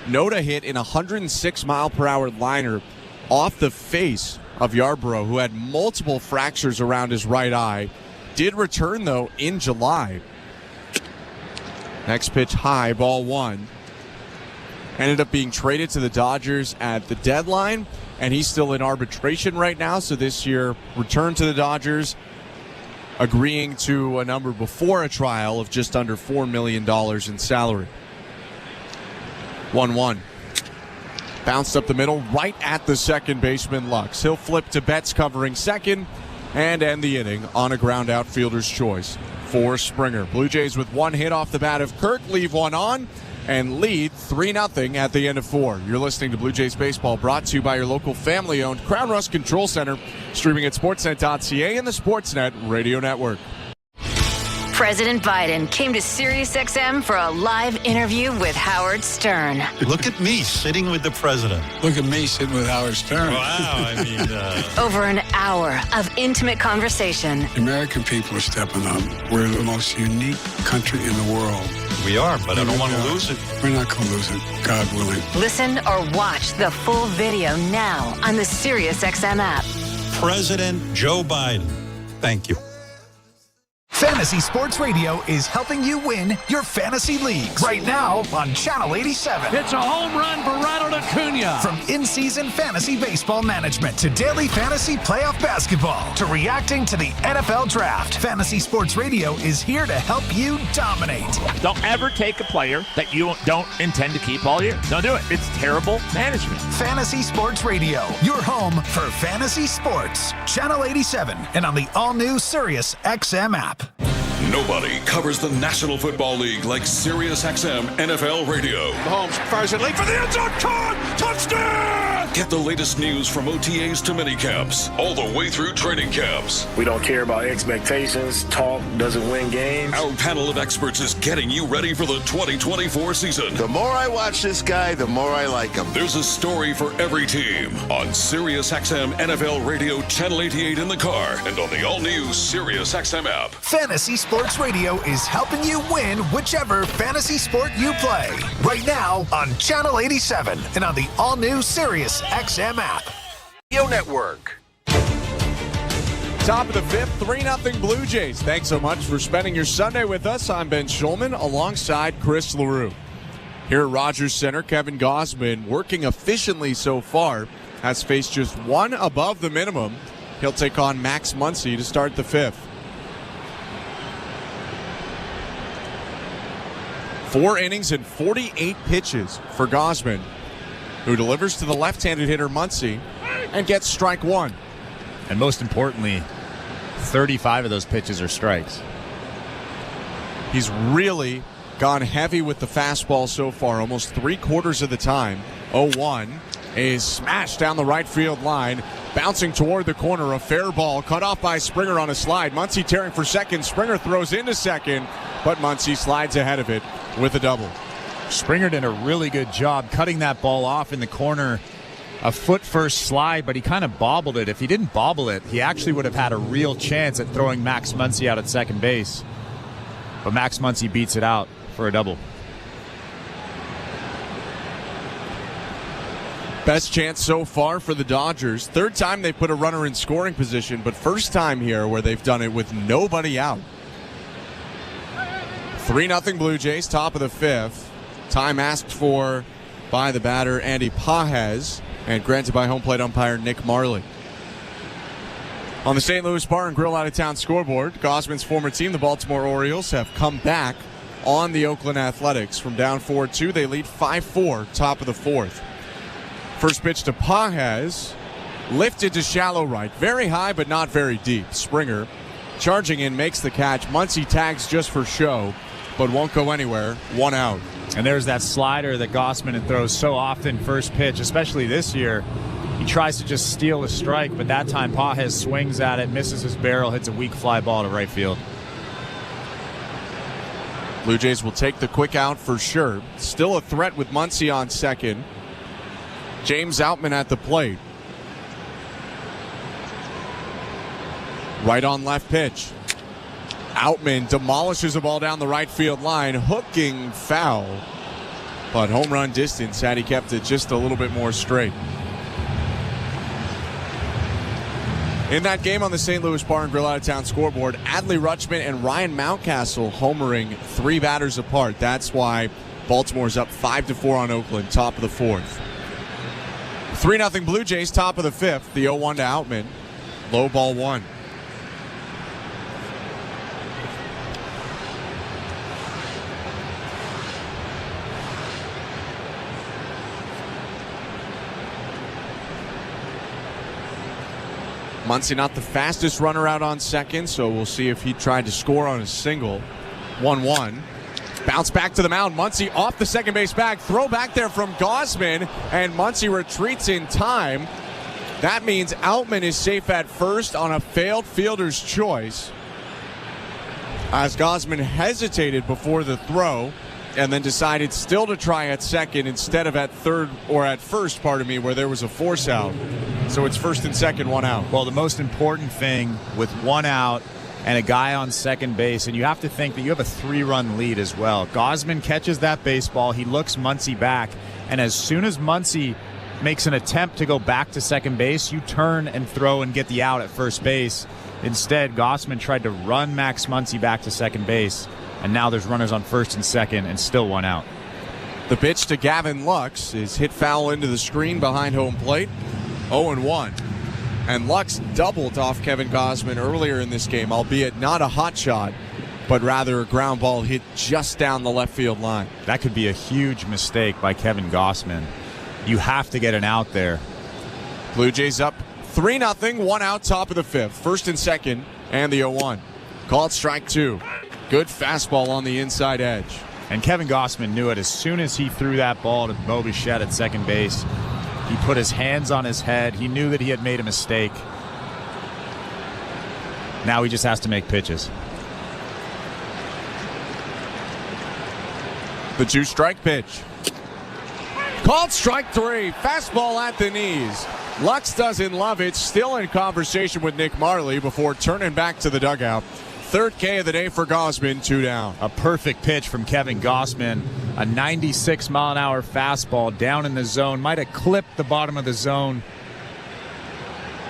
Noda hit in a 106-mile-per-hour liner off the face of Yarbrough, who had multiple fractures around his right eye. Did return, though, in July. Next pitch high, ball 1. Ended up being traded to the Dodgers at the deadline, and he's still in arbitration right now, so this year returned to the Dodgers, agreeing to a number before a trial of just under $4 million in salary. 1-1. Bounced up the middle, right at the second baseman Lux. He'll flip to Betts covering second and end the inning on a ground out fielder's choice for Springer. Blue Jays with 1 hit off the bat of Kirk, leave 1 on, and lead 3-0 at the end of 4. You're listening to Blue Jays Baseball, brought to you by your local family-owned Crown Rust Control Center, streaming at sportsnet.ca and the Sportsnet Radio Network. President Biden came to SiriusXM for a live interview with Howard Stern. Look at me sitting with the president. Look at me sitting with Howard Stern. Wow, I mean... Over an hour of intimate conversation. The American people are stepping up. We're the most unique country in the world. We are, but I don't want to lose it. We're not going to lose it, God willing. Listen or watch the full video now on the SiriusXM app. President Joe Biden. Thank you. Fantasy Sports Radio is helping you win your fantasy leagues. Right now on Channel 87. It's a home run for Ronald Acuna. From in-season fantasy baseball management to daily fantasy playoff basketball to reacting to the NFL draft, Fantasy Sports Radio is here to help you dominate. Don't ever take a player that you don't intend to keep all year. Don't do it. It's terrible management. Fantasy Sports Radio, your home for fantasy sports. Channel 87 and on the all-new Sirius XM app. Nobody covers the National Football League like SiriusXM NFL Radio. Mahomes fires it late for the end zone. Caught! Touchdown! Get the latest news from OTAs to minicamps, all the way through training camps. We don't care about expectations. Talk doesn't win games. Our panel of experts is getting you ready for the 2024 season. The more I watch this guy, the more I like him. There's a story for every team on SiriusXM NFL Radio, Channel 88 in the car, and on the all-new SiriusXM app. Fantasy Sports Radio is helping you win whichever fantasy sport you play. Right now on Channel 87 and on the all-new Sirius XM app. Radio Network. Top of the fifth, 3-0 Blue Jays. Thanks so much for spending your Sunday with us. I'm Ben Schulman alongside Chris LaRue. Here at Rogers Center, Kevin Gausman, working efficiently so far, has faced just one above the minimum. He'll take on Max Muncy to start the fifth. 4 innings and 48 pitches for Gausman, who delivers to the left-handed hitter Muncy and gets strike one. And most importantly, 35 of those pitches are strikes. He's really gone heavy with the fastball so far, almost 3/4 of the time. 0-1 is smashed down the right field line, bouncing toward the corner. A fair ball cut off by Springer on a slide. Muncy tearing for second. Springer throws into second, but Muncy slides ahead of it with a double. Springer did a really good job cutting that ball off in the corner. A foot first slide, but he kind of bobbled it. If he didn't bobble it, he actually would have had a real chance at throwing Max Muncy out at second base. But Max Muncy beats it out for a double. Best chance so far for the Dodgers. Third time they put a runner in scoring position, but first time here where they've done it with nobody out. 3-0 Blue Jays, top of the fifth. Time asked for by the batter, Andy Pages, and granted by home plate umpire Nick Marley. On the St. Louis Bar and Grill out-of-town scoreboard, Gausman's former team, the Baltimore Orioles, have come back on the Oakland Athletics. From down 4-2, they lead 5-4, top of the fourth. First pitch to Pages, lifted to shallow right. Very high, but not very deep. Springer charging in, makes the catch. Muncy tags just for show, but won't go anywhere. One out. And there's that slider that Gausman throws so often first pitch, especially this year. He tries to just steal a strike, but that time Pages swings at it, misses his barrel, hits a weak fly ball to right field. Blue Jays will take the quick out for sure. Still a threat with Muncy on second. James Outman at the plate. Right on left pitch. Outman demolishes the ball down the right field line, hooking foul. But home run distance had he kept it just a little bit more straight. In that game on the St. Louis Bar and Grill out-of-town scoreboard, Adley Rutschman and Ryan Mountcastle homering 3 batters apart. That's why Baltimore's up 5-4 on Oakland, top of the fourth. 3-0 Blue Jays, top of the fifth. The 0-1 to Outman. Low ball one. Muncy not the fastest runner out on second, so we'll see if he tried to score on a single. 1-1. Bounce back to the mound. Muncy off the second base bag. Throw back there from Gausman, and Muncy retreats in time. That means Outman is safe at first on a failed fielder's choice, as Gausman hesitated before the throw and then decided still to try at second instead of at third, or at first, pardon me, where there was a force out. So it's first and second, one out. Well, the most important thing with one out and a guy on second base, and you have to think that you have a 3-run lead as well. Gausman catches that baseball. He looks Muncy back, and as soon as Muncy makes an attempt to go back to second base, you turn and throw and get the out at first base. Instead, Gausman tried to run Max Muncy back to second base, and now there's runners on first and second and still one out. The pitch to Gavin Lux is hit foul into the screen behind home plate. 0-1. And Lux doubled off Kevin Gausman earlier in this game, albeit not a hot shot, but rather a ground ball hit just down the left field line. That could be a huge mistake by Kevin Gausman. You have to get an out there. Blue Jays up 3-0, one out, top of the fifth. First and second, and the 0-1. Called strike two. Good fastball on the inside edge. And Kevin Gausman knew it as soon as he threw that ball to Bo Bichette at second base. He put his hands on his head. He knew that he had made a mistake. Now he just has to make pitches. The 2-strike pitch. Called strike three. Fastball at the knees. Lux doesn't love it. Still in conversation with Nick Marley before turning back to the dugout. Third K of the day for Gausman, 2 down. A perfect pitch from Kevin Gausman. A 96-mile-an-hour fastball down in the zone. Might have clipped the bottom of the zone.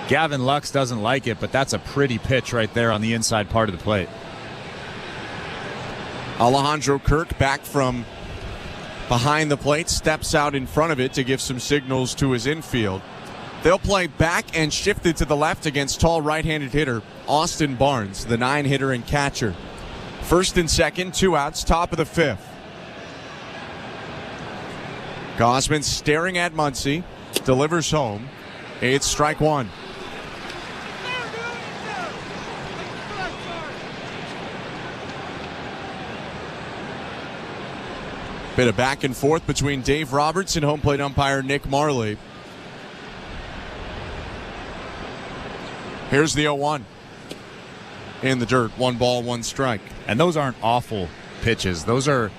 Gavin Lux doesn't like it, but that's a pretty pitch right there on the inside part of the plate. Alejandro Kirk back from behind the plate, steps out in front of it to give some signals to his infield. They'll play back and shifted to the left against tall right-handed hitter Austin Barnes, the 9-hitter and catcher. First and second, 2 outs, top of the 5th. Gausman staring at Muncy, delivers home. It's strike 1. Bit of back and forth between Dave Roberts and home plate umpire Nick Marley. Here's the 0-1. In the dirt, 1 ball, 1 strike. And those aren't awful pitches. Those are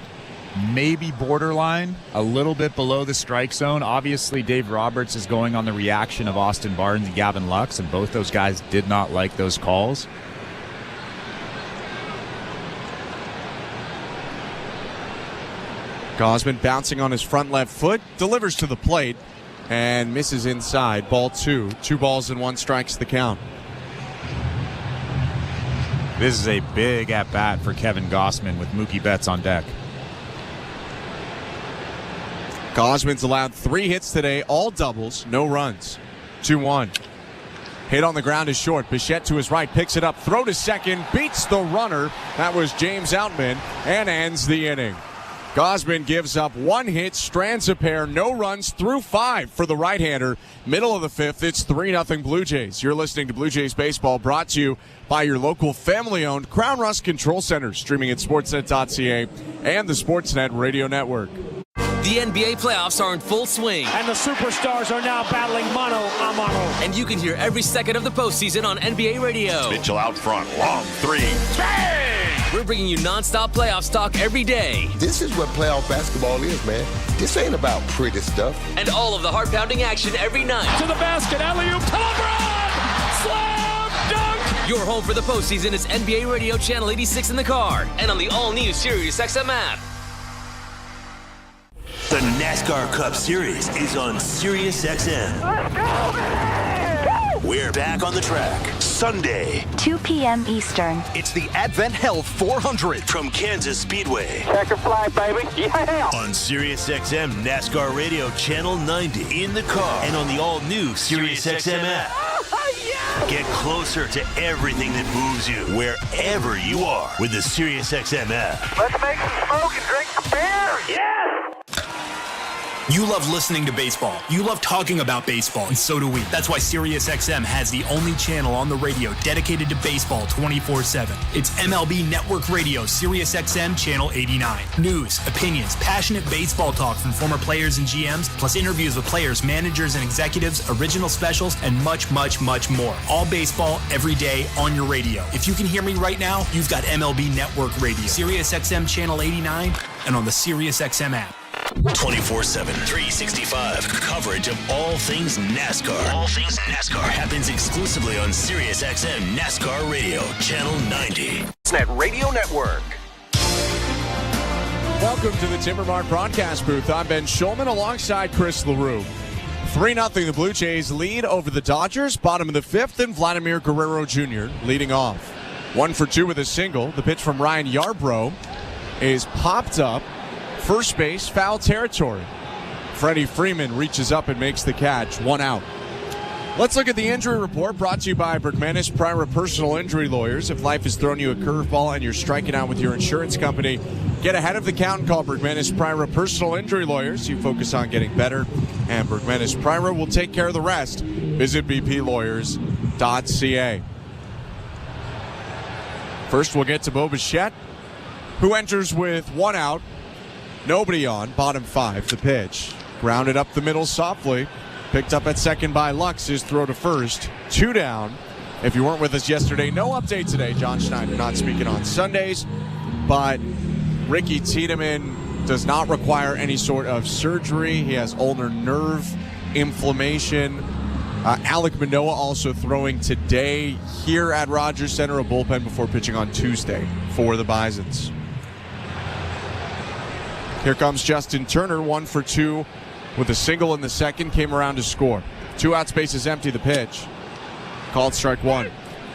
maybe borderline, a little bit below the strike zone. Obviously, Dave Roberts is going on the reaction of Austin Barnes and Gavin Lux, and both those guys did not like those calls. Gausman bouncing on his front left foot, delivers to the plate, and misses inside. Ball 2. 2 balls and 1 strikes the count. This is a big at-bat for Kevin Gausman with Mookie Betts on deck. Gausman's allowed 3 hits today, all doubles, no runs. 2-1. Hit on the ground is short. Bichette to his right, picks it up, throw to second, beats the runner. That was James Outman, and ends the inning. Gausman gives up 1 hit, strands a pair, no runs through 5 for the right-hander. Middle of the 5th, it's 3-0 Blue Jays. You're listening to Blue Jays Baseball, brought to you by your local family-owned Crown Rust Control Center, streaming at sportsnet.ca and the Sportsnet Radio Network. The NBA playoffs are in full swing. And the superstars are now battling mano a mano. And you can hear every second of the postseason on NBA radio. Mitchell out front, long 3. Bang! We're bringing you nonstop playoffs talk every day. This is what playoff basketball is, man. This ain't about pretty stuff. And all of the heart-pounding action every night. To the basket, alley-oop, to LeBron! Slam dunk! Your home for the postseason is NBA Radio Channel 86 in the car and on the all-new SiriusXM app. The NASCAR Cup Series is on SiriusXM. Let's go, man! We're back on the track Sunday, 2 p.m. Eastern. It's the Advent Health 400 from Kansas Speedway. Checker flag, baby. Yeah! On SiriusXM NASCAR Radio Channel 90 in the car and on the all-new SiriusXM app. Get closer to everything that moves you wherever you are with the SiriusXM app. Let's make some smoke and drink some beer. Yes! You love listening to baseball. You love talking about baseball, and so do we. That's why SiriusXM has the only channel on the radio dedicated to baseball 24/7. It's MLB Network Radio, SiriusXM Channel 89. News, opinions, passionate baseball talk from former players and GMs, plus interviews with players, managers, and executives, original specials, and much, much, much more. All baseball, every day, on your radio. If you can hear me right now, you've got MLB Network Radio, SiriusXM Channel 89, and on the SiriusXM app. 24/7, 365 coverage of all things NASCAR. All things NASCAR happens exclusively on SiriusXM NASCAR Radio, Channel 90. Sportsnet Radio Network. Welcome to the Timbermart broadcast booth. I'm Ben Schulman alongside Chris LaRue. 3-0 the Blue Jays lead over the Dodgers, bottom of the 5th, and Vladimir Guerrero Jr. leading off. 1 for 2 with a single. The pitch from Ryan Yarbrough is popped up. First base, foul territory. Freddie Freeman reaches up and makes the catch. 1 out. Let's look at the injury report brought to you by Bergmanis Prira Personal Injury Lawyers. If life has thrown you a curveball and you're striking out with your insurance company, get ahead of the count and call Bergmanis Prira Personal Injury Lawyers. You focus on getting better, and Bergmanis Prira will take care of the rest. Visit bplawyers.ca. First, we'll get to Bo Bichette, who enters with 1 out. Nobody on, bottom 5, the pitch. Grounded up the middle softly. Picked up at second by Lux. His throw to first. 2 down. If you weren't with us yesterday, no update today. John Schneider not speaking on Sundays. But Ricky Tiedemann does not require any sort of surgery. He has ulnar nerve inflammation. Alek Manoah also throwing today here at Rogers Center, a bullpen before pitching on Tuesday for the Bisons. Here comes Justin Turner, 1 for 2 with a single in the second, came around to score. 2 outs, bases empty, the pitch. Called strike one.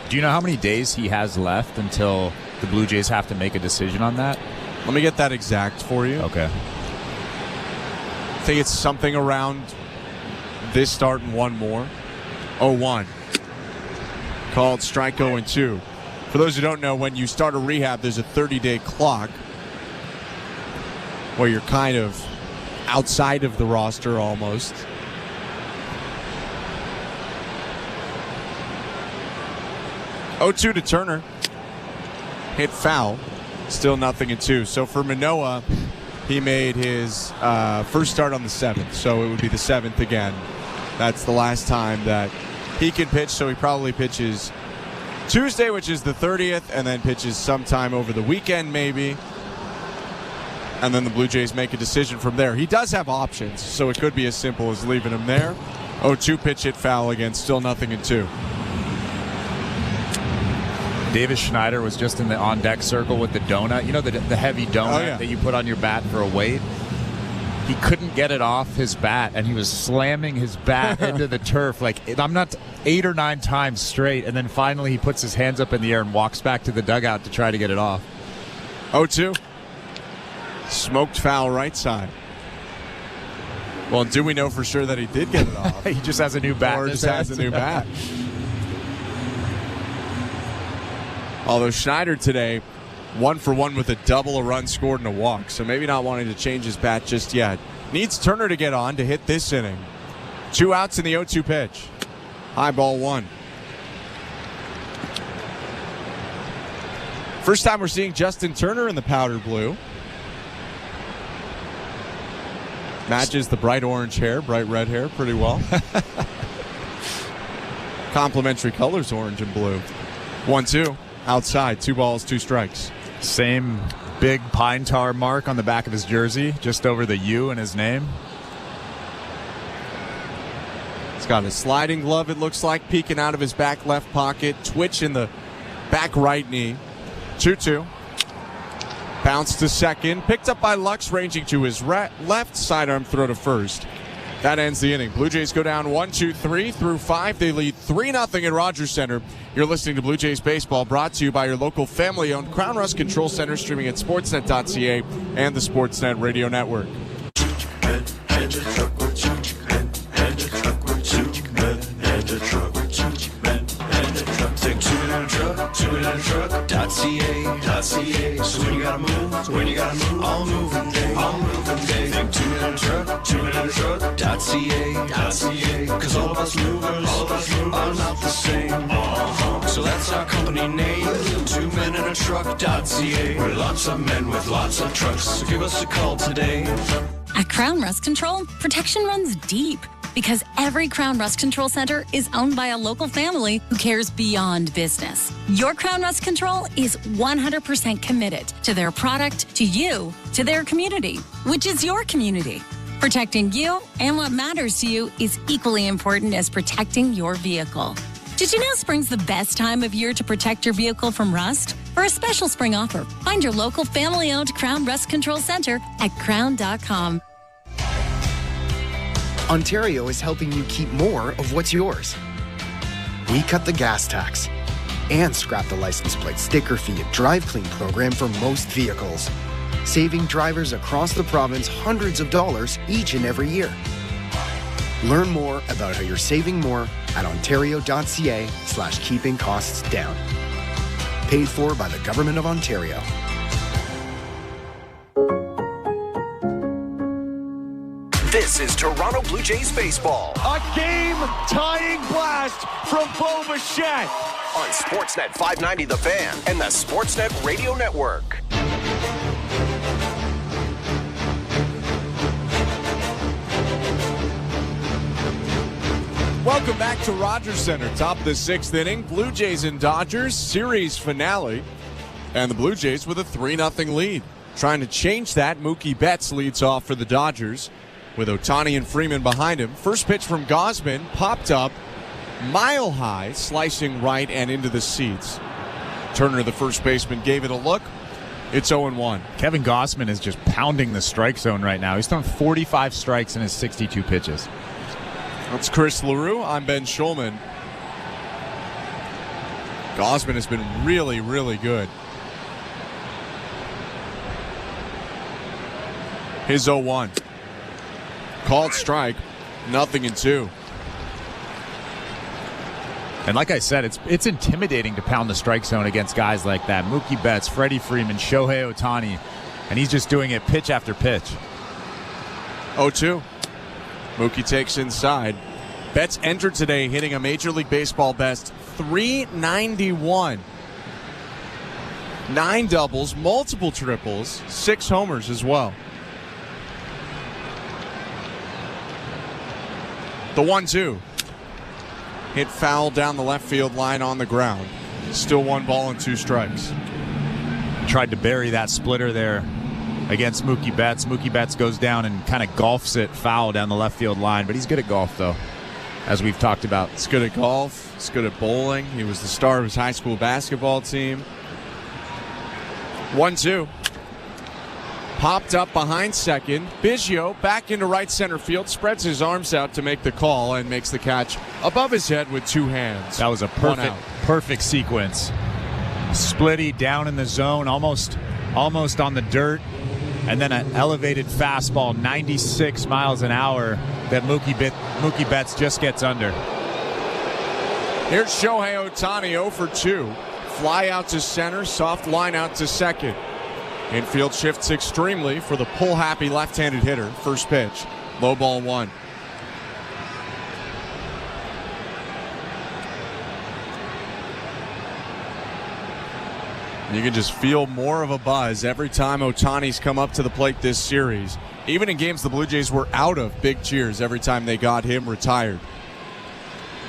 Do you know how many days he has left until the Blue Jays have to make a decision on that? Let me get that exact for you. Okay. I think it's something around this start and one more. 0-1. Called strike 0-2. For those who don't know, when you start a rehab, there's a 30-day clock where you're kind of outside of the roster almost. To Turner. Hit foul. Still 0-2. So for Manoah, he made his first start on the 7th. So it would be the 7th again. That's the last time that he can pitch. So he probably pitches Tuesday, which is the 30th, and then pitches sometime over the weekend maybe. And then the Blue Jays make a decision from there. He does have options, so it could be as simple as leaving him there. 0-2 pitch hit foul again. Still 0-2. Davis Schneider was just in the on-deck circle with the donut. You know, the heavy donut that you put on your bat for a weight? He couldn't get it off his bat, and he was slamming his bat into the turf. Like, I'm not 8 or 9 times straight, and then finally he puts his hands up in the air and walks back to the dugout to try to get it off. 0-2. Smoked foul right side. Well, do we know for sure that he did get it off? He just has a new bat. Or just has a new bat. Although Schneider today, 1 for 1 with a double, a run scored, and a walk. So maybe not wanting to change his bat just yet. Needs Turner to get on to hit this inning. 2 outs in the 0-2 pitch. High ball 1. First time we're seeing Justin Turner in the powder blue. Matches the bright orange hair, bright red hair pretty well. Complementary colors, orange and blue. 1-2. Outside, 2 balls, 2 strikes. Same big pine tar mark on the back of his jersey, just over the U in his name. He's got a sliding glove, it looks like, peeking out of his back left pocket. Twitch in the back right knee. 2-2. Bounce to second. Picked up by Lux, ranging to his left. Sidearm throw to first. That ends the inning. Blue Jays go down 1-2-3 through 5. They lead 3-0 at Rogers Center. You're listening to Blue Jays Baseball, brought to you by your local family-owned Crown Rust Control Center, streaming at sportsnet.ca and the Sportsnet Radio Network. Take 2 in a truck, 2 in a truck.ca. So when you gotta move, all moving day, all moving day. Think 2 in a truck, 2 in a truck.ca. Cause all of us movers are not the same. So that's our company name, 2 men in a truck.ca. We're lots of men with lots of trucks, so give us a call today. At Crown Rust Control, protection runs deep. Because every Crown Rust Control Center is owned by a local family who cares beyond business. Your Crown Rust Control is 100% committed to their product, to you, to their community, which is your community. Protecting you and what matters to you is equally important as protecting your vehicle. Did you know spring's the best time of year to protect your vehicle from rust? For a special spring offer, find your local family-owned Crown Rust Control Center at crown.com. Ontario is helping you keep more of what's yours. We cut the gas tax and scrap the license plate, sticker fee, and drive clean program for most vehicles, saving drivers across the province hundreds of dollars each and every year. Learn more about how you're saving more at ontario.ca/keeping costs down. Paid for by the Government of Ontario. This is Toronto Blue Jays baseball. A game-tying blast from Bo Bichette on Sportsnet 590 The Fan and the Sportsnet Radio Network. Welcome back to Rogers Center. Top of the 6th inning. Blue Jays and Dodgers series finale. And the Blue Jays with a 3-0 lead. Trying to change that, Mookie Betts leads off for the Dodgers, with Ohtani and Freeman behind him. First pitch from Gausman, popped up, mile high, slicing right and into the seats. Turner, the first baseman, gave it a look. It's 0-1. Kevin Gausman is just pounding the strike zone right now. He's thrown 45 strikes in his 62 pitches. That's Chris LaRue. I'm Ben Schulman. Gausman has been really, really good. His 0-1. Called strike, 0-2. And like I said, it's intimidating to pound the strike zone against guys like that. Mookie Betts, Freddie Freeman, Shohei Ohtani, and he's just doing it pitch after pitch. 0-2. Mookie takes inside. Betts entered today hitting a Major League Baseball best .391. 9 doubles, multiple triples, 6 homers as well. The 1-2. Hit foul down the left field line on the ground. Still 1 ball and 2 strikes. Tried to bury that splitter there against Mookie Betts. Mookie Betts goes down and kind of golfs it foul down the left field line. But he's good at golf, though, as we've talked about. He's good at golf. He's good at bowling. He was the star of his high school basketball team. 1-2. Popped up behind second. Biggio back into right center field, spreads his arms out to make the call and makes the catch above his head with 2 hands. That was a perfect sequence. Splitty down in the zone, almost on the dirt, and then an elevated fastball, 96 miles an hour, that Mookie Betts just gets under. Here's Shohei Ohtani 0 for 2. Fly out to center, soft line out to second. Infield shifts extremely for the pull-happy left-handed hitter. First pitch, low ball 1. You can just feel more of a buzz every time Ohtani's come up to the plate this series. Even in games the Blue Jays were out of, big cheers every time they got him retired.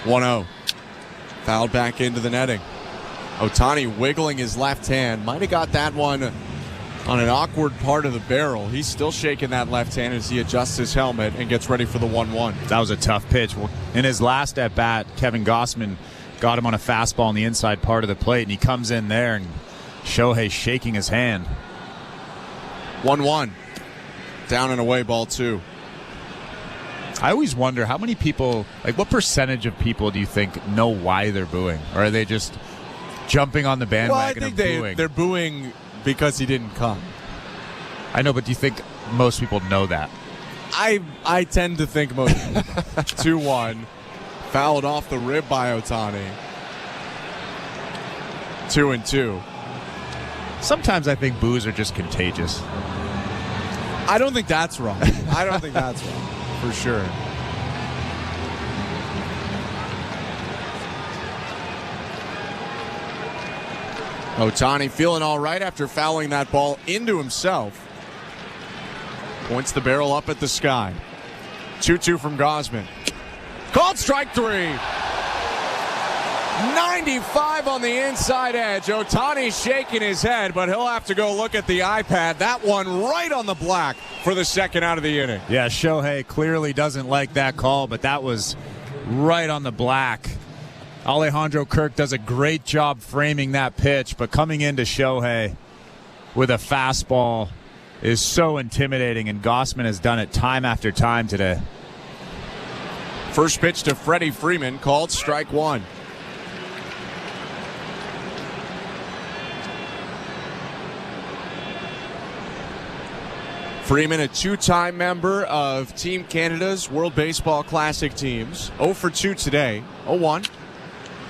1-0. Fouled back into the netting. Ohtani wiggling his left hand. Might have got that one on an awkward part of the barrel. He's still shaking that left hand as he adjusts his helmet and gets ready for the 1-1. That was a tough pitch. In his last at-bat, Kevin Gausman got him on a fastball on the inside part of the plate, and he comes in there, and Shohei shaking his hand. 1-1. Down and away, ball 2. I always wonder how many people, like what percentage of people do you think know why they're booing? Or are they just jumping on the bandwagon of booing? They're booing because he didn't come. I know, but do you think most people know that? I tend to think most people. 2-1. Fouled off the rib by Ohtani. 2-2. Sometimes I think boos are just contagious. I don't think that's wrong. I don't think that's wrong. For sure. Ohtani feeling all right after fouling that ball into himself. Points the barrel up at the sky. 2-2 from Gausman. Called strike 3. 95 on the inside edge. Ohtani's shaking his head, but he'll have to go look at the iPad. That one right on the black for the second out of the inning. Yeah, Shohei clearly doesn't like that call, but that was right on the black. Alejandro Kirk does a great job framing that pitch, but coming into Shohei with a fastball is so intimidating, and Gausman has done it time after time today. First pitch to Freddie Freeman, called strike 1. Freeman, a 2-time member of Team Canada's World Baseball Classic teams. 0 for 2 today. 0-1.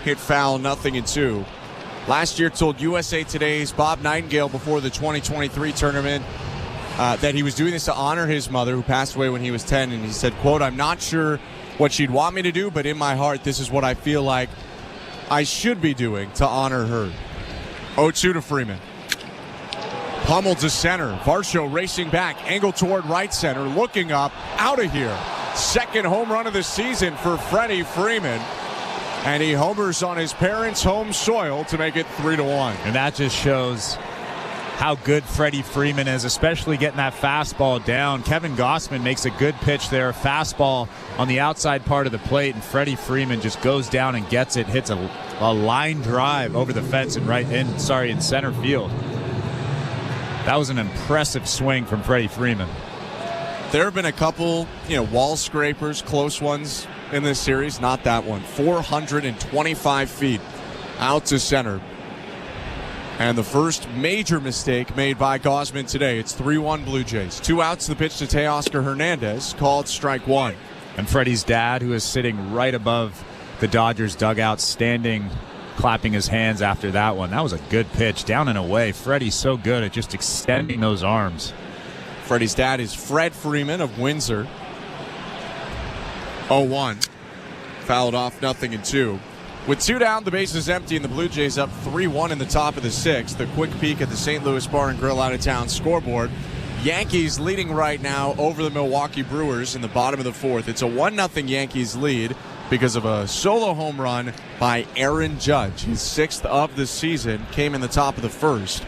Hit foul, 0-2. Last year told USA Today's Bob Nightingale before the 2023 tournament that he was doing this to honor his mother, who passed away when he was 10. And he said, quote, "I'm not sure what she'd want me to do, but in my heart, this is what I feel like I should be doing to honor her." 0-2 to Freeman. Pummeled to center. Varsho racing back. Angle toward right center. Looking up. Out of here. Second home run of the season for Freddie Freeman. And he homers on his parents' home soil to make it 3-1. And that just shows how good Freddie Freeman is, especially getting that fastball down. Kevin Gausman makes a good pitch there. Fastball on the outside part of the plate, and Freddie Freeman just goes down and gets it. Hits a line drive over the fence and in center field. That was an impressive swing from Freddie Freeman. There have been a couple, wall scrapers, close ones in this series. Not that one. 425 feet out to center. And the first major mistake made by Gausman today. It's 3-1 Blue Jays. 2 outs, the pitch to Teoscar Hernandez, called strike 1. And Freddie's dad, who is sitting right above the Dodgers dugout, standing, clapping his hands after that one. That was a good pitch, down and away. Freddie's so good at just extending those arms. Freddie's dad is Fred Freeman of Windsor. 0-1. Fouled off, 0-2. With 2 down, the base is empty, and the Blue Jays up 3-1 in the top of the 6th. A quick peek at the St. Louis Bar and Grill out-of-town scoreboard. Yankees leading right now over the Milwaukee Brewers in the bottom of the 4th. It's a 1-0 Yankees lead because of a solo home run by Aaron Judge. His 6th of the season came in the top of the 1st.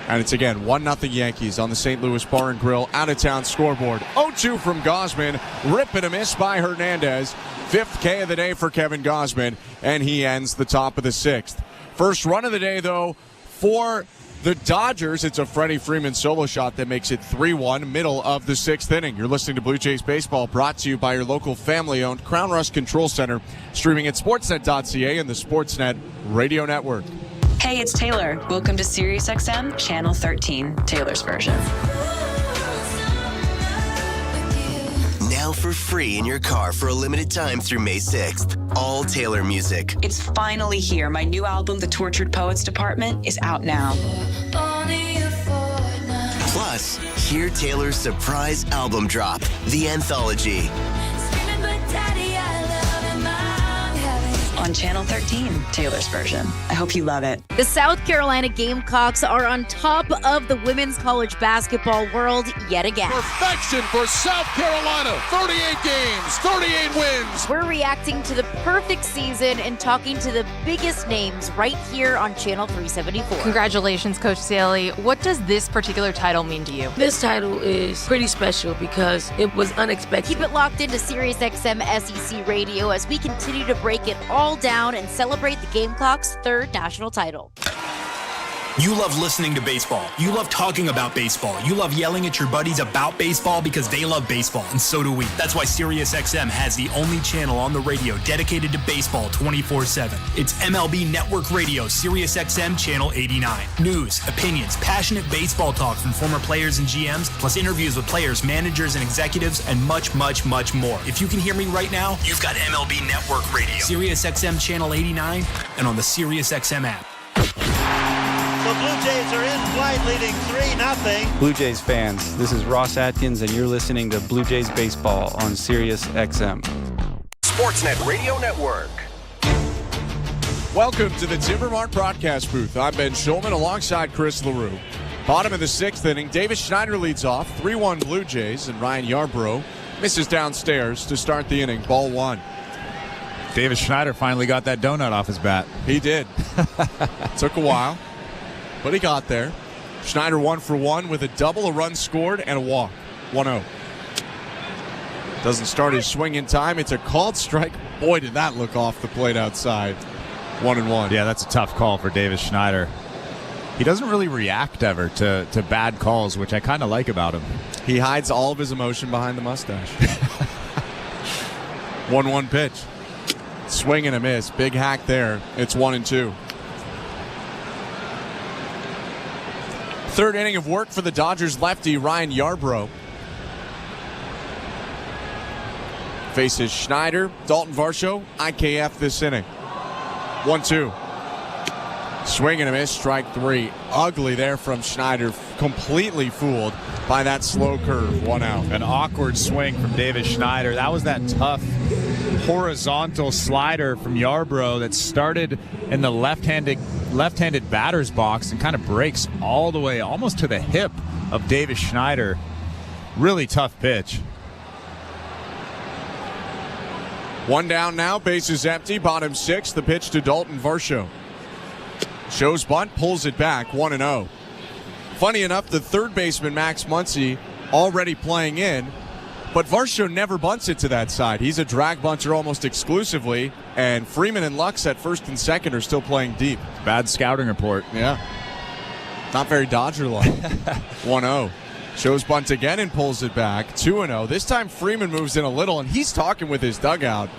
And it's again 1-0 Yankees on the St. Louis Bar and Grill out-of-town scoreboard. 0-2 from Gausman. Rip and a miss by Hernandez. 5th K of the day for Kevin Gausman, and he ends the top of the 6th. First run of the day, though, for the Dodgers. It's a Freddie Freeman solo shot that makes it 3-1, middle of the 6th inning. You're listening to Blue Jays Baseball, brought to you by your local family-owned Crown Rust Control Center, streaming at sportsnet.ca and the Sportsnet Radio Network. Hey, it's Taylor. Welcome to SiriusXM Channel 13, Taylor's version. Now for free in your car for a limited time through May 6th. All Taylor music. It's finally here. My new album, The Tortured Poets Department, is out now. Plus, hear Taylor's surprise album drop, The Anthology. On Channel 13, Taylor's version. I hope you love it. The South Carolina Gamecocks are on top of the women's college basketball world yet again. Perfection for South Carolina. 38 games, 38 wins. We're reacting to the perfect season and talking to the biggest names right here on Channel 374. Congratulations, Coach Staley. What does this particular title mean to you? This title is pretty special because it was unexpected. Keep it locked into SiriusXM SEC Radio as we continue to break it all down and celebrate the Gamecocks' 3rd national title. You love listening to baseball. You love talking about baseball. You love yelling at your buddies about baseball because they love baseball, and so do we. That's why SiriusXM has the only channel on the radio dedicated to baseball 24/7. It's MLB Network Radio, SiriusXM Channel 89. News, opinions, passionate baseball talk from former players and GMs, plus interviews with players, managers, and executives, and much, much, much more. If you can hear me right now, you've got MLB Network Radio, SiriusXM Channel 89, and on the SiriusXM app. The Blue Jays are in flight, leading 3-0. Blue Jays fans, this is Ross Atkins, and you're listening to Blue Jays Baseball on Sirius XM. Sportsnet Radio Network. Welcome to the Timbermart broadcast booth. I'm Ben Schulman alongside Chris LaRue. Bottom of the 6th inning, Davis Schneider leads off, 3-1 Blue Jays, and Ryan Yarbrough misses downstairs to start the inning, ball 1. Davis Schneider finally got that donut off his bat. He did. Took a while, but he got there. Schneider 1 for 1 with a double, a run scored, and a walk. 1-0. Doesn't start his swing in time. It's a called strike. Boy, did that look off the plate outside. 1-1. Yeah, that's a tough call for Davis Schneider. He doesn't really react ever to bad calls, which I kind of like about him. He hides all of his emotion behind the mustache. 1-1 pitch. Swing and a miss. Big hack there. It's 1-2. Third inning of work for the Dodgers lefty Ryan Yarbrough. Faces Schneider, Dalton Varsho, IKF this inning. 1-2. Swing and a miss, strike 3. Ugly there from Schneider, completely fooled by that slow curve. 1 out. An awkward swing from Davis Schneider. That was that tough horizontal slider from Yarbrough that started in the left-handed batter's box and kind of breaks all the way almost to the hip of Davis Schneider. Really tough pitch. 1 down now, bases empty, bottom 6. The pitch to Dalton Varsho. Shows bunt, pulls it back, 1-0. Funny enough, the third baseman, Max Muncy, already playing in, but Varsho never bunts it to that side. He's a drag bunter almost exclusively, and Freeman and Lux at first and second are still playing deep. Bad scouting report. Yeah. Not very Dodger-like. 1-0. Shows bunt again and pulls it back, 2-0. This time Freeman moves in a little, and he's talking with his dugout.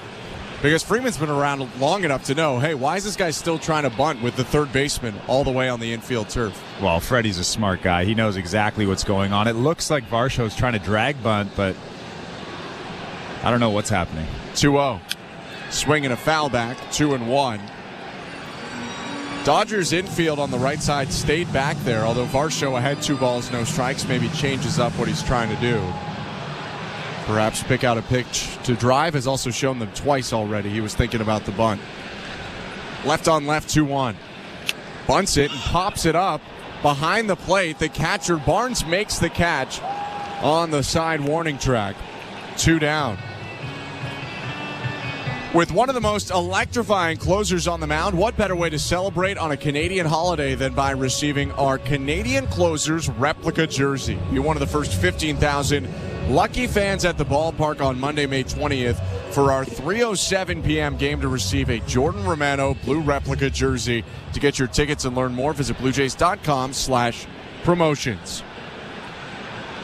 Because Freeman's been around long enough to know, hey, why is this guy still trying to bunt with the third baseman all the way on the infield turf? Well, Freddie's a smart guy. He knows exactly what's going on. It looks like Varsho's trying to drag bunt, but I don't know what's happening. 2-0. Swing and a foul back, 2-1. Dodgers infield on the right side stayed back there, although Varsho had 2 balls, no strikes, maybe changes up what he's trying to do. Perhaps pick out a pitch to drive, has also shown them twice already. He was thinking about the bunt. Left on left, 2-1. Bunts it and pops it up behind the plate. The catcher, Barnes, makes the catch on the side warning track. 2 down. With one of the most electrifying closers on the mound, what better way to celebrate on a Canadian holiday than by receiving our Canadian Closers replica jersey? Be one of the first 15,000 lucky fans at the ballpark on Monday, May 20th for our 3:07 p.m. game to receive a Jordan Romano blue replica jersey. To get your tickets and learn more, visit bluejays.com/promotions.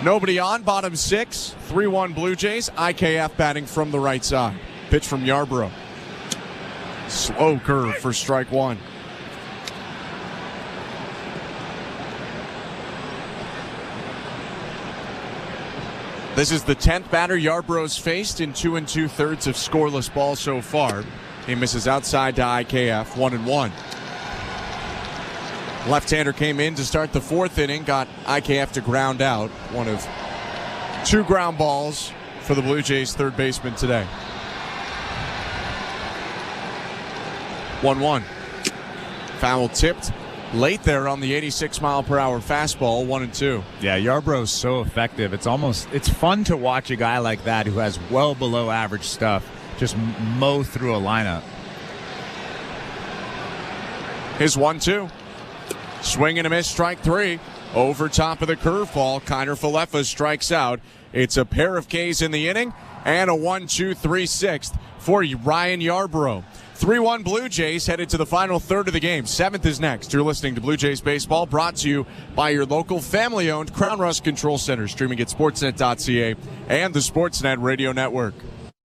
Nobody on, bottom 6, 3-1 Blue Jays. IKF batting from the right side. Pitch from Yarbrough. Slow curve for strike 1. This is the 10th batter Yarbrough's faced in 2 2/3 of scoreless ball so far. He misses outside to IKF, 1-1. Left-hander came in to start the 4th inning, got IKF to ground out. One of 2 ground balls for the Blue Jays third baseman today. 1-1. Foul tipped late there on the 86-mile-per-hour fastball, 1-2. Yeah, Yarbrough's so effective. It's fun to watch a guy like that who has well below average stuff just mow through a lineup. His 1-2. Swing and a miss, strike 3. Over top of the curveball, Kiner Falefa strikes out. It's a pair of Ks in the inning and a 1-2-3-6 for Ryan Yarbrough. 3-1 Blue Jays headed to the final third of the game. 7th is next. You're listening to Blue Jays Baseball, brought to you by your local family-owned Crown Rust Control Center, streaming at sportsnet.ca and the Sportsnet Radio Network.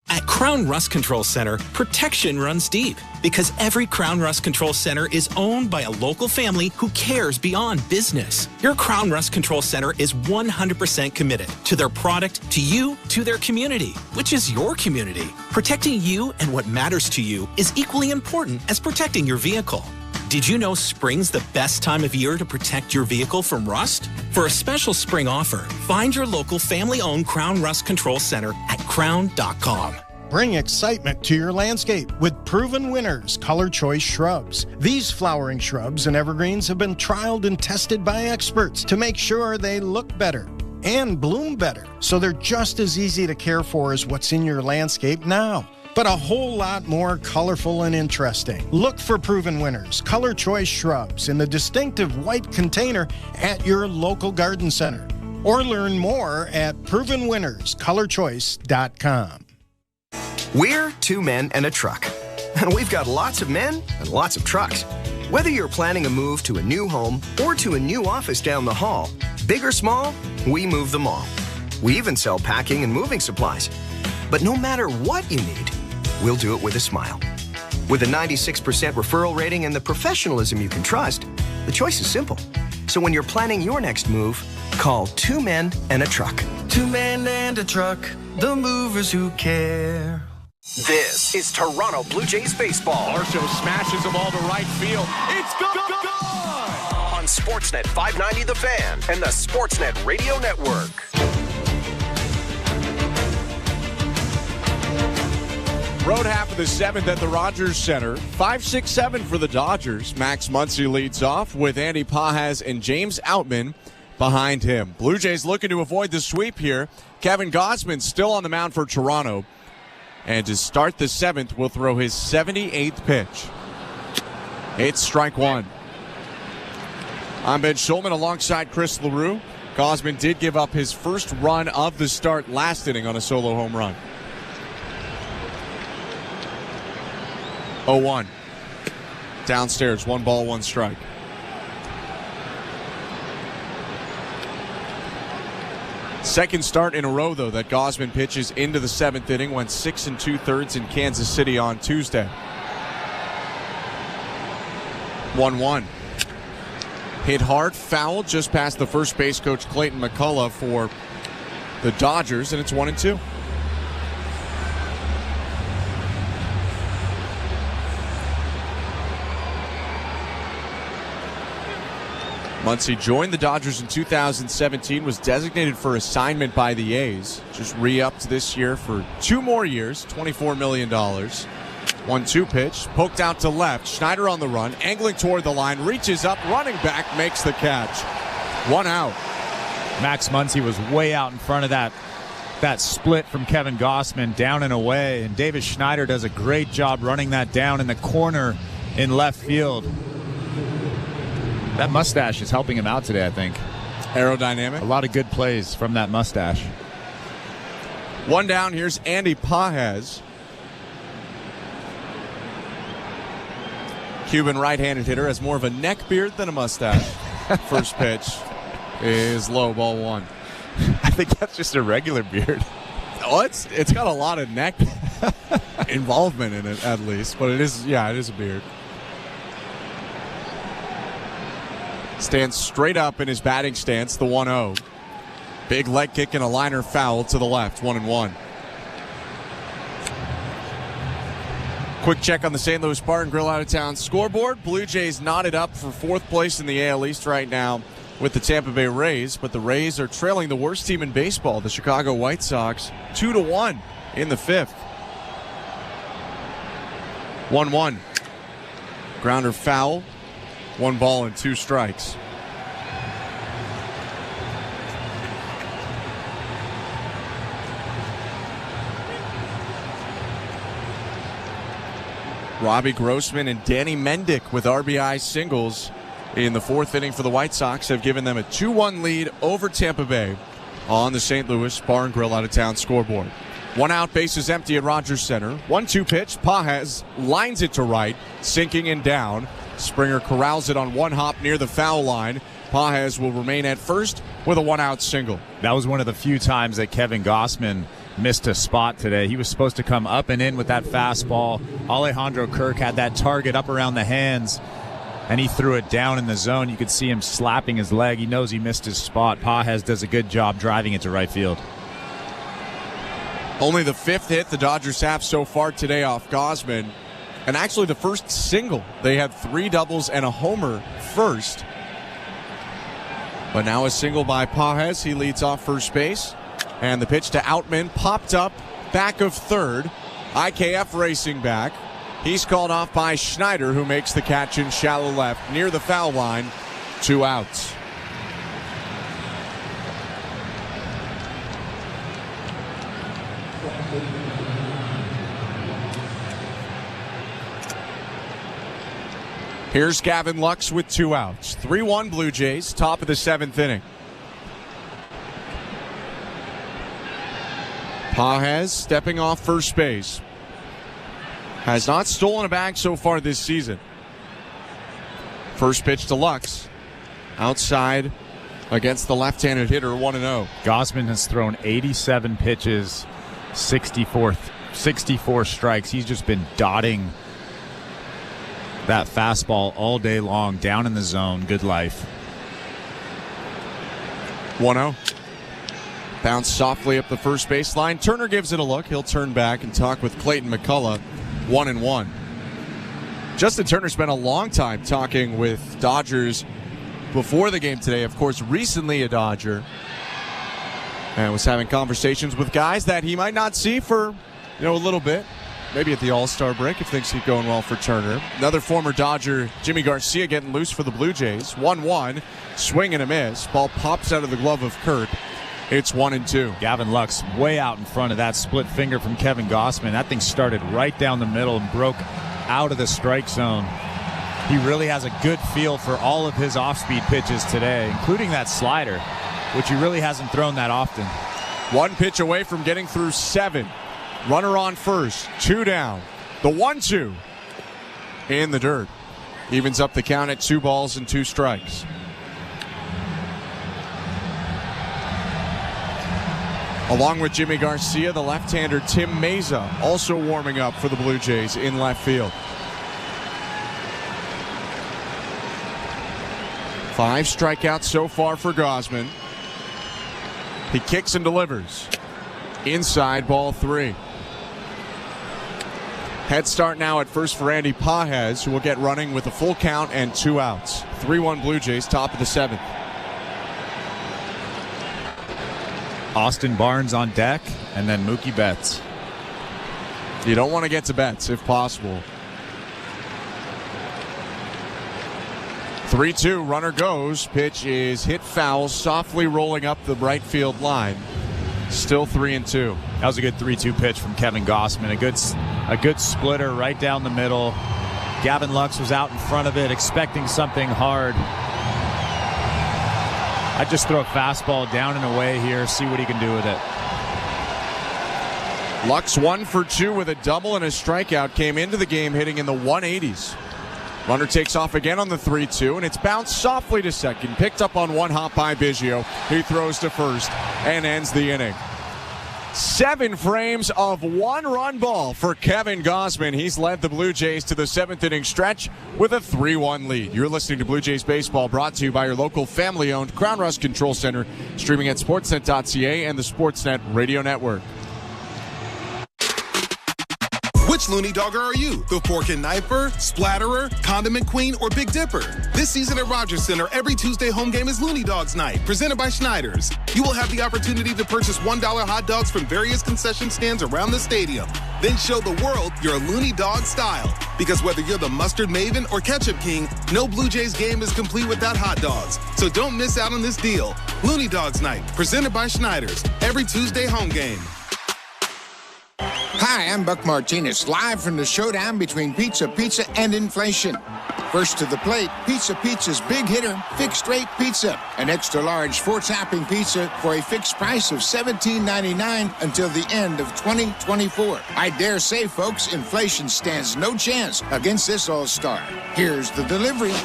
At Crown Rust Control Center, protection runs deep because every Crown Rust Control Center is owned by a local family who cares beyond business. Your Crown Rust Control Center is 100% committed to their product, to you, to their community, which is your community. Protecting you and what matters to you is equally important as protecting your vehicle. Did you know spring's the best time of year to protect your vehicle from rust? For a special spring offer, find your local family-owned Crown Rust Control Center at crown.com. Bring excitement to your landscape with proven winners, Color Choice Shrubs. These flowering shrubs and evergreens have been trialed and tested by experts to make sure they look better and bloom better, so they're just as easy to care for as what's in your landscape now, but a whole lot more colorful and interesting. Look for proven winners, Color Choice Shrubs, in the distinctive white container at your local garden center. Or learn more at provenwinnerscolorchoice.com. We're 2 men and a truck. And we've got lots of men and lots of trucks. Whether you're planning a move to a new home or to a new office down the hall, big or small, we move them all. We even sell packing and moving supplies. But no matter what you need, we'll do it with a smile. With a 96% referral rating and the professionalism you can trust, the choice is simple. So when you're planning your next move, call 2 men and a truck. 2 men and a truck, the movers who care. This is Toronto Blue Jays baseball. Varsho smashes the ball to right field. It's gone! On Sportsnet 590 The Fan and the Sportsnet Radio Network. Road half of the 7th at the Rogers Center. 5-6-7 for the Dodgers. Max Muncy leads off with Andy Pajas and James Outman behind him. Blue Jays looking to avoid the sweep here. Kevin Gausman still on the mound for Toronto. And to start the 7th, will throw his 78th pitch. It's strike 1. I'm Ben Schulman alongside Chris LaRue. Gausman did give up his first run of the start last inning on a solo home run. 0-1. Downstairs, 1 ball, 1 strike. Second start in a row, though, that Gausman pitches into the 7th inning. Went 6 2/3 in Kansas City on Tuesday. 1-1. Hit hard, foul just past the first base coach Clayton McCullough for the Dodgers, and it's 1-2. Muncy joined the Dodgers in 2017, was designated for assignment by the A's. Just re-upped this year for 2 more years, $24 million. 1-2 pitch, poked out to left. Schneider on the run, angling toward the line, reaches up, running back, makes the catch. 1 out. Max Muncy was way out in front of that split from Kevin Gausman, down and away, and Davis Schneider does a great job running that down in the corner in left field. That mustache is helping him out today, I think. Aerodynamic. A lot of good plays from that mustache. 1 down. Here's Andy Pages. Cuban right-handed hitter, has more of a neck beard than a mustache. First pitch is low, ball 1. I think that's just a regular beard. Oh, it's got a lot of neck involvement in it, at least. But it is a beard. Stands straight up in his batting stance, the 1-0. Big leg kick and a liner foul to the left, 1-1. Quick check on the St. Louis Bar and Grill out-of-town scoreboard. Blue Jays knotted up for 4th place in the AL East right now with the Tampa Bay Rays, but the Rays are trailing the worst team in baseball, the Chicago White Sox, 2-1 in the 5th. 1-1. Grounder foul. 1 ball and 2 strikes. Robbie Grossman and Danny Mendick with RBI singles in the 4th inning for the White Sox have given them a 2-1 lead over Tampa Bay on the St. Louis Bar and Grill out-of-town scoreboard. 1 out, bases empty at Rogers Center. 1-2 pitch. Pages lines it to right, sinking and down. Springer corrals it on 1 hop near the foul line. Pages will remain at first with a 1-out single. That was one of the few times that Kevin Gausman missed a spot today. He was supposed to come up and in with that fastball. Alejandro Kirk had that target up around the hands, and he threw it down in the zone. You could see him slapping his leg. He knows he missed his spot. Pages does a good job driving it to right field. Only the 5th hit the Dodgers have so far today off Gausman. And actually the first single. They had 3 doubles and a homer first. But now a single by Pages. He leads off first base. And the pitch to Outman popped up back of third. IKF racing back. He's called off by Schneider, who makes the catch in shallow left near the foul line. 2 outs. Here's Gavin Lux with 2 outs. 3-1 Blue Jays, top of the 7th inning. Pages stepping off first base. Has not stolen a bag so far this season. First pitch to Lux. Outside against the left-handed hitter, 1-0. Gausman has thrown 87 pitches, 64 strikes. He's just been dotting that fastball all day long, down in the zone. Good life. 1-0. Bounce softly up the first baseline. Turner gives it a look. He'll turn back and talk with Clayton McCullough. 1-1. Justin Turner spent a long time talking with Dodgers before the game today. Of course, recently a Dodger. And was having conversations with guys that he might not see for, a little bit. Maybe at the All-Star break if things keep going well for Turner. Another former Dodger, Jimmy Garcia, getting loose for the Blue Jays. 1-1, swing and a miss. Ball pops out of the glove of Kirk. It's 1-2. Gavin Lux way out in front of that split finger from Kevin Gausman. That thing started right down the middle and broke out of the strike zone. He really has a good feel for all of his off-speed pitches today, including that slider, which he really hasn't thrown that often. 1 pitch away from getting through 7. Runner on first, 2 down. The 1-2 in the dirt. Evens up the count at 2 balls and 2 strikes. Along with Jimmy Garcia, the left-hander Tim Meza also warming up for the Blue Jays in left field. 5 strikeouts so far for Gausman. He kicks and delivers. Inside, ball 3. Head start now at first for Andy Pages, who will get running with a full count and 2 outs. 3-1 Blue Jays, top of the 7th. Austin Barnes on deck, and then Mookie Betts. You don't want to get to Betts if possible. 3-2, runner goes. Pitch is hit foul, softly rolling up the right field line. Still 3-2. That was a good 3-2 pitch from Kevin Gausman. A good splitter right down the middle. Gavin Lux was out in front of it, expecting something hard. I'd just throw a fastball down and away here, see what he can do with it. Lux 1 for 2 with a double and a strikeout. Came into the game hitting in the 180s. Runner takes off again on the 3-2, and it's bounced softly to second. Picked up on one hop by Biggio. He throws to first and ends the inning. 7 frames of 1-run ball for Kevin Gausman. He's led the Blue Jays to the 7th inning stretch with a 3-1 lead. You're listening to Blue Jays Baseball, brought to you by your local family-owned Crown Rust Control Center, streaming at sportsnet.ca and the Sportsnet Radio Network. Which Looney Dogger are you? The fork and knifer, splatterer, condiment queen, or Big Dipper? This season at Rogers Center, every Tuesday home game is Looney Dogs Night, presented by Schneider's. You will have the opportunity to purchase $1 hot dogs from various concession stands around the stadium. Then show the world your Looney Dog style. Because whether you're the mustard maven or ketchup king, no Blue Jays game is complete without hot dogs. So don't miss out on this deal. Looney Dogs Night, presented by Schneider's, every Tuesday home game. Hi, I'm Buck Martinez, live from the showdown between Pizza and inflation. First to the plate, Pizza's big hitter, fixed rate pizza. An extra large 4-topping pizza for a fixed price of $17.99 until the end of 2024. I dare say, folks, inflation stands no chance against this all-star. Here's the delivery.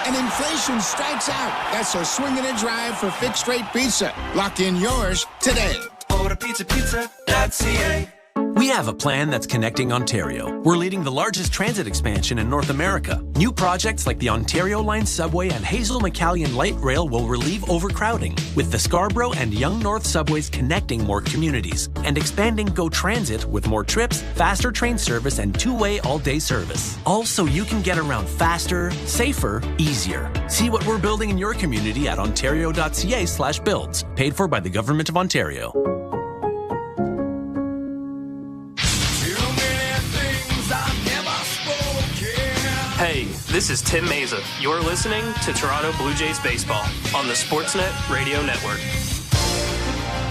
And inflation strikes out. That's a swing and a drive for fixed rate pizza. Lock in yours today. Order pizza.ca. We have a plan that's connecting Ontario. We're leading the largest transit expansion in North America. New projects like the Ontario Line subway and Hazel McCallion Light Rail will relieve overcrowding, with the Scarborough and Yonge North subways connecting more communities, and expanding GO Transit with more trips, faster train service, and 2-way all-day service. All so you can get around faster, safer, easier. See what we're building in your community at ontario.ca/builds. Paid for by the Government of Ontario. Hey, this is Tim Meza. You're listening to Toronto Blue Jays Baseball on the Sportsnet Radio Network.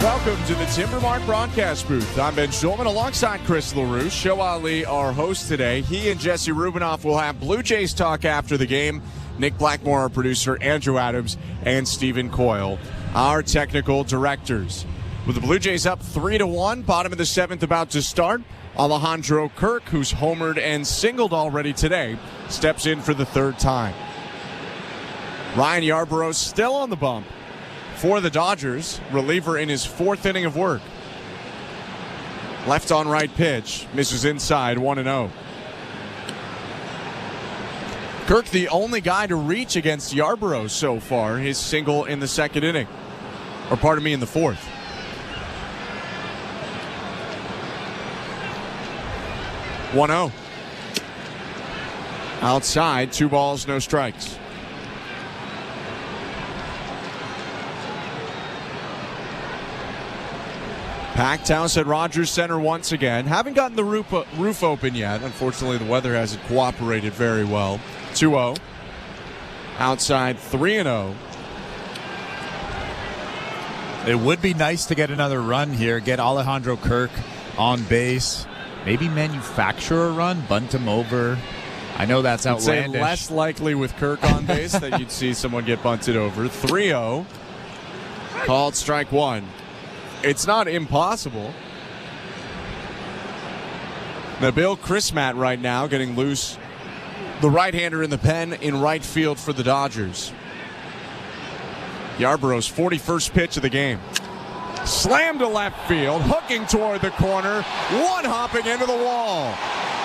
Welcome to the Timbermark broadcast booth. I'm Ben Schulman alongside Chris LaRouche. Show Ali, our host today. He and Jesse Rubinoff will have Blue Jays talk after the game. Nick Blackmore, our producer, Andrew Adams, and Stephen Coyle, our technical directors. With the Blue Jays up 3-1, bottom of the 7th about to start, Alejandro Kirk, who's homered and singled already today, steps in for the 3rd time. Ryan Yarbrough still on the bump for the Dodgers, reliever in his 4th inning of work. Left on right pitch, misses inside, 1-0. Kirk, the only guy to reach against Yarbrough so far, his single in the 2nd inning. Or pardon me, in the 4th. 1-0. Outside, 2 balls, no strikes. Packed house at Rogers Center once again. Haven't gotten the roof open yet. Unfortunately, the weather hasn't cooperated very well. 2-0. Outside, 3-0. It would be nice to get another run here, get Alejandro Kirk on base. Maybe manufacture a run, bunt him over. I know that's outlandish. I'd say less likely with Kirk on base that you'd see someone get bunted over. 3-0. Called strike 1. It's not impossible. Nabil Chrismat right now getting loose. The right-hander in the pen in right field for the Dodgers. Yarbrough's 41st pitch of the game. Slammed to left field, hooking toward the corner, one hopping into the wall.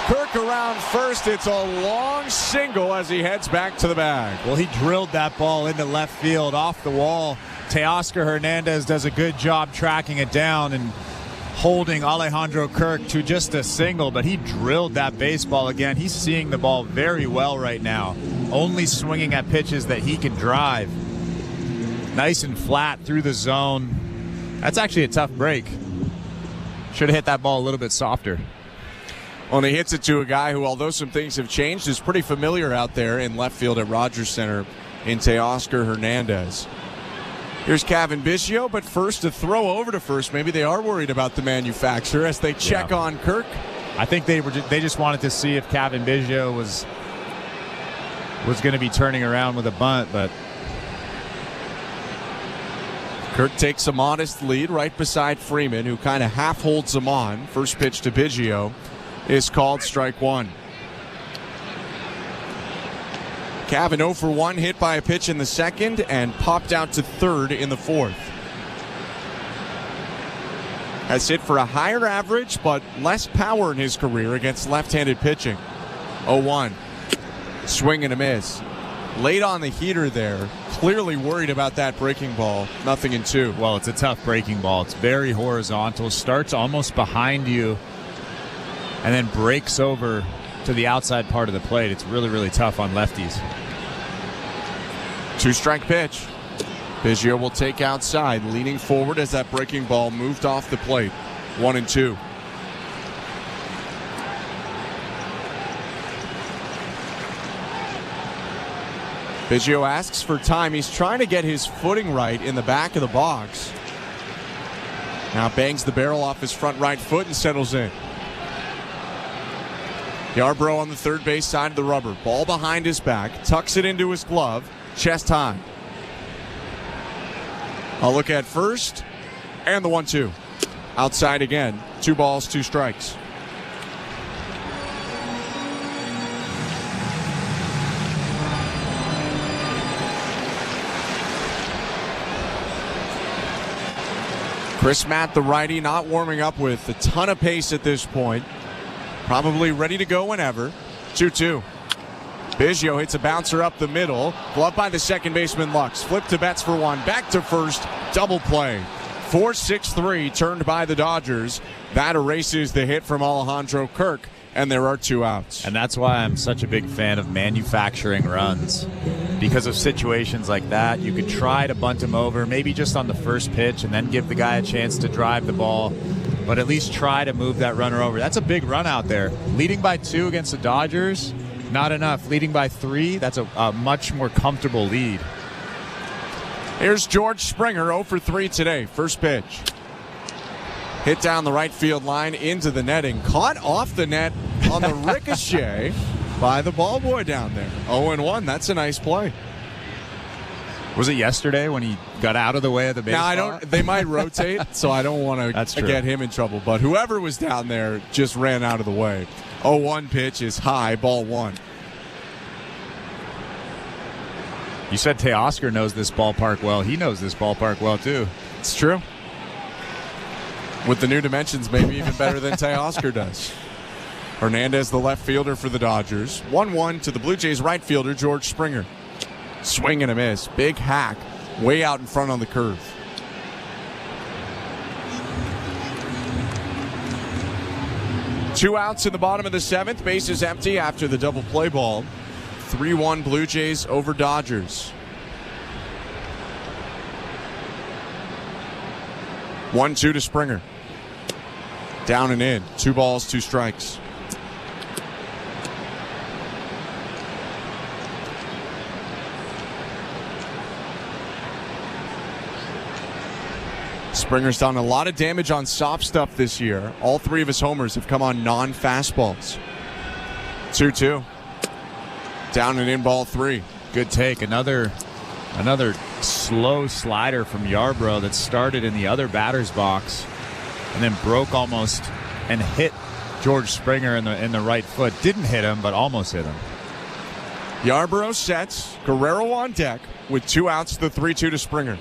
Kirk around first. It's a long single as he heads back to the bag. Well, he drilled that ball into left field off the wall. Teoscar Hernandez does a good job tracking it down and holding Alejandro Kirk to just a single, but he drilled that baseball again. He's seeing the ball very well right now, only swinging at pitches that he can drive. Nice and flat through the zone. That's actually a tough break. Should have hit that ball a little bit softer. Well, he hits it to a guy who, although some things have changed, is pretty familiar out there in left field at Rogers Center in Teoscar Hernandez. Here's Kevin Biggio, but first to throw over to first. Maybe they are worried about the manufacturer as they check on Kirk. I think they just wanted to see if Kevin Biggio was going to be turning around with a bunt, but Kirk takes a modest lead right beside Freeman, who kind of half holds him on. First pitch to Biggio is called strike one. Cavan 0 for 1, hit by a pitch in the second and popped out to third in the fourth. Has hit for a higher average but less power in his career against left-handed pitching. 0-1. Swing and a miss. Late on the heater there. Clearly worried about that breaking ball. 0-2. Well, it's a tough breaking ball. It's very horizontal. Starts almost behind you and then breaks over to the outside part of the plate. It's really, really tough on lefties. 2-strike pitch. Biggio will take outside, leaning forward as that breaking ball moved off the plate. 1-2. Biggio asks for time. He's trying to get his footing right in the back of the box. Now bangs the barrel off his front right foot and settles in. Yarbrough on the third base side of the rubber. Ball behind his back. Tucks it into his glove. Chest high. I'll look at first. And the 1-2. Outside again. 2 balls, 2 strikes. Chris Matt, the righty, not warming up with a ton of pace at this point. Probably ready to go whenever. 2-2. Biggio hits a bouncer up the middle. Glove by the second baseman Lux. Flip to Betts for 1. Back to first. Double play. 4-6-3 turned by the Dodgers. That erases the hit from Alejandro Kirk. And there are 2 outs. And that's why I'm such a big fan of manufacturing runs. Because of situations like that, you could try to bunt him over, maybe just on the first pitch, and then give the guy a chance to drive the ball. But at least try to move that runner over. That's a big run out there. Leading by 2 against the Dodgers, not enough. Leading by 3, that's a much more comfortable lead. Here's George Springer, 0 for 3 today. First pitch. Hit down the right field line into the netting. Caught off the net on the ricochet by the ball boy down there. 0-1. That's a nice play. Was it yesterday when he got out of the way of the baseball? Now, they might rotate, so I don't want to get him in trouble. But whoever was down there just ran out of the way. 0-1 pitch is high, ball 1. You said Teoscar knows this ballpark well. He knows this ballpark well, too. It's true. With the new dimensions, maybe even better than Teoscar does. Hernandez, the left fielder for the Dodgers. 1-1 to the Blue Jays right fielder, George Springer. Swing and a miss. Big hack. Way out in front on the curve. Two outs in the bottom of the 7th. Base is empty after the double play ball. 3-1 Blue Jays over Dodgers. 1-2 to Springer. Down and in. 2 balls, 2 strikes. Springer's done a lot of damage on soft stuff this year. All 3 of his homers have come on non-fastballs. 2-2. Down and in, ball 3. Good take. Another slow slider from Yarbrough that started in the other batter's box and then broke almost and hit George Springer in the right foot. Didn't hit him, but almost hit him. Yarbrough sets. Guerrero on deck with 2 outs, the 3-2 to Springer.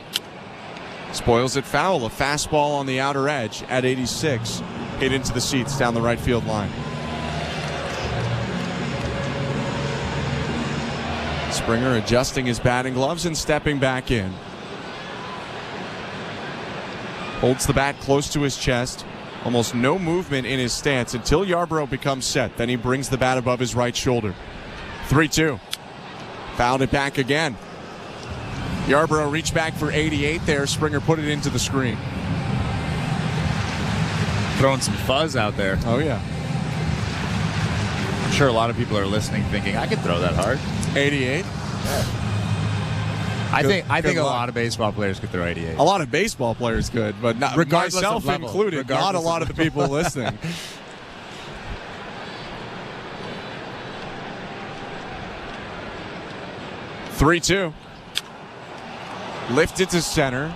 Spoils it foul. A fastball on the outer edge at 86. Hit into the seats down the right field line. Springer adjusting his batting gloves and stepping back in. Holds the bat close to his chest. Almost no movement in his stance until Yarbrough becomes set. Then he brings the bat above his right shoulder. 3-2. Fouled it back again. Yarbrough reached back for 88 there. Springer put it into the screen. Throwing some fuzz out there. Oh, yeah. I'm sure a lot of people are listening thinking, I could throw that hard. 88? Yeah. I think a lot of baseball players could throw 88. A lot of baseball players could, but not, myself included, not a lot of the people listening. (3-2). Lifted to center.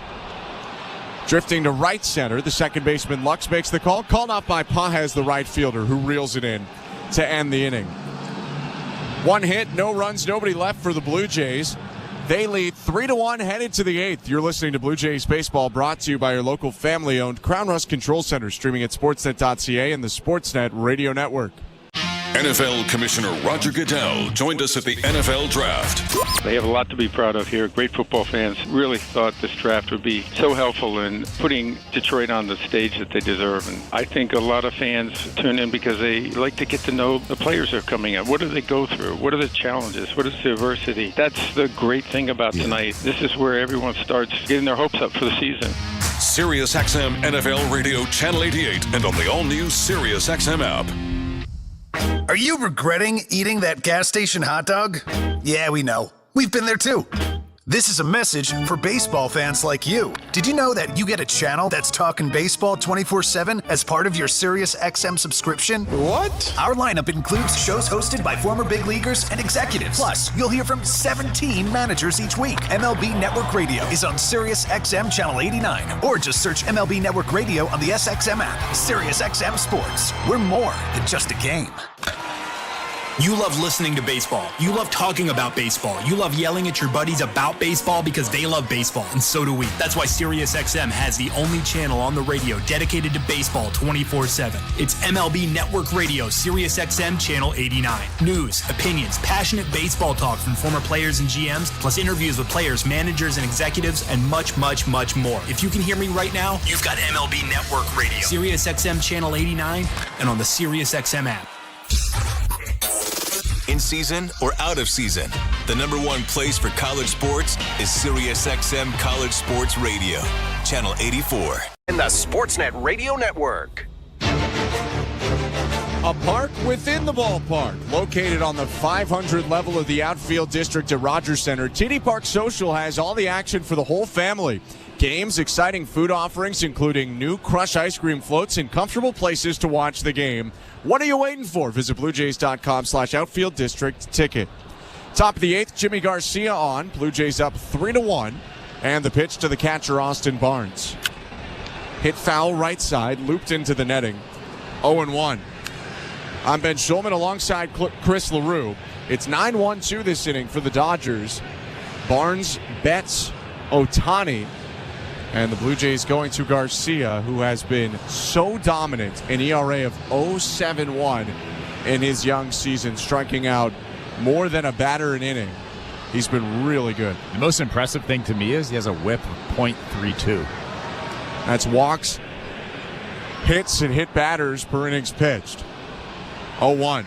Drifting to right center. The second baseman Lux makes the call. Called off by Pajes, the right fielder, who reels it in to end the inning. One hit, no runs, nobody left for the Blue Jays. They lead 3-1 headed to the 8th. You're listening to Blue Jays Baseball, brought to you by your local family-owned Crown Rust Control Center, streaming at sportsnet.ca and the Sportsnet Radio Network. NFL Commissioner Roger Goodell joined us at the NFL Draft. They have a lot to be proud of here. Great football fans really thought this draft would be so helpful in putting Detroit on the stage that they deserve. And I think a lot of fans tune in because they like to get to know the players that are coming up. What do they go through? What are the challenges? What is the adversity? That's the great thing about tonight. This is where everyone starts getting their hopes up for the season. Sirius XM NFL Radio Channel 88 and on the all-new Sirius XM app. Are you regretting eating that gas station hot dog? Yeah, we know. We've been there too. This is a message for baseball fans like you. Did you know that you get a channel that's talking baseball 24/7 as part of your Sirius XM subscription? What? Our lineup includes shows hosted by former big leaguers and executives. Plus, you'll hear from 17 managers each week. MLB Network Radio is on Sirius XM Channel 89. Or just search MLB Network Radio on the SXM app. Sirius XM Sports. We're more than just a game. You love listening to baseball. You love talking about baseball. You love yelling at your buddies about baseball because they love baseball, and so do we. That's why SiriusXM has the only channel on the radio dedicated to baseball 24/7. It's MLB Network Radio, SiriusXM Channel 89. News, opinions, passionate baseball talk from former players and GMs, plus interviews with players, managers, and executives, and much, much, much more. If you can hear me right now, you've got MLB Network Radio, SiriusXM Channel 89, and on the SiriusXM app. In season or out of season, the #1 place for college sports is SiriusXM College Sports Radio, Channel 84. And the Sportsnet Radio Network. A park within the ballpark, located on the 500 level of the outfield district at Rogers Center. TD Park Social has all the action for the whole family. Games, exciting food offerings, including new Crush ice cream floats, and comfortable places to watch the game. What are you waiting for? Visit BlueJays.com/outfield district ticket. Top of the 8th, Jimmy Garcia on. Blue Jays up 3-1. And the pitch to the catcher, Austin Barnes. Hit foul right side, looped into the netting. 0-1. I'm Ben Schulman alongside Chris LaRue. It's 9-1-2 this inning for the Dodgers. Barnes, Betts, Ohtani. And the Blue Jays going to Garcia, who has been so dominant, an ERA of 0.71 in his young season, striking out more than a batter an inning. He's been really good. The most impressive thing to me is he has a whip of .32. That's walks, hits, and hit batters per innings pitched. 0-1.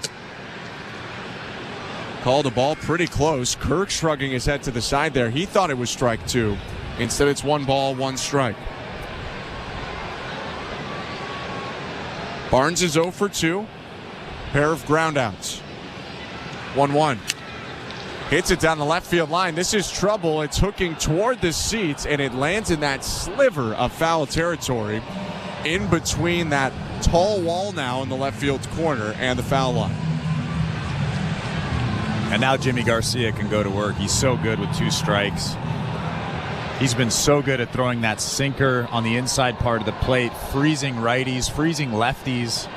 Called a ball pretty close. Kirk shrugging his head to the side there. He thought it was strike 2. Instead, it's 1 ball, 1 strike. Barnes is 0 for 2. Pair of groundouts. 1-1. Hits it down the left field line. This is trouble. It's hooking toward the seats, and it lands in that sliver of foul territory in between that tall wall now in the left field corner and the foul line. And now Jimmy Garcia can go to work. He's so good with 2 strikes. He's been so good at throwing that sinker on the inside part of the plate, freezing righties, freezing lefties.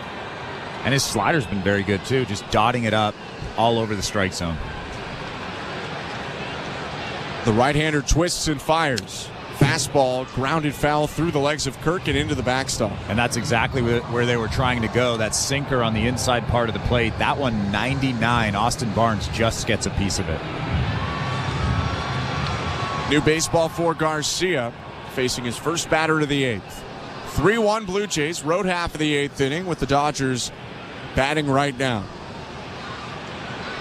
And his slider's been very good too, just dotting it up all over the strike zone. The right-hander twists and fires. Fastball, grounded foul through the legs of Kirk and into the backstop. And that's exactly where they were trying to go. That sinker on the inside part of the plate. That one, 99. Austin Barnes just gets a piece of it. New baseball for Garcia, facing his first batter of the 8th. 3-1 Blue Jays, rode half of the 8th inning with the Dodgers batting right now.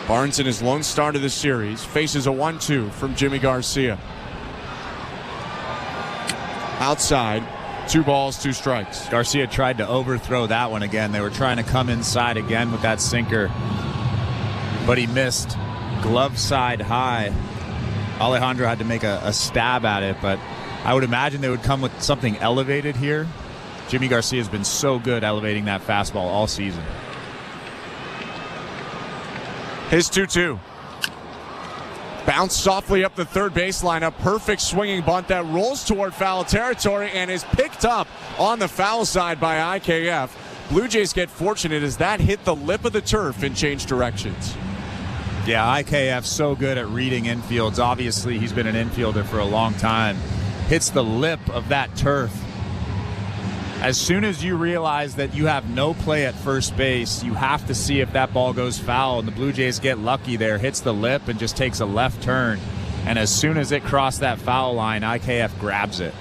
Barnes in his lone start of the series faces a 1-2 from Jimmy Garcia. Outside, 2 balls, 2 strikes. Garcia tried to overthrow that one again. They were trying to come inside again with that sinker, but he missed. Glove side high. Alejandro had to make a stab at it, but I would imagine they would come with something elevated here. Jimmy Garcia has been so good elevating that fastball all season. His 2-2. Bounced softly up the third baseline. A perfect swinging bunt that rolls toward foul territory and is picked up on the foul side by IKF. Blue Jays get fortunate as that hit the lip of the turf and changed directions. Yeah, IKF's so good at reading infields. Obviously, he's been an infielder for a long time. Hits the lip of that turf. As soon as you realize that you have no play at first base, you have to see if that ball goes foul, and the Blue Jays get lucky there. Hits the lip and just takes a left turn. And as soon as it crossed that foul line, IKF grabs it.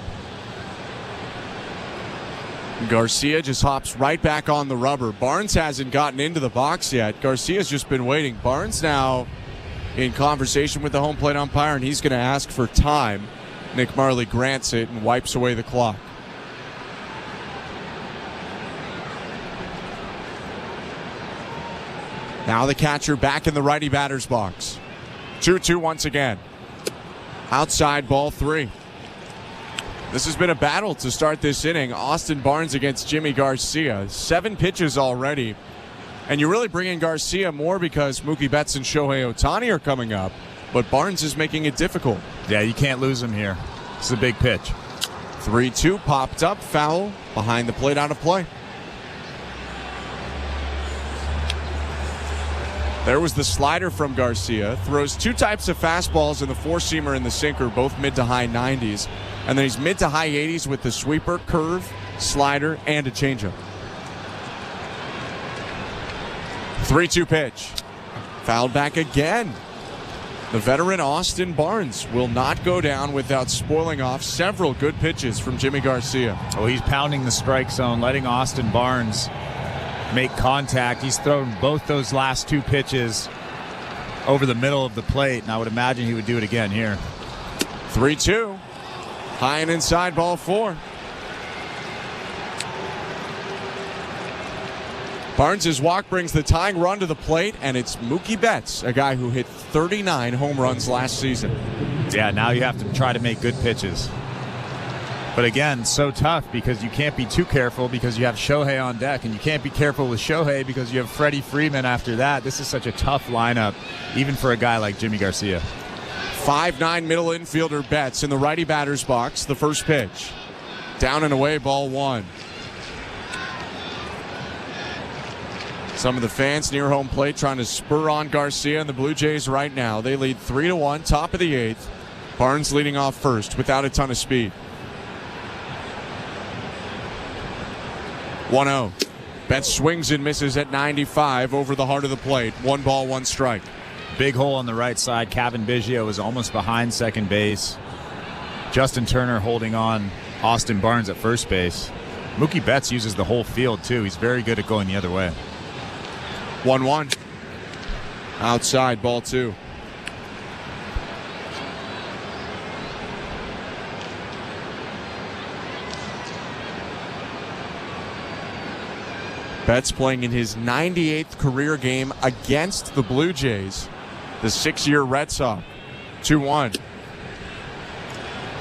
Garcia just hops right back on the rubber. Barnes hasn't gotten into the box yet. Garcia's just been waiting. Barnes now in conversation with the home plate umpire, and he's going to ask for time. Nick Marley grants it and wipes away the clock. Now the catcher back in the righty batter's box. 2-2 once again. Outside, ball 3. This has been a battle to start this inning. Austin Barnes against Jimmy Garcia. 7 pitches already. And you're really bringing Garcia more because Mookie Betts and Shohei Ohtani are coming up. But Barnes is making it difficult. Yeah, you can't lose him here. It's a big pitch. 3-2 popped up. Foul behind the plate, out of play. There was the slider from Garcia. Throws 2 types of fastballs in the 4-seamer and the sinker, both mid to high 90s. And then he's mid to high 80s with the sweeper, curve, slider, and a changeup. 3-2 pitch. Fouled back again. The veteran Austin Barnes will not go down without spoiling off several good pitches from Jimmy Garcia. Oh, he's pounding the strike zone, letting Austin Barnes make contact. He's thrown both those last 2 pitches over the middle of the plate, and I would imagine he would do it again here. 3-2. High and inside, ball 4. Barnes' walk brings the tying run to the plate, and it's Mookie Betts, a guy who hit 39 home runs last season. Yeah, now you have to try to make good pitches. But again, so tough because you can't be too careful because you have Shohei on deck, and you can't be careful with Shohei because you have Freddie Freeman after that. This is such a tough lineup, even for a guy like Jimmy Garcia. 5'9" middle infielder Betts in the righty batter's box. The first pitch. Down and away, ball 1. Some of the fans near home plate trying to spur on Garcia and the Blue Jays right now. They lead 3-1, top of the 8th. Barnes leading off first without a ton of speed. 1-0. Betts swings and misses at 95 over the heart of the plate. 1 ball, 1 strike. Big hole on the right side. Kevin Biggio is almost behind second base. Justin Turner holding on Austin Barnes at first base. Mookie Betts uses the whole field too. He's very good at going the other way. 1-1. Outside, ball 2. Betts playing in his 98th career game against the Blue Jays, the 6-year Red Sox. 2-1.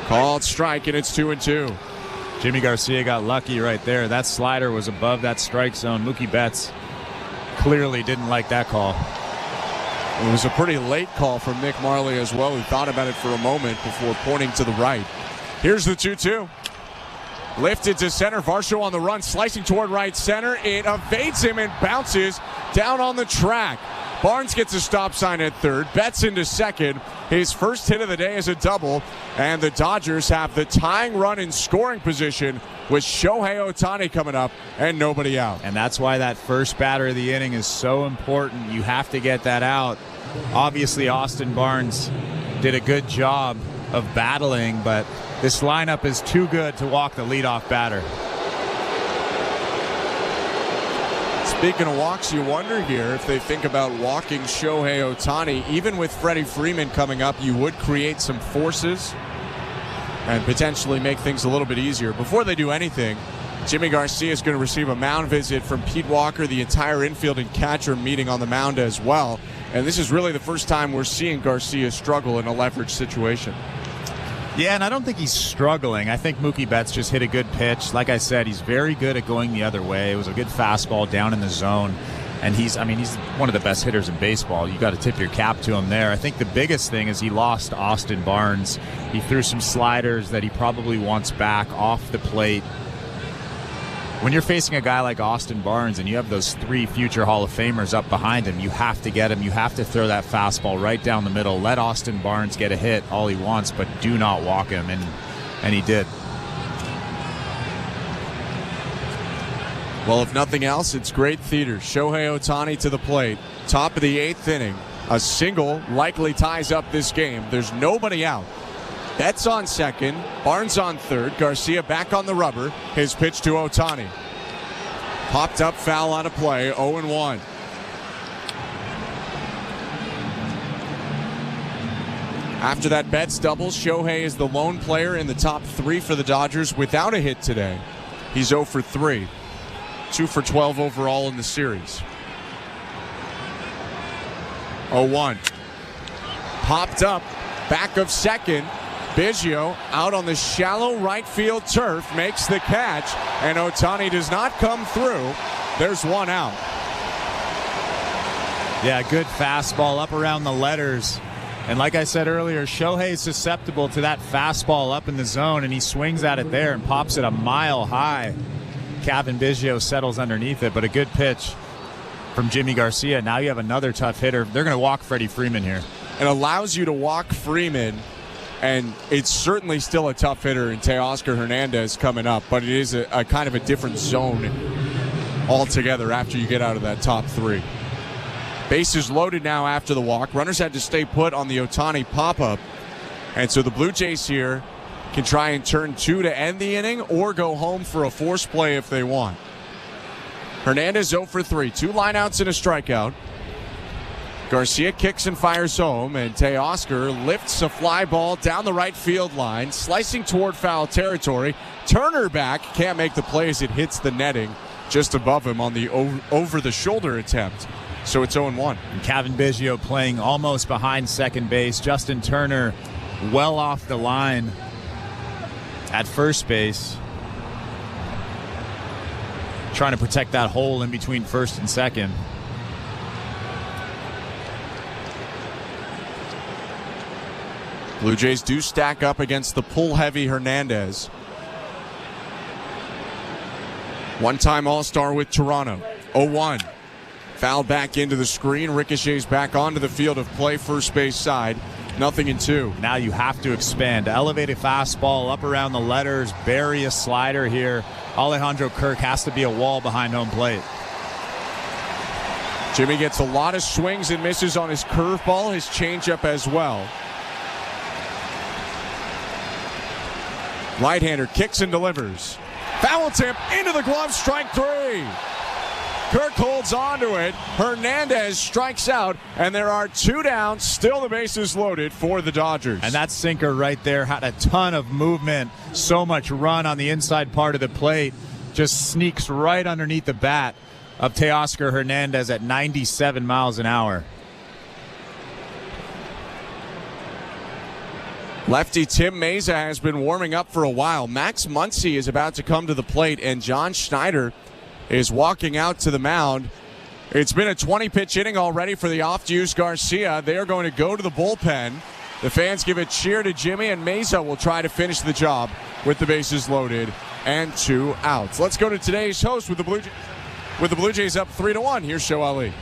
Called strike, and it's 2-2. Jimmy Garcia got lucky right there. That slider was above that strike zone. Mookie Betts clearly didn't like that call. It was a pretty late call from Nick Marley as well, who thought about it for a moment before pointing to the right. Here's the 2-2. Lifted to center. Varsho on the run, slicing toward right center. It evades him and bounces down on the track. Barnes gets a stop sign at third. Betts into second. His first hit of the day is a double. And the Dodgers have the tying run in scoring position with Shohei Ohtani coming up and nobody out. And that's why that first batter of the inning is so important. You have to get that out. Obviously, Austin Barnes did a good job of battling, but this lineup is too good to walk the leadoff batter. Speaking of walks, you wonder here if they think about walking Shohei Ohtani. Even with Freddie Freeman coming up, you would create some forces and potentially make things a little bit easier. Before they do anything, Jimmy Garcia is going to receive a mound visit from Pete Walker, the entire infield and catcher meeting on the mound as well. And this is really the first time we're seeing Garcia struggle in a leverage situation. Yeah, and I don't think he's struggling. I think Mookie Betts just hit a good pitch. Like I said, he's very good at going the other way. It was a good fastball down in the zone. And he's one of the best hitters in baseball. You got to tip your cap to him there. I think the biggest thing is he lost Austin Barnes. He threw some sliders that he probably wants back off the plate. When you're facing a guy like Austin Barnes and you have those 3 future Hall of Famers up behind him, you have to get him. You have to throw that fastball right down the middle. Let Austin Barnes get a hit all he wants, but do not walk him, and he did. Well, if nothing else, it's great theater. Shohei Ohtani to the plate. Top of the 8th inning. A single likely ties up this game. There's nobody out. Betts on second, Barnes on third, Garcia back on the rubber. His pitch to Ohtani. Popped up, foul on a play, 0-1. After that Betts double, Shohei is the lone player in the top 3 for the Dodgers without a hit today. He's 0 for 3. 2 for 12 overall in the series. 0-1. Popped up, back of second. Biggio out on the shallow right field turf makes the catch, and Ohtani does not come through. There's one out. Yeah, good fastball up around the letters. And like I said earlier, Shohei is susceptible to that fastball up in the zone, and he swings at it there and pops it a mile high. Kevin Biggio settles underneath it, but a good pitch from Jimmy Garcia. Now you have another tough hitter. They're going to walk Freddie Freeman here. It allows you to walk Freeman. And it's certainly still a tough hitter in Teoscar Hernandez coming up, but it is a kind of a different zone altogether after you get out of that top 3. Bases loaded now after the walk. Runners had to stay put on the Ohtani pop-up. And so the Blue Jays here can try and turn 2 to end the inning or go home for a force play if they want. Hernandez 0 for 3. 2 lineouts and a strikeout. Garcia kicks and fires home, and Teoscar lifts a fly ball down the right field line, slicing toward foul territory. Turner back, can't make the play as it hits the netting just above him on the over-the-shoulder attempt. So it's 0-1. And Kevin Biggio playing almost behind second base. Justin Turner well off the line at first base, trying to protect that hole in between first and second. Blue Jays do stack up against the pull-heavy Hernandez. One-time All-Star with Toronto. 0-1. Fouled back into the screen. Ricochets back onto the field of play, first base side. 0-2. Now you have to expand. Elevate a fastball up around the letters. Bury a slider here. Alejandro Kirk has to be a wall behind home plate. Jimmy gets a lot of swings and misses on his curveball, his changeup as well. Right-hander kicks and delivers. Foul tip into the glove, strike 3. Kirk holds on to it. Hernandez strikes out, and there are 2 down. Still the bases loaded for the Dodgers. And that sinker right there had a ton of movement. So much run on the inside part of the plate. Just sneaks right underneath the bat of Teoscar Hernandez at 97 miles an hour. Lefty Tim Meza has been warming up for a while. Max Muncy is about to come to the plate, and John Schneider is walking out to the mound. It's been a 20-pitch inning already for the oft-used Garcia. They are going to go to the bullpen. The fans give a cheer to Jimmy, and Meza will try to finish the job with the bases loaded and 2 outs. Let's go to today's host with the Blue Jays up 3-1. Here's Show Ali.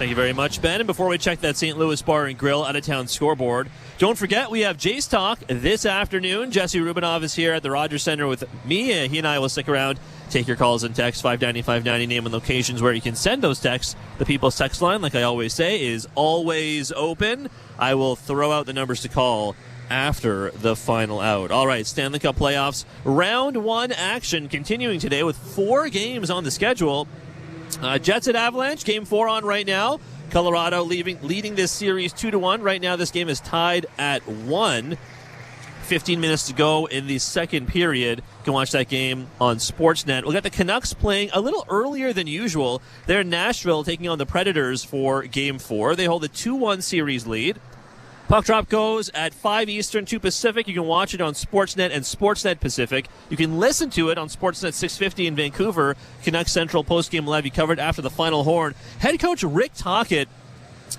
Thank you very much, Ben. And before we check that St. Louis Bar and Grill out-of-town scoreboard, don't forget we have Jays Talk this afternoon. Jesse Rubinov is here at the Rogers Center with me. He and I will stick around, take your calls and texts, 590-590, name and locations where you can send those texts. The People's Text line, like I always say, is always open. I will throw out the numbers to call after the final out. All right, Stanley Cup playoffs. Round 1 action continuing today with 4 games on the schedule. Jets at Avalanche, game 4 on right now. Colorado leading this series 2-1. Right now this game is tied at 1. 15 minutes to go in the second period. You can watch that game on Sportsnet. We'll get the Canucks playing a little earlier than usual. They're in Nashville taking on the Predators for game 4. They hold a 2-1 series lead. Puck drop goes at 5 Eastern, 2 Pacific. You can watch it on Sportsnet and Sportsnet Pacific. You can listen to it on Sportsnet 650 in Vancouver. Canucks Central postgame will have you covered after the final horn. Head coach Rick Tocchet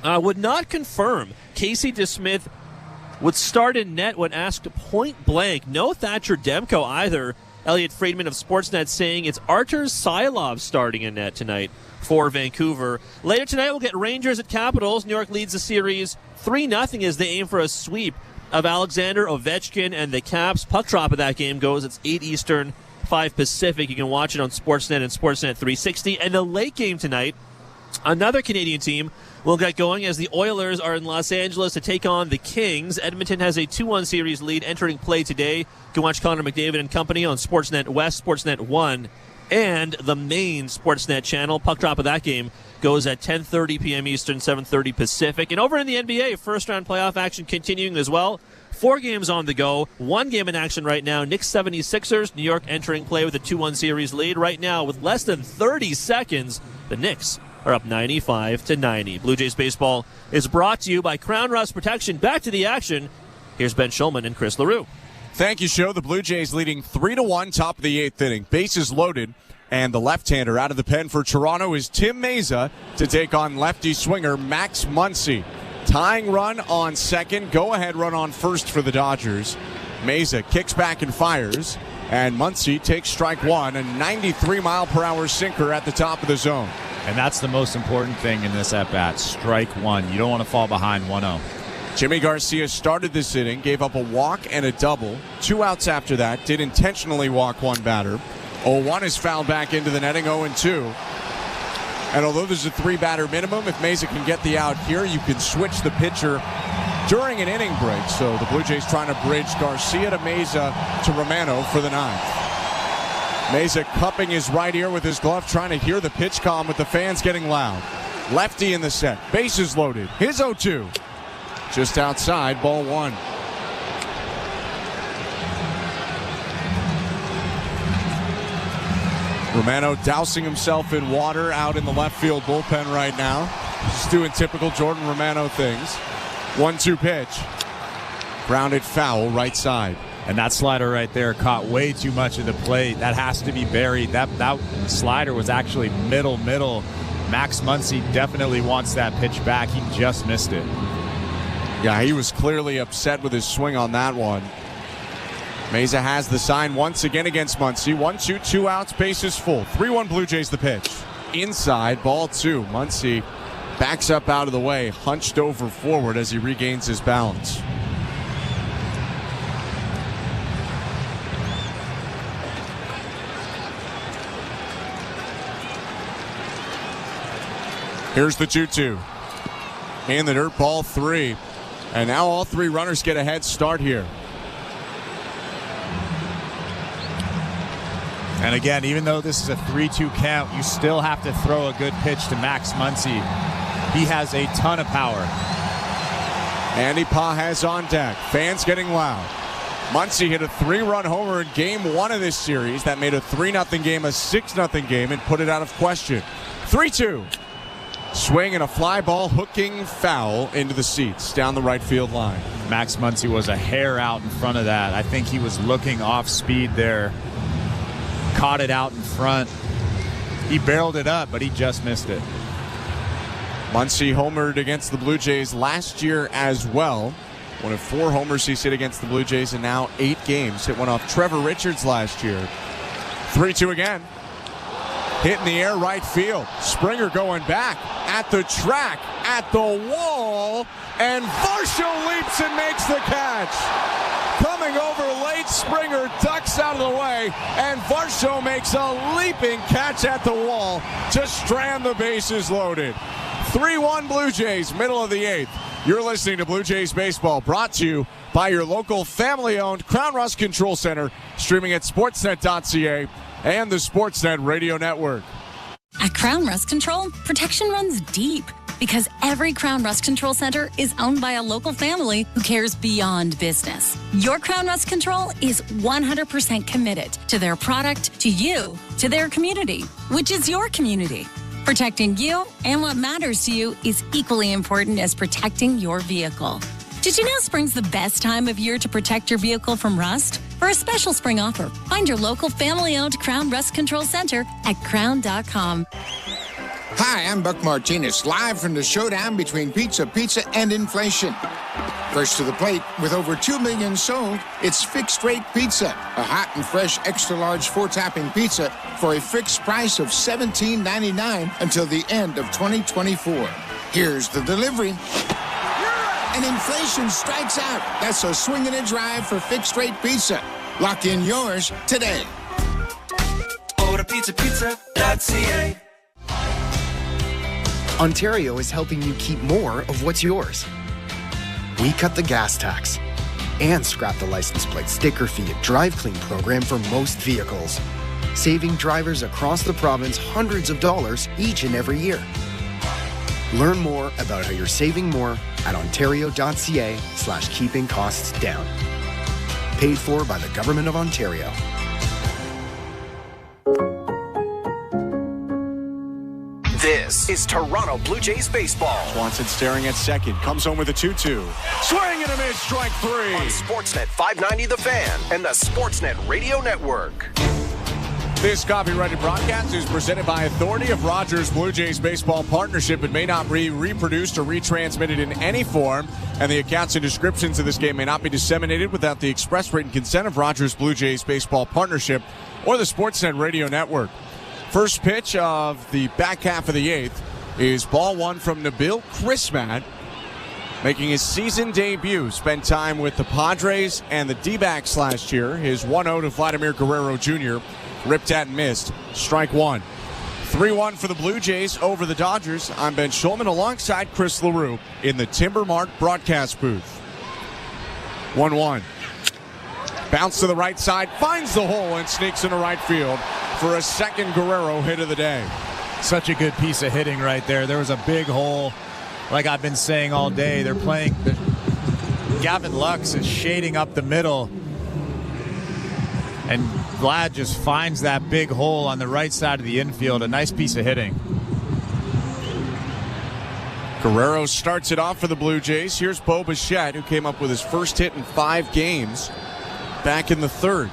would not confirm Casey DeSmith would start in net when asked point blank. No Thatcher Demko either. Elliot Friedman of Sportsnet saying it's Artur Sylov starting in net tonight for Vancouver. Later tonight, we'll get Rangers at Capitals. New York leads the series 3-0 as they aim for a sweep of Alexander Ovechkin and the Caps. Puck drop of that game goes. It's 8 Eastern, 5 Pacific. You can watch it on Sportsnet and Sportsnet 360. And the late game tonight, another Canadian team will get going as the Oilers are in Los Angeles to take on the Kings. Edmonton has a 2-1 series lead entering play today. You can watch Connor McDavid and company on Sportsnet West, Sportsnet 1, and the main Sportsnet channel. Puck drop of that game goes at 10:30 p.m. Eastern, 7:30 Pacific. And over in the NBA, first-round playoff action continuing as well. 4 games on the go. 1 game in action right now. Knicks 76ers. New York entering play with a 2-1 series lead. Right now, with less than 30 seconds, the Knicks are up 95-90. Blue Jays baseball is brought to you by Crown Rust Protection. Back to the action. Here's Ben Schulman and Chris LaRue. Thank you, Joe. The Blue Jays leading 3-1, top of the 8th inning. Bases loaded, and the left-hander out of the pen for Toronto is Tim Meza to take on lefty swinger Max Muncy. Tying run on second, go-ahead run on first for the Dodgers. Meza kicks back and fires, and Muncy takes strike 1, a 93-mile-per-hour sinker at the top of the zone. And that's the most important thing in this at-bat, strike 1. You don't want to fall behind 1-0. Jimmy Garcia started this inning, gave up a walk and a double. 2 outs after that, did intentionally walk 1 batter. 0-1 is fouled back into the netting, 0-2. And although there's a 3-batter minimum, if Meza can get the out here, you can switch the pitcher during an inning break. So the Blue Jays trying to bridge Garcia to Meza to Romano for the 9th. Meza cupping his right ear with his glove, trying to hear the pitch calm with the fans getting loud. Lefty in the set, bases loaded. His 0-2. Just outside, ball 1. Romano dousing himself in water out in the left field bullpen right now. Just doing typical Jordan Romano things. 1-2 pitch. Grounded foul right side. And that slider right there caught way too much of the plate. That has to be buried. That slider was actually middle. Max Muncy definitely wants that pitch back. He just missed it. Yeah, he was clearly upset with his swing on that one. Meza has the sign once again against Muncy. 1-2, 2 outs, bases full. 3-1 Blue Jays the pitch. Inside, ball 2. Muncy backs up out of the way, hunched over forward as he regains his balance. Here's the 2-2. In the dirt, ball 3. And now all 3 runners get a head start here. And again, even though this is a 3-2 count, you still have to throw a good pitch to Max Muncy. He has a ton of power. Andy Pages on deck. Fans getting loud. Muncy hit a 3-run homer in game 1 of this series. That made a 3-0 game a 6-0 game and put it out of question. 3-2. Swing and a fly ball hooking foul into the seats down the right field line. Max Muncy was a hair out in front of that. I think he was looking off speed there. Caught it out in front. He barreled it up, but he just missed it. Muncy homered against the Blue Jays last year as well. One of 4 homers he's hit against the Blue Jays in now 8 games. Hit one off Trevor Richards last year. 3-2 again. Hit in the air, right field. Springer going back at the track, at the wall, and Varsho leaps and makes the catch. Coming over late, Springer ducks out of the way, and Varsho makes a leaping catch at the wall to strand the bases loaded. 3-1 Blue Jays, middle of the 8th. You're listening to Blue Jays Baseball, brought to you by your local family-owned Crown Rust Control Center, streaming at sportsnet.ca and the Sportsnet Radio Network. At Crown Rust Control, protection runs deep because every Crown Rust Control Center is owned by a local family who cares beyond business. Your Crown Rust Control is 100% committed to their product, to you, to their community, which is your community. Protecting you and what matters to you is equally important as protecting your vehicle. Did you know spring's the best time of year to protect your vehicle from rust? For a special spring offer, find your local family-owned Crown Rust Control Center at crown.com. Hi, I'm Buck Martinez, live from the showdown between pizza and inflation. First to the plate, with over 2 million sold, it's Fixed Rate Pizza, a hot and fresh extra-large 4-topping pizza for a fixed price of $17.99 until the end of 2024. Here's the delivery. And inflation strikes out. That's a swing and a drive for Fixed Rate Pizza. Lock in yours today. Order pizza.ca. Ontario is helping you keep more of what's yours. We cut the gas tax and scrap the license plate sticker fee and drive clean program for most vehicles, saving drivers across the province hundreds of dollars each and every year. Learn more about how you're saving more at ontario.ca/keeping costs down. Paid for by the Government of Ontario. This is Toronto Blue Jays baseball. Swanson staring at second, comes home with a 2-2. Swing and a miss, strike 3. On Sportsnet 590 The Fan and the Sportsnet Radio Network. This copyrighted broadcast is presented by authority of Rogers Blue Jays Baseball Partnership. It may not be reproduced or retransmitted in any form, and the accounts and descriptions of this game may not be disseminated without the express written consent of Rogers Blue Jays Baseball Partnership or the Sportsnet Radio Network. First pitch of the back half of the 8th is ball 1 from Nabil Crismat, making his season debut. Spent time with the Padres and the D-backs last year. His 1-0 to Vladimir Guerrero Jr. Ripped at and missed. Strike 1. 3-1 for the Blue Jays over the Dodgers. I'm Ben Schulman alongside Chris LaRue in the Timber Mart broadcast booth. 1-1. Bounce to the right side, finds the hole and sneaks into right field for a second Guerrero hit of the day. Such a good piece of hitting right there. There was a big hole. Like I've been saying all day, they're playing. Gavin Lux is shading up the middle. And Vlad just finds that big hole on the right side of the infield. A nice piece of hitting. Guerrero starts it off for the Blue Jays. Here's Bo Bichette, who came up with his first hit in 5 games back in the 3rd.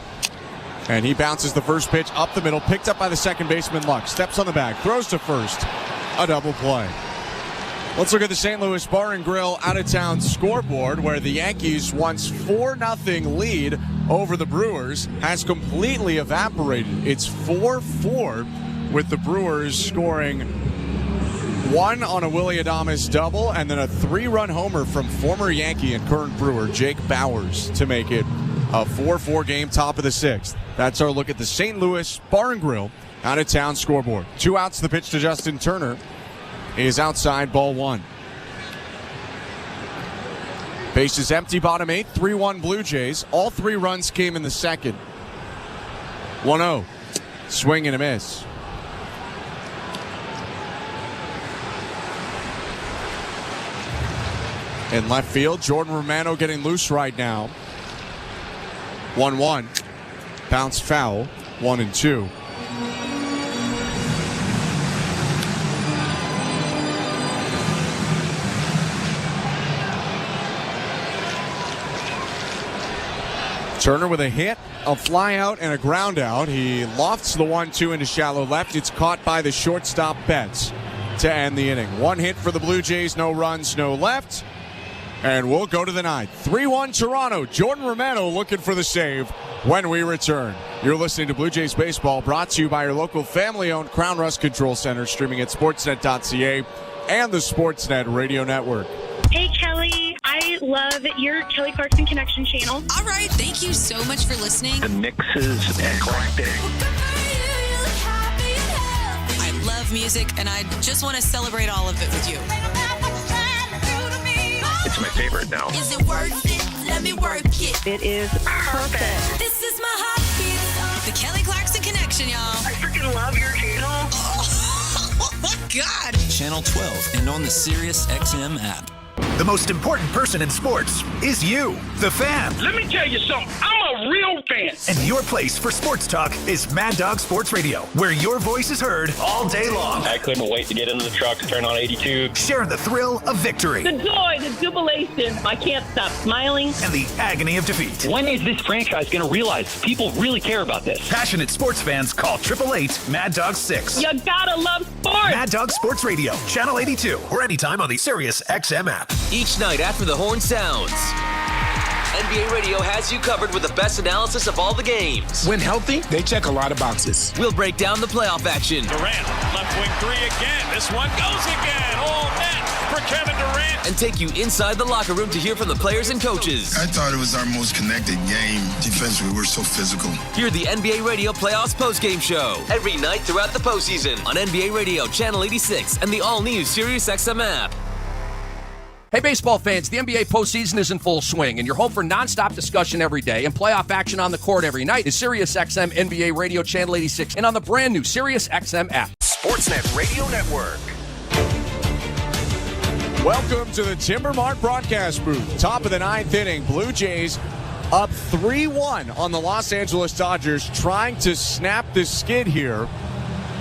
And he bounces the first pitch up the middle, picked up by the second baseman Lux. Steps on the bag, throws to first. A double play. Let's look at the St. Louis Bar and Grill out-of-town scoreboard, where the Yankees' once 4-0 lead over the Brewers has completely evaporated. It's 4-4, with the Brewers scoring 1 on a Willy Adames double and then a 3-run homer from former Yankee and current Brewer Jake Bauers to make it a 4-4 game, top of the 6th. That's our look at the St. Louis Bar and Grill out-of-town scoreboard. 2 outs, the pitch to Justin Turner is outside, ball 1. Base is empty, bottom 8, 3-1 Blue Jays. All 3 runs came in the second. 1-0. Swing and a miss. In left field, Jordan Romano getting loose right now. 1-1. Bounce foul. 1-2. Turner with a hit, a fly out, and a ground out. He lofts the 1-2 into shallow left. It's caught by the shortstop Betts to end the inning. 1 hit for the Blue Jays, no runs, no left. And we'll go to the 9th. 3-1 Toronto. Jordan Romano looking for the save when we return. You're listening to Blue Jays Baseball, brought to you by your local family-owned Crown Rust Control Center, streaming at sportsnet.ca and the Sportsnet Radio Network. Hey, Kelly. I love your Kelly Clarkson Connection channel. All right. Thank you so much for listening. The mix is eclectic. I love music, and I just want to celebrate all of it with you. It's my favorite now. Is it worth it? Let me work it. It is perfect. This is my heartbeat. The Kelly Clarkson Connection, y'all. I freaking love your channel. Oh my God. Channel 12 and on the Sirius XM app. The most important person in sports is you, the fan. Let me tell you something. I'm a real fan. And your place for sports talk is Mad Dog Sports Radio, where your voice is heard all day long. I couldn't wait to get into the truck, turn on 82. Sharing the thrill of victory. The joy, the jubilation. I can't stop smiling. And the agony of defeat. When is this franchise going to realize people really care about this? Passionate sports fans call 888-MAD-DOG-6. You gotta love sports. Mad Dog Sports Radio, Channel 82, or anytime on the Sirius XM app. Each night after the horn sounds, NBA Radio has you covered with the best analysis of all the games. When healthy, they check a lot of boxes. We'll break down the playoff action. Durant, left wing three again. This one goes again. All net for Kevin Durant. And take you inside the locker room to hear from the players and coaches. I thought it was our most connected game. Defensively, we're so physical. Hear the NBA Radio Playoffs postgame show every night throughout the postseason on NBA Radio Channel 86 and the all-new SiriusXM app. Hey, baseball fans, the NBA postseason is in full swing, and your home for nonstop discussion every day and playoff action on the court every night is SiriusXM NBA Radio Channel 86 and on the brand new SiriusXM app. Sportsnet Radio Network. Welcome to the Timber Mart broadcast booth. Top of the ninth inning, Blue Jays up 3-1 on the Los Angeles Dodgers, trying to snap the skid here.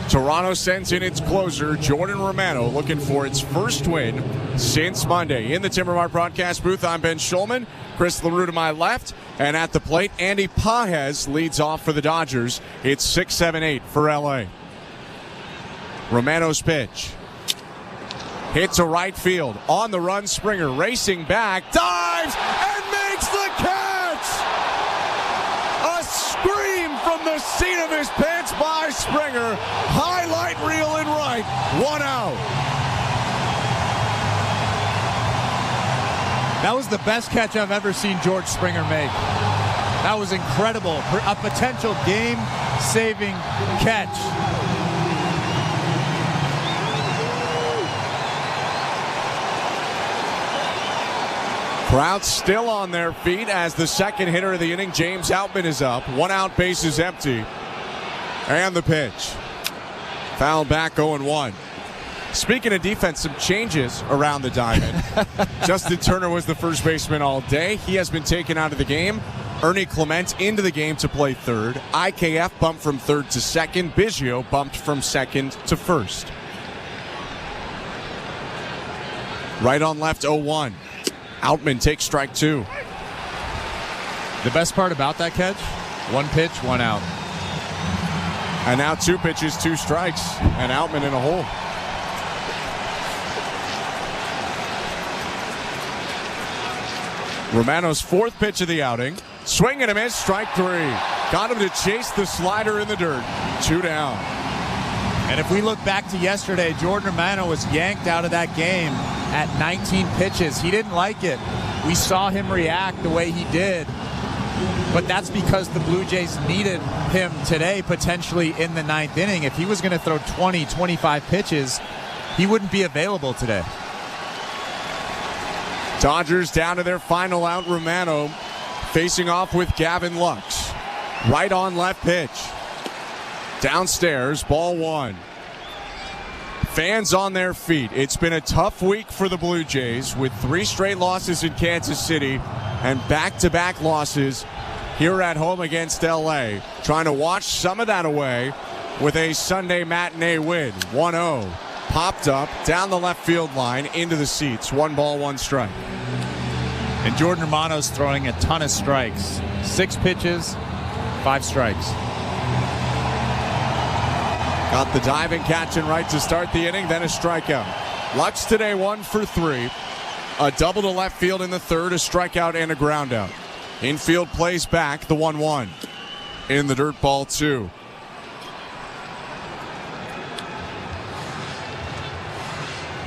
Toronto sends in its closer, Jordan Romano, looking for its first win since Monday. In the Timber Mart broadcast booth, I'm Ben Schulman, Chris LaRue to my left, and at the plate, Andy Pages leads off for the Dodgers. It's 6-7-8 for L.A. Romano's pitch. Hits a right field. On the run, Springer racing back, dives, and makes the catch! A scream from the seat of his pants by Springer. Highlight reel in right. 1 out. That was the best catch I've ever seen George Springer make. That was incredible. A potential game-saving catch. Crowd still on their feet as the second hitter of the inning, James Outman, is up. 1 out, bases empty. And the pitch. Foul back, 0-1. Speaking of defense, some changes around the diamond. Justin Turner was the first baseman all day. He has been taken out of the game. Ernie Clement into the game to play third. IKF bumped from third to second. Biggio bumped from second to first. Right on left, 0-1. Outman takes strike two. The best part about that catch, 1 pitch, 1 out. And now 2 pitches, 2 strikes, and Outman in a hole. Romano's 4th pitch of the outing. Swing and a miss, strike 3. Got him to chase the slider in the dirt. 2 down. And if we look back to yesterday, Jordan Romano was yanked out of that game at 19 pitches. He didn't like it. We saw him react the way he did. But that's because the Blue Jays needed him today, potentially in the 9th inning. If he was going to throw 20, 25 pitches, he wouldn't be available today. Dodgers down to their final out. Romano facing off with Gavin Lux. Right on left pitch. Downstairs, ball 1. Fans on their feet. It's been a tough week for the Blue Jays with 3 straight losses in Kansas City and back-to-back losses here at home against L.A. Trying to wash some of that away with a Sunday matinee win. 1-0. Popped up down the left field line into the seats. 1 ball, 1 strike. And Jordan Romano's throwing a ton of strikes. 6 pitches, 5 strikes. Got the diving catch and right to start the inning, then a strikeout. Lux today 1 for 3. A double to left field in the third, a strikeout and a ground out. Infield plays back the 1-1. in the dirt ball, 2.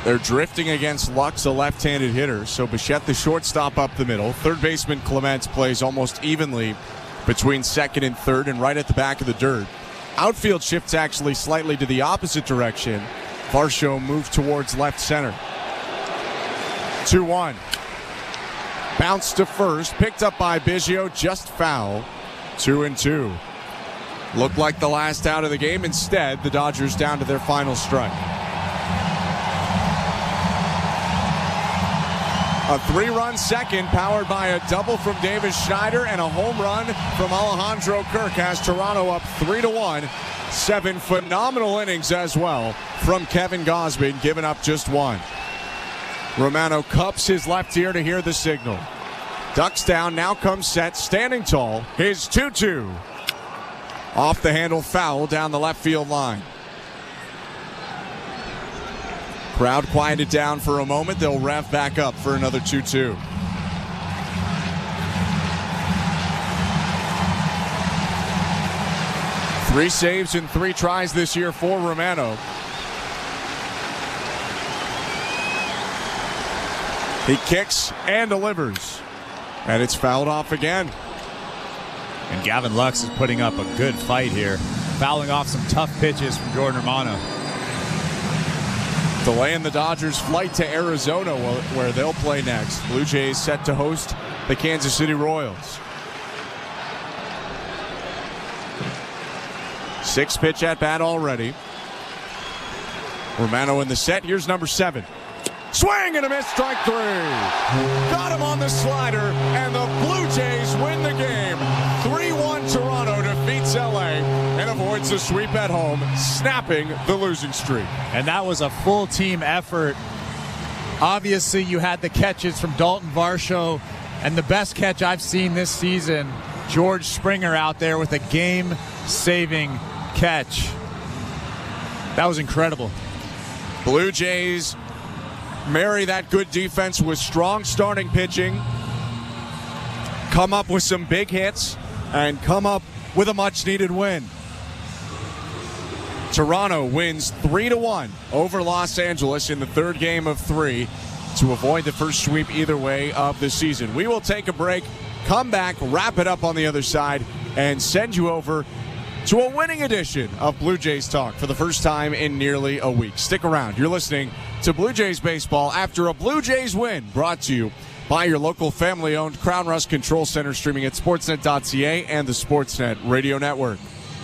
They're drifting against Lux, a left-handed hitter. So Bichette, the shortstop, up the middle. Third baseman Clements plays almost evenly between second and third and right at the back of the dirt. Outfield shifts actually slightly to the opposite direction. Varsho moved towards left center. 2-1. Bounce to first, picked up by Biggio, just foul. 2-2. Looked like the last out of the game. Instead, the Dodgers down to their final strike. A 3-run second powered by a double from Davis Schneider and a home run from Alejandro Kirk has Toronto up 3-1. 7 phenomenal innings as well from Kevin Gausman, giving up just 1. Romano cups his left ear to hear the signal. Ducks down, now comes set, standing tall. His 2-2. Off the handle foul down the left field line. Crowd quieted down for a moment. They'll rev back up for another 2-2. Three saves and 3 tries this year for Romano. He kicks and delivers. And it's fouled off again. And Gavin Lux is putting up a good fight here. Fouling off some tough pitches from Jordan Romano. Delaying the Dodgers' flight to Arizona where they'll play next. Blue Jays set to host the Kansas City Royals. 6-pitch at bat already. Romano in the set. Here's number 7. Swing and a miss, strike 3. Got him on the slider, and the Blue Jays win the game. 3-1 Toronto defeats LA and avoids the sweep at home, snapping the losing streak. And that was a full team effort. Obviously, you had the catches from Dalton Varsho, and the best catch I've seen this season, George Springer out there with a game-saving catch. That was incredible. Blue Jays marry that good defense with strong starting pitching, come up with some big hits, and come up with a much-needed win. Toronto wins 3-1 over Los Angeles in the third game of 3 to avoid the first sweep either way of the season. We will take a break, come back, wrap it up on the other side, and send you over to a winning edition of Blue Jays Talk for the first time in nearly a week. Stick around. You're listening to Blue Jays Baseball after a Blue Jays win, brought to you by your local family-owned Crown Rust Control Center, streaming at sportsnet.ca and the Sportsnet Radio Network.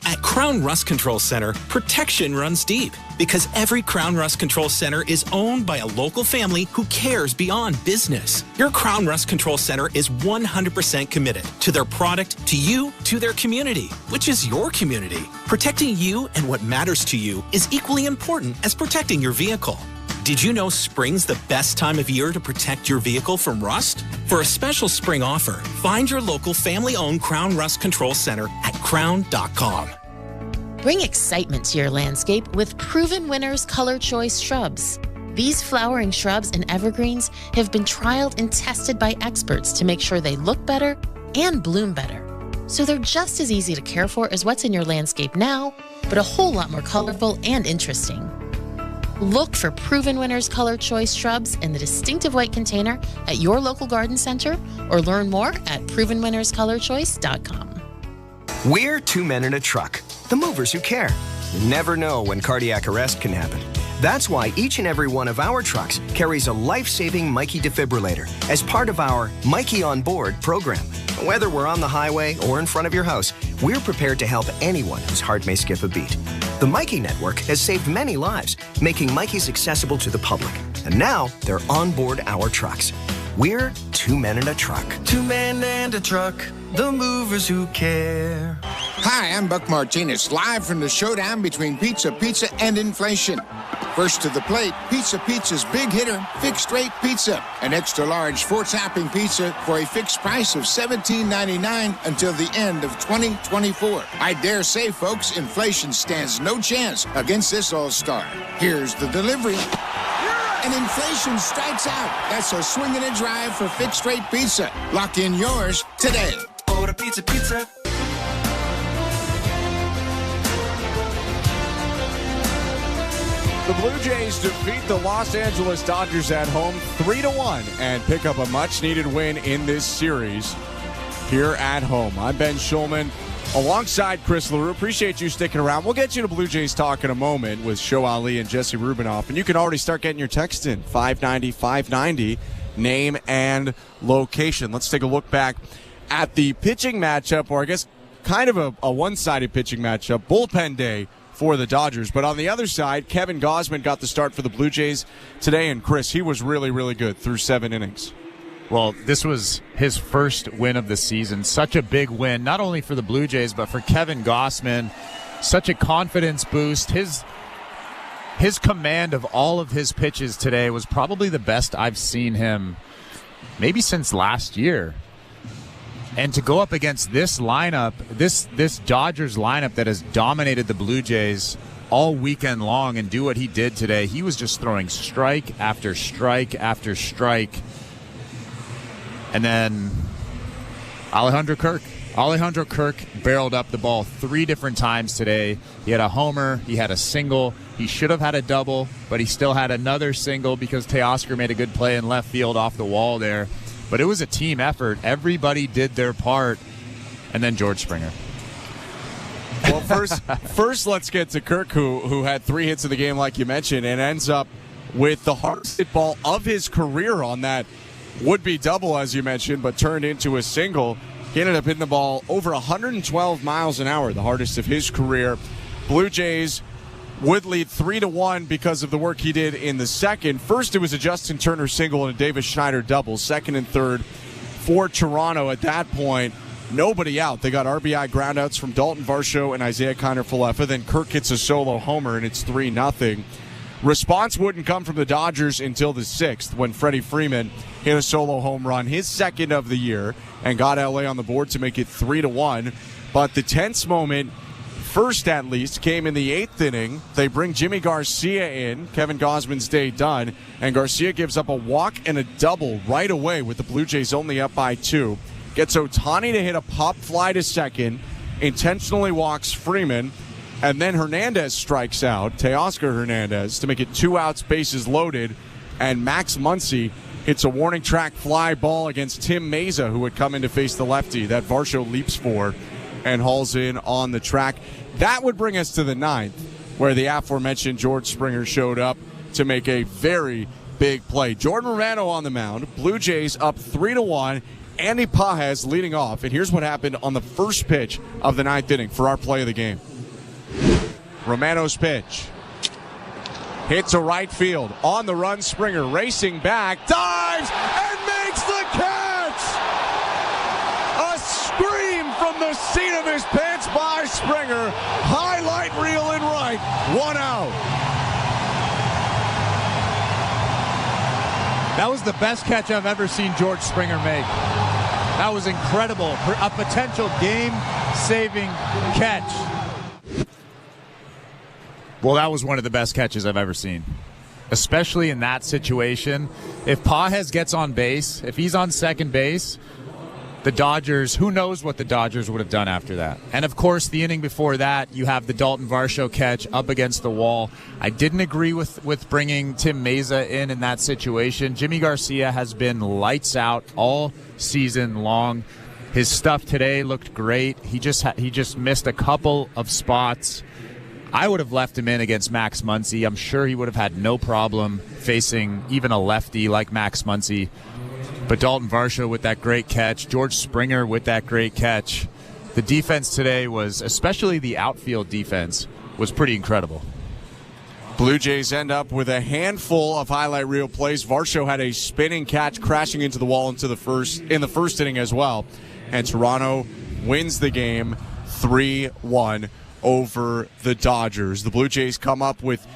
At Crown Rust Control Center, protection runs deep because every Crown Rust Control Center is owned by a local family who cares beyond business. Your Crown Rust Control Center is 100% committed to their product, to you, to their community, which is your community. Protecting you and what matters to you is equally important as protecting your vehicle. Did you know spring's the best time of year to protect your vehicle from rust? For a special spring offer, find your local family-owned Crown Rust Control Center at crown.com. Bring excitement to your landscape with Proven Winners Color Choice shrubs. These flowering shrubs and evergreens have been trialed and tested by experts to make sure they look better and bloom better. So they're just as easy to care for as what's in your landscape now, but a whole lot more colorful and interesting. Look for Proven Winners Color Choice shrubs in the distinctive white container at your local garden center, or learn more at provenwinnerscolorchoice.com. We're 2 men in a truck, the movers who care. You never know when cardiac arrest can happen. That's why each and every one of our trucks carries a life-saving Mikey defibrillator as part of our Mikey on Board program. Whether we're on the highway or in front of your house, we're prepared to help anyone whose heart may skip a beat. The Mikey Network has saved many lives, making Mikeys accessible to the public. And now they're on board our trucks. We're 2 men in a truck. 2 men and a truck, the movers who care. Hi, I'm Buck Martinez, live from the showdown between Pizza and inflation. First to the plate, Pizza's big hitter, fixed rate pizza. An extra large 4-topping pizza for a fixed price of $17.99 until the end of 2024. I dare say, folks, inflation stands no chance against this all-star. Here's the delivery. And inflation strikes out. That's a swing and a drive for fixed rate pizza. Lock in yours today. Order pizza. The Blue Jays defeat the Los Angeles Dodgers at home 3-1 and pick up a much-needed win in this series here at home. I'm Ben Schulman alongside Chris LaRue. Appreciate you sticking around. We'll get you to Blue Jays Talk in a moment with Show Ali and Jesse Rubinoff. And you can already start getting your text in, 590-590, name and location. Let's take a look back at the pitching matchup, or I guess kind of a one-sided pitching matchup, bullpen day for the Dodgers. But on the other side, Kevin Gausman got the start for the Blue Jays today. And Chris, he was really, really good through 7 innings. Well, this was his first win of the season. Such a big win, not only for the Blue Jays, but for Kevin Gausman. Such a confidence boost. His command of all of his pitches today was probably the best I've seen him maybe since last year. And to go up against this lineup, this Dodgers lineup that has dominated the Blue Jays all weekend long, and do what he did today, he was just throwing strike after strike after strike. And then Alejandro Kirk barreled up the ball 3 different times today. He had a homer, he had a single, he should have had a double, but he still had another single because Teoscar made a good play in left field off the wall there. But it was a team effort. Everybody did their part. And then George Springer. Well, first let's get to Kirk, who had 3 hits in the game, like you mentioned, and ends up with the hardest hit ball of his career on that would-be double, as you mentioned, but turned into a single. He ended up hitting the ball over 112 miles an hour, the hardest of his career. Blue Jays would lead 3-1 because of the work he did in the second. First, it was a Justin Turner single and a Davis Schneider double. Second and third for Toronto. At that point, nobody out. They got RBI groundouts from Dalton Varsho and Isaiah Kiner-Falefa. Then Kirk hits a solo homer, and it's 3-0. Response wouldn't come from the Dodgers until the 6th, when Freddie Freeman hit a solo home run, his second of the year, and got LA on the board to make it 3-1. But the tense moment, first at least, came in the 8th inning. They bring Jimmy Garcia in, Kevin Gausman's day done, and Garcia gives up a walk and a double right away with the Blue Jays only up by 2. Gets Ohtani to hit a pop fly to second, intentionally walks Freeman, and then Hernandez strikes out, Teoscar Hernandez, to make it 2 outs, bases loaded, and Max Muncy hits a warning track fly ball against Tim Meza, who would come in to face the lefty that Varsho leaps for and hauls in on the track. That would bring us to the 9th, where the aforementioned George Springer showed up to make a very big play. Jordan Romano on the mound. Blue Jays up 3-1. Andy Pages leading off. And here's what happened on the first pitch of the 9th inning for our play of the game. Romano's pitch. Hits a right field. On the run, Springer racing back. Dives and makes the catch! A scream from the seat of his pants by Springer. Highlight reel in right. 1 out. That was the best catch I've ever seen George Springer make. That was incredible. A potential game-saving catch. Well, that was one of the best catches I've ever seen, especially in that situation. If Pages gets on base, if he's on second base, the Dodgers, who knows what the Dodgers would have done after that. And, of course, the inning before that, you have the Dalton Varsho catch up against the wall. I didn't agree with bringing Tim Meza in that situation. Jimmy Garcia has been lights out all season long. His stuff today looked great. He just missed a couple of spots. I would have left him in against Max Muncy. I'm sure he would have had no problem facing even a lefty like Max Muncy. But Dalton Varsho with that great catch, George Springer with that great catch. The defense today was, especially the outfield defense, was pretty incredible. Blue Jays end up with a handful of highlight reel plays. Varsho had a spinning catch crashing into the wall in the first inning as well. And Toronto wins the game 3-1 over the Dodgers. The Blue Jays come up with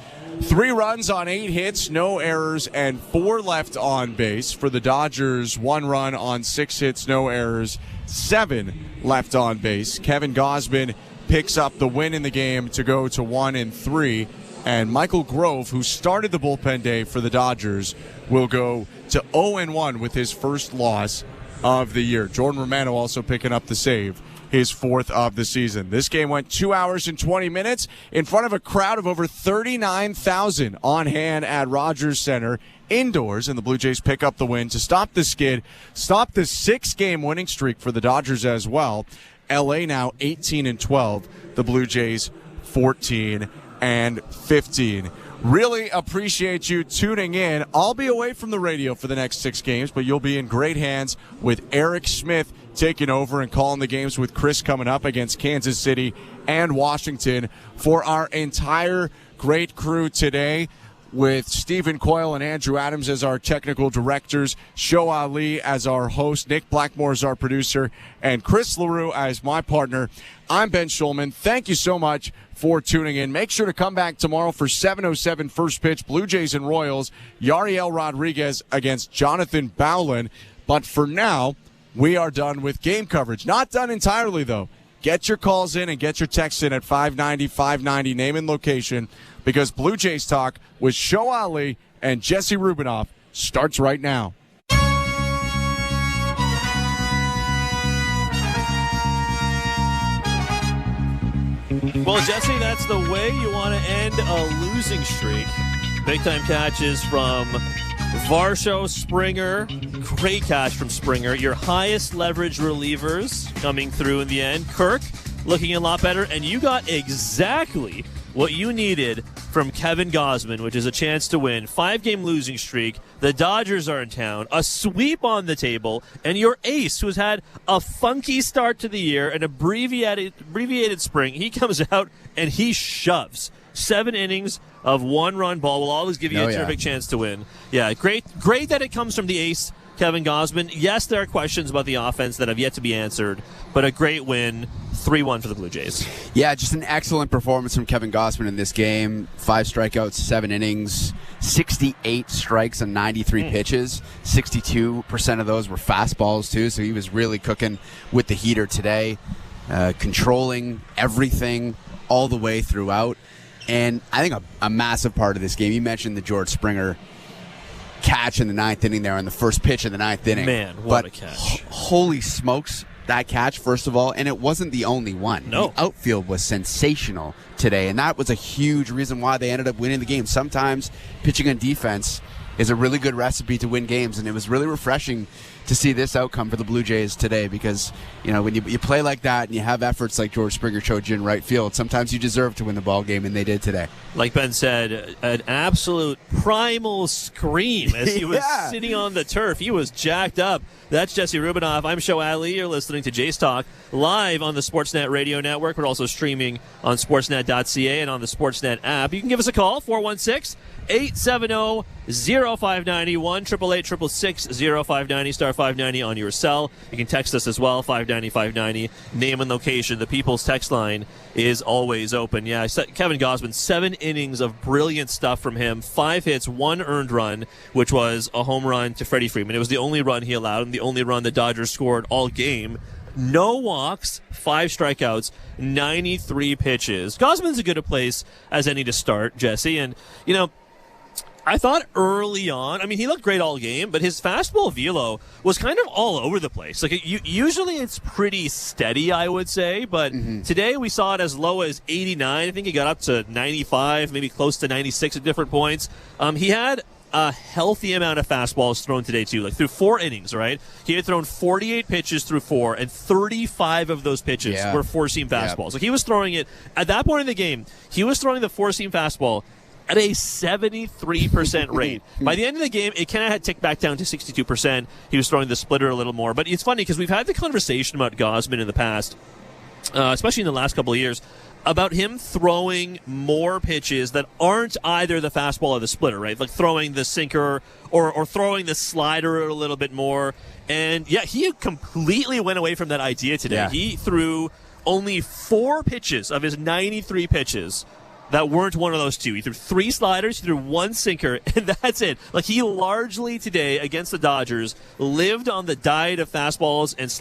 3 runs on 8 hits, no errors, and 4 left on base. For the Dodgers, 1 run on 6 hits, no errors, 7 left on base. Kevin Gausman picks up the win in the game to go to 1-3. And Michael Grove, who started the bullpen day for the Dodgers, will go to 0-1 with his first loss of the year. Jordan Romano also picking up the save his 4th of the season. This game went 2 hours and 20 minutes in front of a crowd of over 39,000 on hand at Rogers Center indoors, and the Blue Jays pick up the win to stop the skid, stop the 6-game winning streak for the Dodgers as well. LA now 18-12, the Blue Jays 14-15. Really appreciate you tuning in. I'll be away from the radio for the next 6 games, but you'll be in great hands with Eric Smith taking over and calling the games with Chris coming up against Kansas City and Washington. For our entire great crew today, with Stephen Coyle and Andrew Adams as our technical directors, Show Ali as our host, Nick Blackmore as our producer, and Chris LaRue as my partner. I'm Ben Schulman. Thank you so much for tuning in. Make sure to come back tomorrow for 7:07 first pitch, Blue Jays and Royals, Yariel Rodriguez against Jonathan Bowlen. But for now, we are done with game coverage. Not done entirely, though. Get your calls in and get your texts in at 590-590, name and location, because Blue Jays Talk with Show Ali and Jesse Rubinoff starts right now. Well, Jesse, that's the way you want to end a losing streak. Big-time catches from Varsho, Springer. Great catch from Springer. Your highest leverage relievers coming through in the end. Kirk looking a lot better, and you got exactly what you needed from Kevin Gausman, which is a chance to win. 5-game losing streak. The Dodgers are in town. A sweep on the table. And your ace, who's had a funky start to the year, an abbreviated spring, he comes out and he shoves. 7 innings of 1-run ball will always give you a terrific chance to win. Yeah, great that it comes from the ace, Kevin Gausman. Yes, there are questions about the offense that have yet to be answered, but a great win. 3-1 for the Blue Jays. Yeah, just an excellent performance from Kevin Gausman in this game. 5 strikeouts, 7 innings, 68 strikes on 93 pitches. 62% of those were fastballs, too, so he was really cooking with the heater today, controlling everything all the way throughout. And I think a massive part of this game, you mentioned the George Springer catch in the 9th inning there on the first pitch of the 9th inning. Man, what a catch. Holy smokes. That catch, first of all, and it wasn't the only one. No. The outfield was sensational today, and that was a huge reason why they ended up winning the game. Sometimes pitching on defense is a really good recipe to win games, and it was really refreshing to see this outcome for the Blue Jays today because, you know, when you play like that and you have efforts like George Springer showed you in right field, sometimes you deserve to win the ball game, and they did today. Like Ben said, an absolute primal scream as he was sitting on the turf. He was jacked up. That's Jesse Rubinoff. I'm Show Ali. You're listening to Jays Talk live on the Sportsnet Radio Network. We're also streaming on sportsnet.ca and on the Sportsnet app. You can give us a call, 416-870-0590, 1-888-666-0590, star 590 on your cell. You can text us as well, 590-590, name and location. The People's text line is always open. Yeah, Kevin Gausman, 7 innings of brilliant stuff from him, 5 hits, 1 earned run, which was a home run to Freddie Freeman. It was the only run he allowed and the only run the Dodgers scored all game. No walks, 5 strikeouts, 93 pitches. Gausman's as good a place as any to start, Jesse. And, you know, I thought early on, I mean, he looked great all game, but his fastball velo was kind of all over the place. Like, usually it's pretty steady, I would say, but today we saw it as low as 89. I think he got up to 95, maybe close to 96 at different points. He had a healthy amount of fastballs thrown today, too. Like, through 4 innings, right? He had thrown 48 pitches through 4, and 35 of those pitches were four-seam fastballs. Like, he was throwing it, at that point in the game, he was throwing the four-seam fastball at a 73% rate. By the end of the game, it kind of had ticked back down to 62%. He was throwing the splitter a little more. But it's funny because we've had the conversation about Gausman in the past, especially in the last couple of years, about him throwing more pitches that aren't either the fastball or the splitter, right? Like throwing the sinker or throwing the slider a little bit more. And, yeah, he completely went away from that idea today. Yeah. He threw only 4 pitches of his 93 pitches that weren't one of those 2. He threw 3 sliders, he threw 1 sinker, and that's it. Like, he largely today against the Dodgers lived on the diet of fastballs and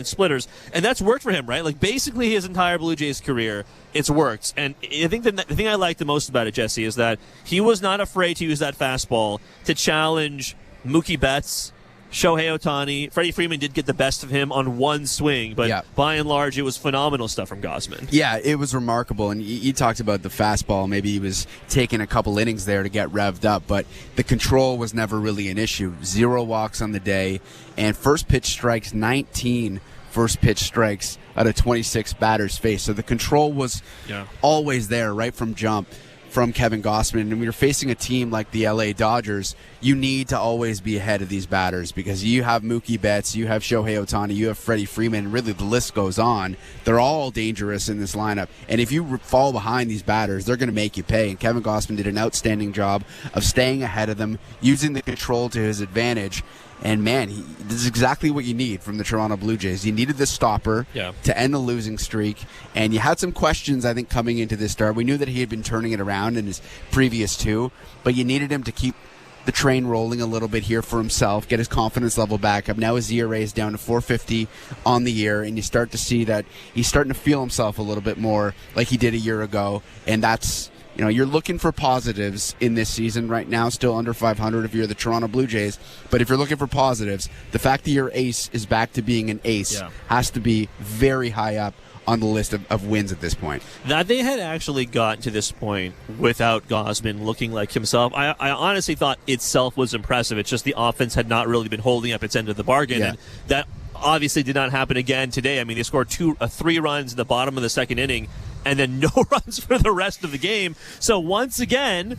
splitters, and that's worked for him, right? Like, basically his entire Blue Jays career, it's worked. And I think the thing I like the most about it, Jesse, is that he was not afraid to use that fastball to challenge Mookie Betts Shohei Ohtani, Freddie Freeman did get the best of him on one swing, but by and large, it was phenomenal stuff from Gausman. Yeah, it was remarkable. And you talked about the fastball. Maybe he was taking a couple innings there to get revved up, but the control was never really an issue. 0 walks on the day, and first pitch strikes, 19 first pitch strikes out of 26 batters faced. So the control was always there right from jump from Kevin Gausman. And when you're facing a team like the LA Dodgers, you need to always be ahead of these batters because you have Mookie Betts, you have Shohei Ohtani, you have Freddie Freeman, really the list goes on. They're all dangerous in this lineup. And if you fall behind these batters, they're going to make you pay. And Kevin Gausman did an outstanding job of staying ahead of them, using the control to his advantage. And, man, this is exactly what you need from the Toronto Blue Jays. You needed the stopper to end the losing streak. And you had some questions, I think, coming into this start. We knew that he had been turning it around in his previous 2, but you needed him to keep the train rolling a little bit here for himself, get his confidence level back up. Now his ERA is down to 4.50 on the year, and you start to see that he's starting to feel himself a little bit more like he did a year ago. And that's... you're looking for positives in this season right now, still under 500 if you're the Toronto Blue Jays. But if you're looking for positives, the fact that your ace is back to being an ace has to be very high up on the list of wins at this point. That they had actually gotten to this point without Gausman looking like himself, I honestly thought itself was impressive. It's just the offense had not really been holding up its end of the bargain. And that obviously did not happen again today. I mean, they scored 3 runs in the bottom of the second inning and then no runs for the rest of the game. So once again,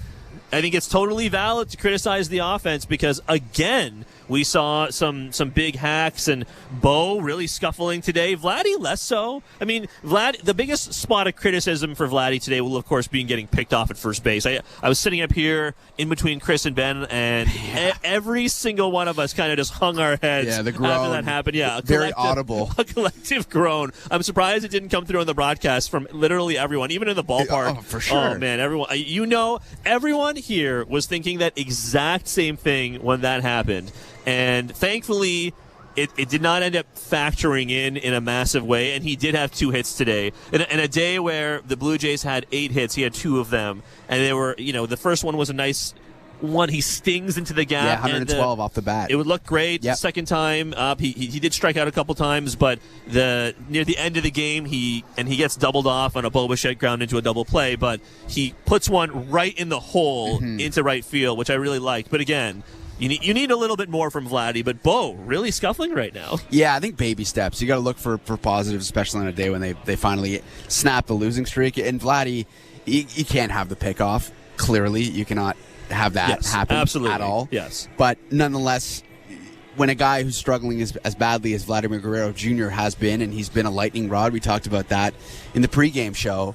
I think it's totally valid to criticize the offense because, again, we saw some big hacks and Bo really scuffling today. Vladdy less so. I mean, the biggest spot of criticism for Vladdy today will, of course, be getting picked off at first base. I was sitting up here in between Chris and Ben, and every single one of us kind of just hung our heads the groan. after that happened. Yeah, very audible. A collective groan. I'm surprised it didn't come through on the broadcast from literally everyone, even in the ballpark. Oh, for sure. Oh, man, everyone. Everyone here was thinking that exact same thing when that happened. And thankfully, it did not end up factoring in a massive way, and he did have 2 hits today. In a day where the Blue Jays had 8 hits, he had 2 of them. And they were, the first one was a nice one. He stings into the gap. Yeah, 112 off the bat. It would look great. Yep. Second time up, he did strike out a couple times, but near the end of the game, he gets doubled off on a Bo Bichette ground into a double play, but he puts one right in the hole into right field, which I really liked. But again, you need a little bit more from Vladdy, but Bo really scuffling right now. Yeah, I think baby steps. You got to look for positives, especially on a day when they finally snap the losing streak. And Vladdy, you can't have the pickoff. Clearly, you cannot have that happen at all. Yes. But nonetheless, when a guy who's struggling as badly as Vladimir Guerrero Jr. has been, and he's been a lightning rod, we talked about that in the pregame show,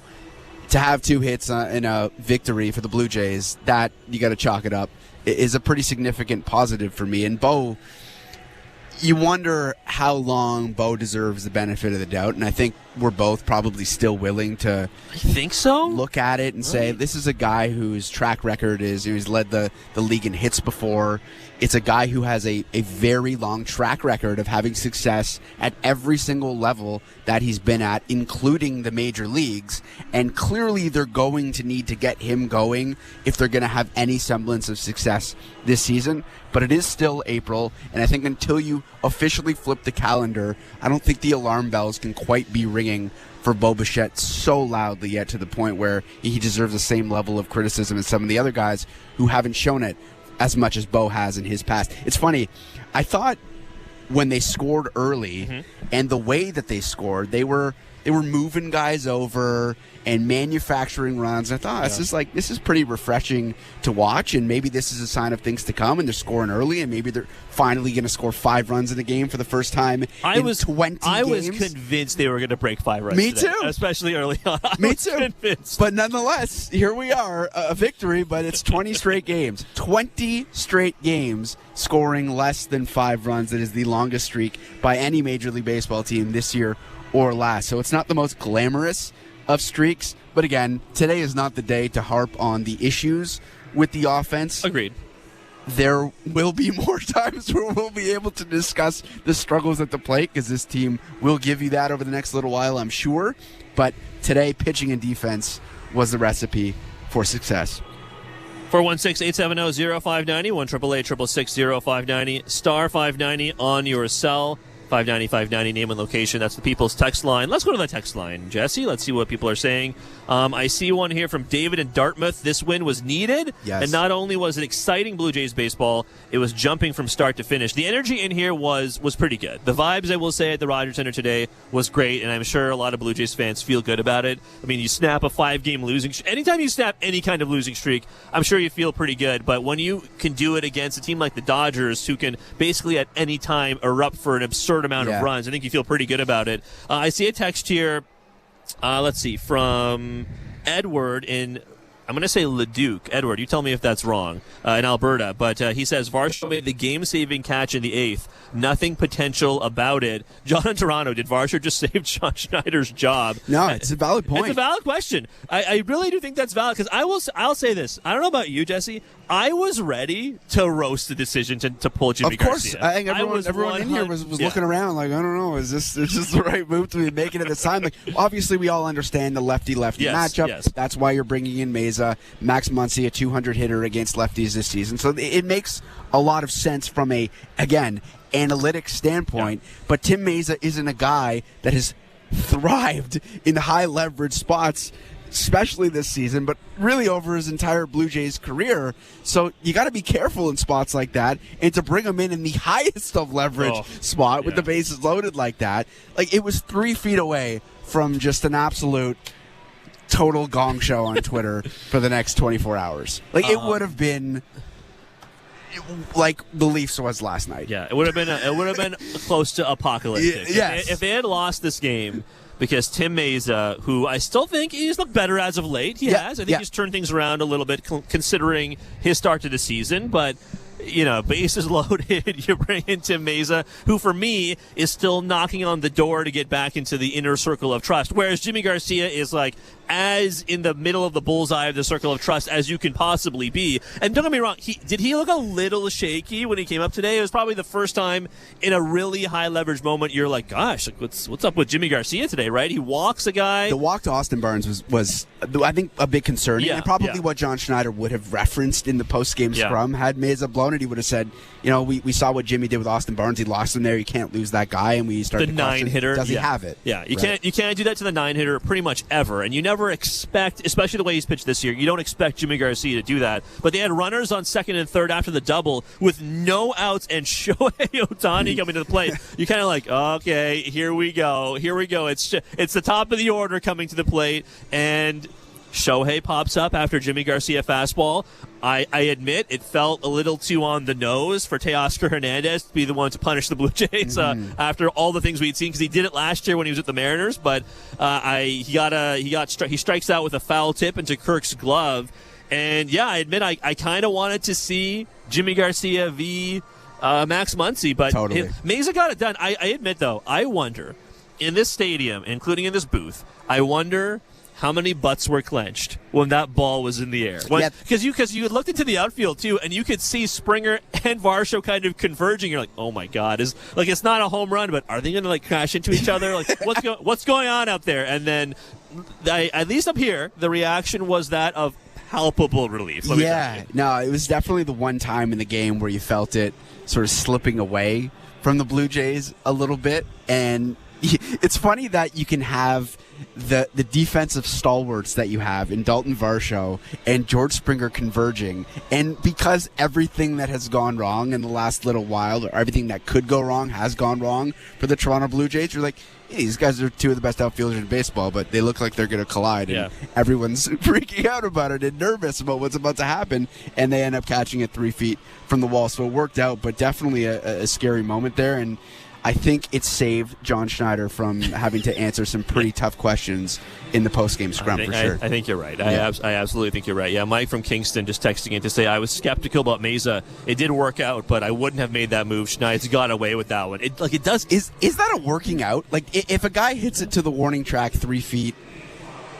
to have 2 hits in a victory for the Blue Jays, that you got to chalk it up, is a pretty significant positive for me. And Bo, you wonder how long Bo deserves the benefit of the doubt, and I think we're both probably still willing to look at it and say this is a guy whose track record is he's led the league in hits before. It's a guy who has a very long track record of having success at every single level that he's been at, including the major leagues. And clearly they're going to need to get him going if they're going to have any semblance of success this season. But it is still April, and I think until you officially flip the calendar, I don't think the alarm bells can quite be ringing for Bo Bichette so loudly yet to the point where he deserves the same level of criticism as some of the other guys who haven't shown it as much as Bo has in his past. It's funny, I thought when they scored early and the way that they scored, they were moving guys over and manufacturing runs. I thought this is pretty refreshing to watch, and maybe this is a sign of things to come, and they're scoring early, and maybe they're finally going to score 5 runs in the game for the first time in 20 games. I was convinced they were going to break 5 runs Me today, too. especially early on. Me too. Convinced. But nonetheless, here we are, a victory, but it's 20 straight games. 20 straight games scoring less than 5 runs. That is the longest streak by any Major League Baseball team this year or last. So it's not the most glamorous of streaks, but again, today is not the day to harp on the issues with the offense. Agreed. There will be more times where we'll be able to discuss the struggles at the plate, because this team will give you that over the next little while, I'm sure. But today, pitching and defense was the recipe for success. 416-870-0590, 1-888-666-0590, star 590 on your cell. 590-590, name and location. That's the People's text line. Let's go to the text line, Jesse. Let's see what people are saying. I see one here from David in Dartmouth. This win was needed. Yes. And not only was it exciting Blue Jays baseball, it was jumping from start to finish. The energy in here was pretty good. The vibes, I will say, at the Rogers Center today was great, and I'm sure a lot of Blue Jays fans feel good about it. I mean, you snap a 5-game losing streak. Anytime you snap any kind of losing streak, I'm sure you feel pretty good. But when you can do it against a team like the Dodgers, who can basically at any time erupt for an absurd amount of runs, I think you feel pretty good about it. I see a text here, let's see, from Edward in, I'm going to say Leduc. Edward, you tell me if that's wrong, in Alberta. But he says, Varsho made the game-saving catch in the 8th. Nothing potential about it. John in Toronto, did Varsho just save John Schneider's job? No, it's a valid point. It's a valid question. I really do think that's valid, because I'll say this. I don't know about you, Jesse. I was ready to roast the decision to pull Jimmy Garcia. Of course. I think everyone in here was looking around like, I don't know, is this the right move to be making at this time? Like, obviously, we all understand the lefty-lefty matchup. Yes. That's why you're bringing in Meza. Max Muncy, a 200 hitter against lefties this season. So it makes a lot of sense from a, again, analytics standpoint. Yeah. But Tim Meza isn't a guy that has thrived in high-leverage spots, especially this season, but really over his entire Blue Jays career. So you got to be careful in spots like that, and to bring him in the highest of leverage spot with the bases loaded like that, like it was 3 feet away from just an absolute total gong show on Twitter for the next 24 hours. Like it would have been like the Leafs was last night. Yeah, it would have been close to apocalyptic. Yes. If they had lost this game, because Tim Meza, who I still think he's looked better as of late, he has. I think he's turned things around a little bit considering his start to the season, but bases loaded, you bring in Tim Meza, who for me is still knocking on the door to get back into the inner circle of trust, whereas Jimmy Garcia is like as in the middle of the bullseye of the circle of trust as you can possibly be. And don't get me wrong, did he look a little shaky when he came up today? It was probably the first time in a really high leverage moment you're like, gosh, what's up with Jimmy Garcia today, right? He walks a guy. The walk to Austin Barnes was I think a bit concerning, and probably what John Schneider would have referenced in the post-game scrum. Had Meza blown it, he would have said, we saw what Jimmy did with Austin Barnes. He lost him there. You can't lose that guy, and we started the 9-hitter. Does he have it? Yeah, you can't do that to the 9-hitter pretty much ever, and you never expect, especially the way he's pitched this year, you don't expect Jimmy Garcia to do that. But they had runners on second and third after the double with no outs and Shohei Ohtani coming to the plate. You're kind of like, okay, here we go. It's the top of the order coming to the plate, and Shohei pops up after Jimmy Garcia fastball. I admit it felt a little too on the nose for Teoscar Hernandez to be the one to punish the Blue Jays after all the things we'd seen, because he did it last year when he was with the Mariners. But he strikes out with a foul tip into Kirk's glove, and I admit I kind of wanted to see Jimmy Garcia v. Max Muncy, but Meza got it done. I admit though, I wonder in this stadium, including in this booth, I wonder how many butts were clenched when that ball was in the air? Because you looked into the outfield too, and you could see Springer and Varsho kind of converging. You're like, oh my God, it's not a home run, but are they going to crash into each other? Like what's going on out there? And then, at least up here, the reaction was that of palpable relief. No, it was definitely the one time in the game where you felt it sort of slipping away from the Blue Jays a little bit, and it's funny that you can have the defensive stalwarts that you have in Dalton Varsho and George Springer converging, and because everything that has gone wrong in the last little while, or everything that could go wrong has gone wrong for the Toronto Blue Jays, you're like, hey, these guys are two of the best outfielders in baseball, but they look like they're going to collide, and everyone's freaking out about it and nervous about what's about to happen, and they end up catching it 3 feet from the wall. So it worked out, but definitely a scary moment there, and I think it saved John Schneider from having to answer some pretty tough questions in the postgame scrum for sure. I think you're right. I absolutely think you're right. Yeah, Mike from Kingston just texting in to say, I was skeptical about Meza. It did work out, but I wouldn't have made that move. Schneider's got away with that one. It does. Is that a working out? Like, if a guy hits it to the warning track 3 feet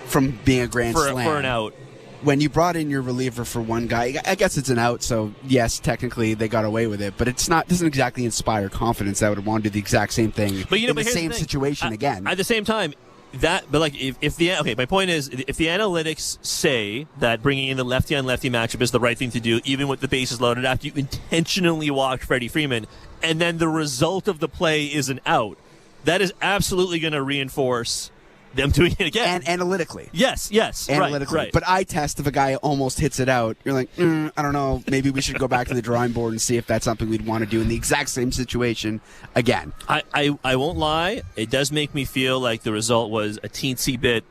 from being a grand slam for an out, when you brought in your reliever for one guy, I guess it's an out, so yes, technically they got away with it, but doesn't exactly inspire confidence that would want to do the exact same thing in the same situation again. At the same time, my point is, if the analytics say that bringing in the lefty on lefty matchup is the right thing to do, even with the bases loaded, after you intentionally walked Freddie Freeman, and then the result of the play is an out, that is absolutely going to reinforce them doing it again. And analytically. Yes. Analytically. Right. But eye test, if a guy almost hits it out, you're like, I don't know, maybe we should go back to the drawing board and see if that's something we'd want to do in the exact same situation again. I won't lie, it does make me feel like the result was a teensy bit,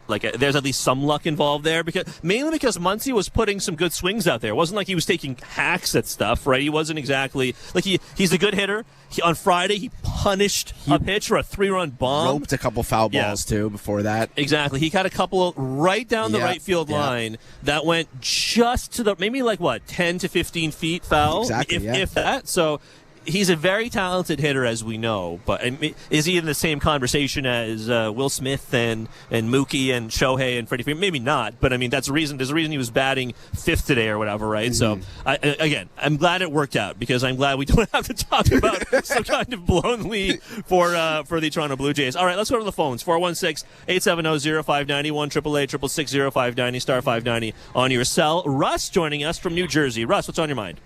like there's at least some luck involved there, mainly because Muncy was putting some good swings out there. It wasn't like he was taking hacks at stuff, right? He wasn't exactly like he's a good hitter. On Friday, he punished a pitch for a 3-run bomb. Roped a couple foul balls too before that. Exactly. He got a couple right down the right field line that went just to maybe 10 to 15 feet foul, if that. So he's a very talented hitter, as we know, but is he in the same conversation as Will Smith and Mookie and Shohei and Freddie Freeman? Maybe not, but I mean there's a reason he was batting 5th today or whatever, right? So I'm glad it worked out, because I'm glad we don't have to talk about some kind of blown lead for the Toronto Blue Jays. All right, let's go to the phones. 416-870-0590, 1-888-660-590, star 590 on your cell. Russ joining us from New Jersey. Russ, what's on your mind?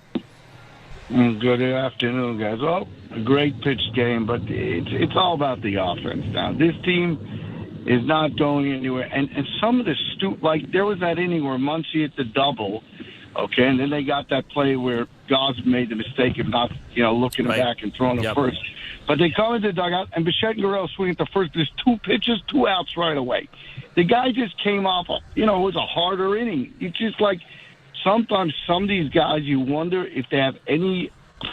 Good afternoon, guys. Well, a great pitch game, but it's all about the offense now. This team is not going anywhere. And some of the there was that inning where Muncy hit the double, okay, and then they got that play where Gausman made the mistake of not, looking back and throwing it first. But they come into the dugout, and Bichette and Guerrero swing at the first. There's 2 pitches, 2 outs right away. The guy just came off, it was a harder inning. It's just like, sometimes some of these guys, you wonder if they have any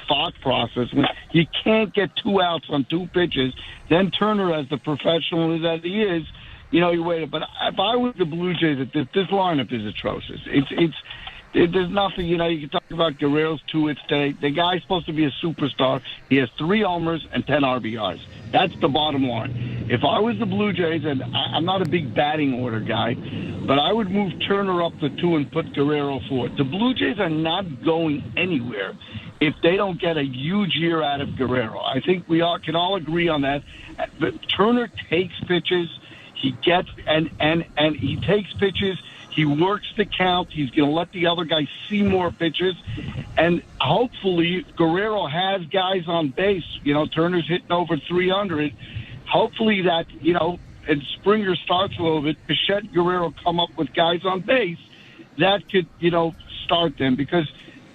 thought process. You can't get 2 outs on 2 pitches. Then Turner, as the professional that he is, you wait. But if I was the Blue Jays, this lineup is atrocious. There's nothing, you can talk about Guerrero's 2 hits today. The guy's supposed to be a superstar. He has 3 homers and 10 RBIs. That's the bottom line. If I was the Blue Jays, and I'm not a big batting order guy, but I would move Turner up to 2 and put Guerrero 4. The Blue Jays are not going anywhere if they don't get a huge year out of Guerrero. I think we can all agree on that. But Turner takes pitches. He gets and he takes pitches. He works the count. He's going to let the other guy see more pitches. And hopefully Guerrero has guys on base. Turner's hitting over 300. Hopefully that, and Springer starts a little bit, Bichette, Guerrero come up with guys on base. That could, start them. Because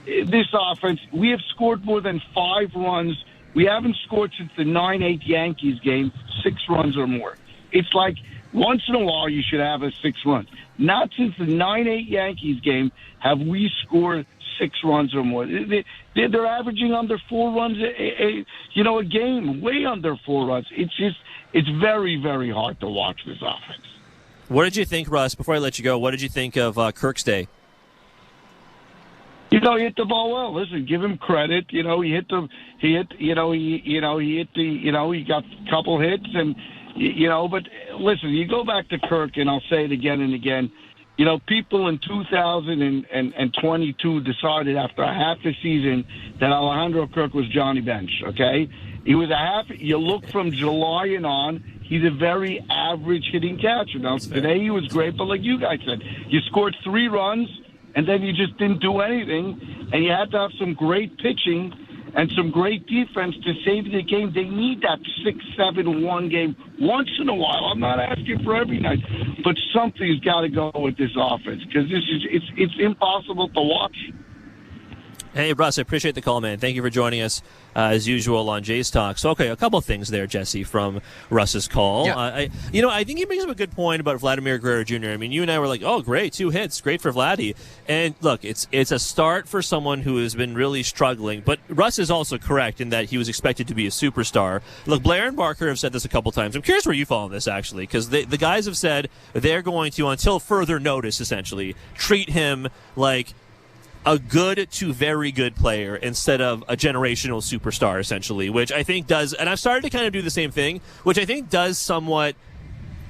this offense, we have scored more than 5 runs. We haven't scored since the 9-8 Yankees game, 6 runs or more. It's like once in a while you should have 6 runs. Not since the 9-8 Yankees game have we scored 6 runs or more. They're averaging under 4 runs a game, way under 4 runs. It's very, very hard to watch this offense. What did you think, Russ, before I let you go, what did you think of Kirk's day? He hit the ball well. Listen, give him credit. He got a couple hits and, but listen, you go back to Kirk, and I'll say it again and again. People in 2022 decided after a half a season that Alejandro Kirk was Johnny Bench, okay? He was you look from July and on, he's a very average hitting catcher. Now, today he was great, but like you guys said, you scored 3 runs, and then you just didn't do anything, and you had to have some great pitching and some great defense to save the game. They need that 6-7-1 game once in a while. I'm not asking for every night, but something's got to go with this offense, because it's impossible to watch. Hey, Russ, I appreciate the call, man. Thank you for joining us, as usual, on Jays Talk. So, okay, a couple of things there, Jesse, from Russ's call. Yeah. I think he brings up a good point about Vladimir Guerrero Jr. I mean, you and I were like, oh, great, 2 hits, great for Vladdy. And, look, it's a start for someone who has been really struggling. But Russ is also correct in that he was expected to be a superstar. Look, Blair and Barker have said this a couple times. I'm curious where you fall on this, actually, because the guys have said they're going to, until further notice, essentially, treat him like a good to very good player instead of a generational superstar, essentially, which I think does, and I've started to kind of do the same thing, which I think does somewhat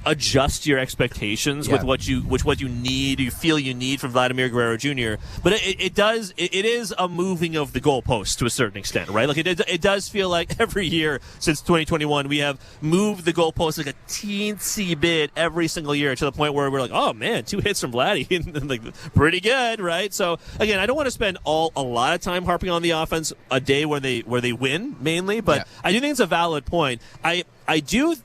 adjust your expectations with what you need, you feel you need from Vladimir Guerrero Jr. But it is a moving of the goalposts to a certain extent, right? Like it does feel like every year since 2021 we have moved the goalposts like a teensy bit every single year to the point where we're like, oh man, 2 hits from Vladdy, like pretty good, right? So again, I don't want to spend a lot of time harping on the offense a day where they win mainly, but I do think it's a valid point. I do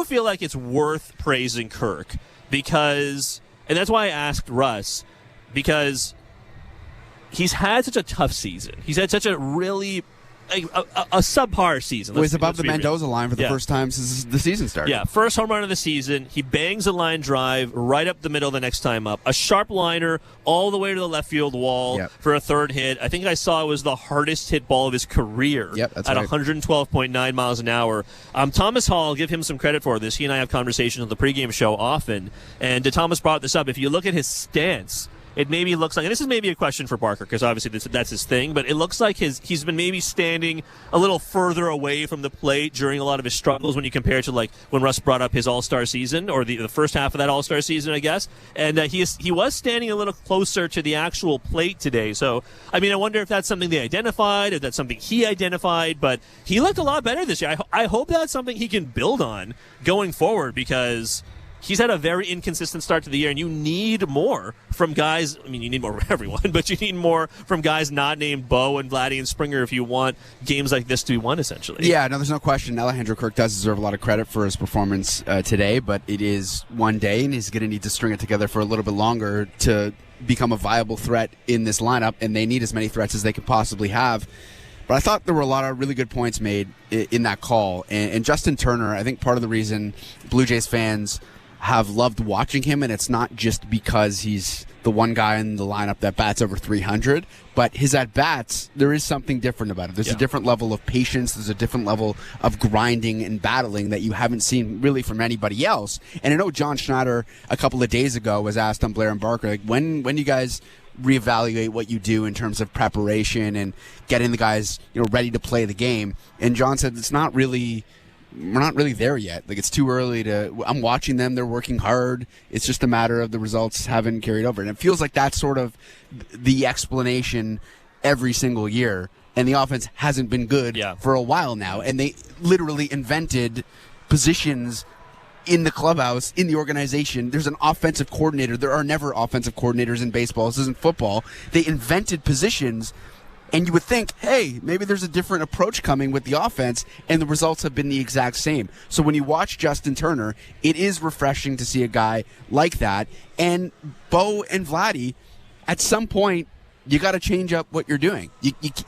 feel like it's worth praising Kirk because, and that's why I asked Russ, because he's had such a tough season. He's had such a really a subpar season. He's above the Mendoza line for the first time since the season started. Yeah, first home run of the season. He bangs a line drive right up the middle the next time up. A sharp liner all the way to the left field wall for a third hit. I think I saw it was the hardest hit ball of his career at 112.9 miles an hour. Thomas Hall, give him some credit for this. He and I have conversations on the pregame show often, and Thomas brought this up. If you look at his stance, it maybe looks like, and this is maybe a question for Barker because obviously that's his thing, but it looks like he's been maybe standing a little further away from the plate during a lot of his struggles when you compare it to like when Russ brought up his All-Star season or the first half of that All-Star season, I guess. And he was standing a little closer to the actual plate today. So, I mean, I wonder if that's something they identified, if that's something he identified, but he looked a lot better this year. I hope that's something he can build on going forward because he's had a very inconsistent start to the year, and you need more from guys. I mean, you need more from everyone, but you need more from guys not named Bo and Vladdy and Springer if you want games like this to be won, essentially. Yeah, no, there's no question. Alejandro Kirk does deserve a lot of credit for his performance today, but it is one day, and he's going to need to string it together for a little bit longer to become a viable threat in this lineup, and they need as many threats as they could possibly have. But I thought there were a lot of really good points made in that call, and Justin Turner, I think part of the reason Blue Jays fans have loved watching him, and it's not just because he's the one guy in the lineup that bats over 300, but his at-bats, there is something different about it. There's a different level of patience, there's a different level of grinding and battling that you haven't seen really from anybody else. And I know John Schneider a couple of days ago was asked on Blair and Barker, like, when do you guys reevaluate what you do in terms of preparation and getting the guys, ready to play the game? And John said we're not really there yet. Like, it's too early I'm watching them. They're working hard. It's just a matter of the results haven't carried over. And it feels like that's sort of the explanation every single year. And the offense hasn't been good for a while now. And they literally invented positions in the clubhouse, in the organization. There's an offensive coordinator. There are never offensive coordinators in baseball. This isn't football. They invented positions. And you would think, hey, maybe there's a different approach coming with the offense, and the results have been the exact same. So when you watch Justin Turner, it is refreshing to see a guy like that. And Bo and Vladdy, at some point, you got to change up what you're doing.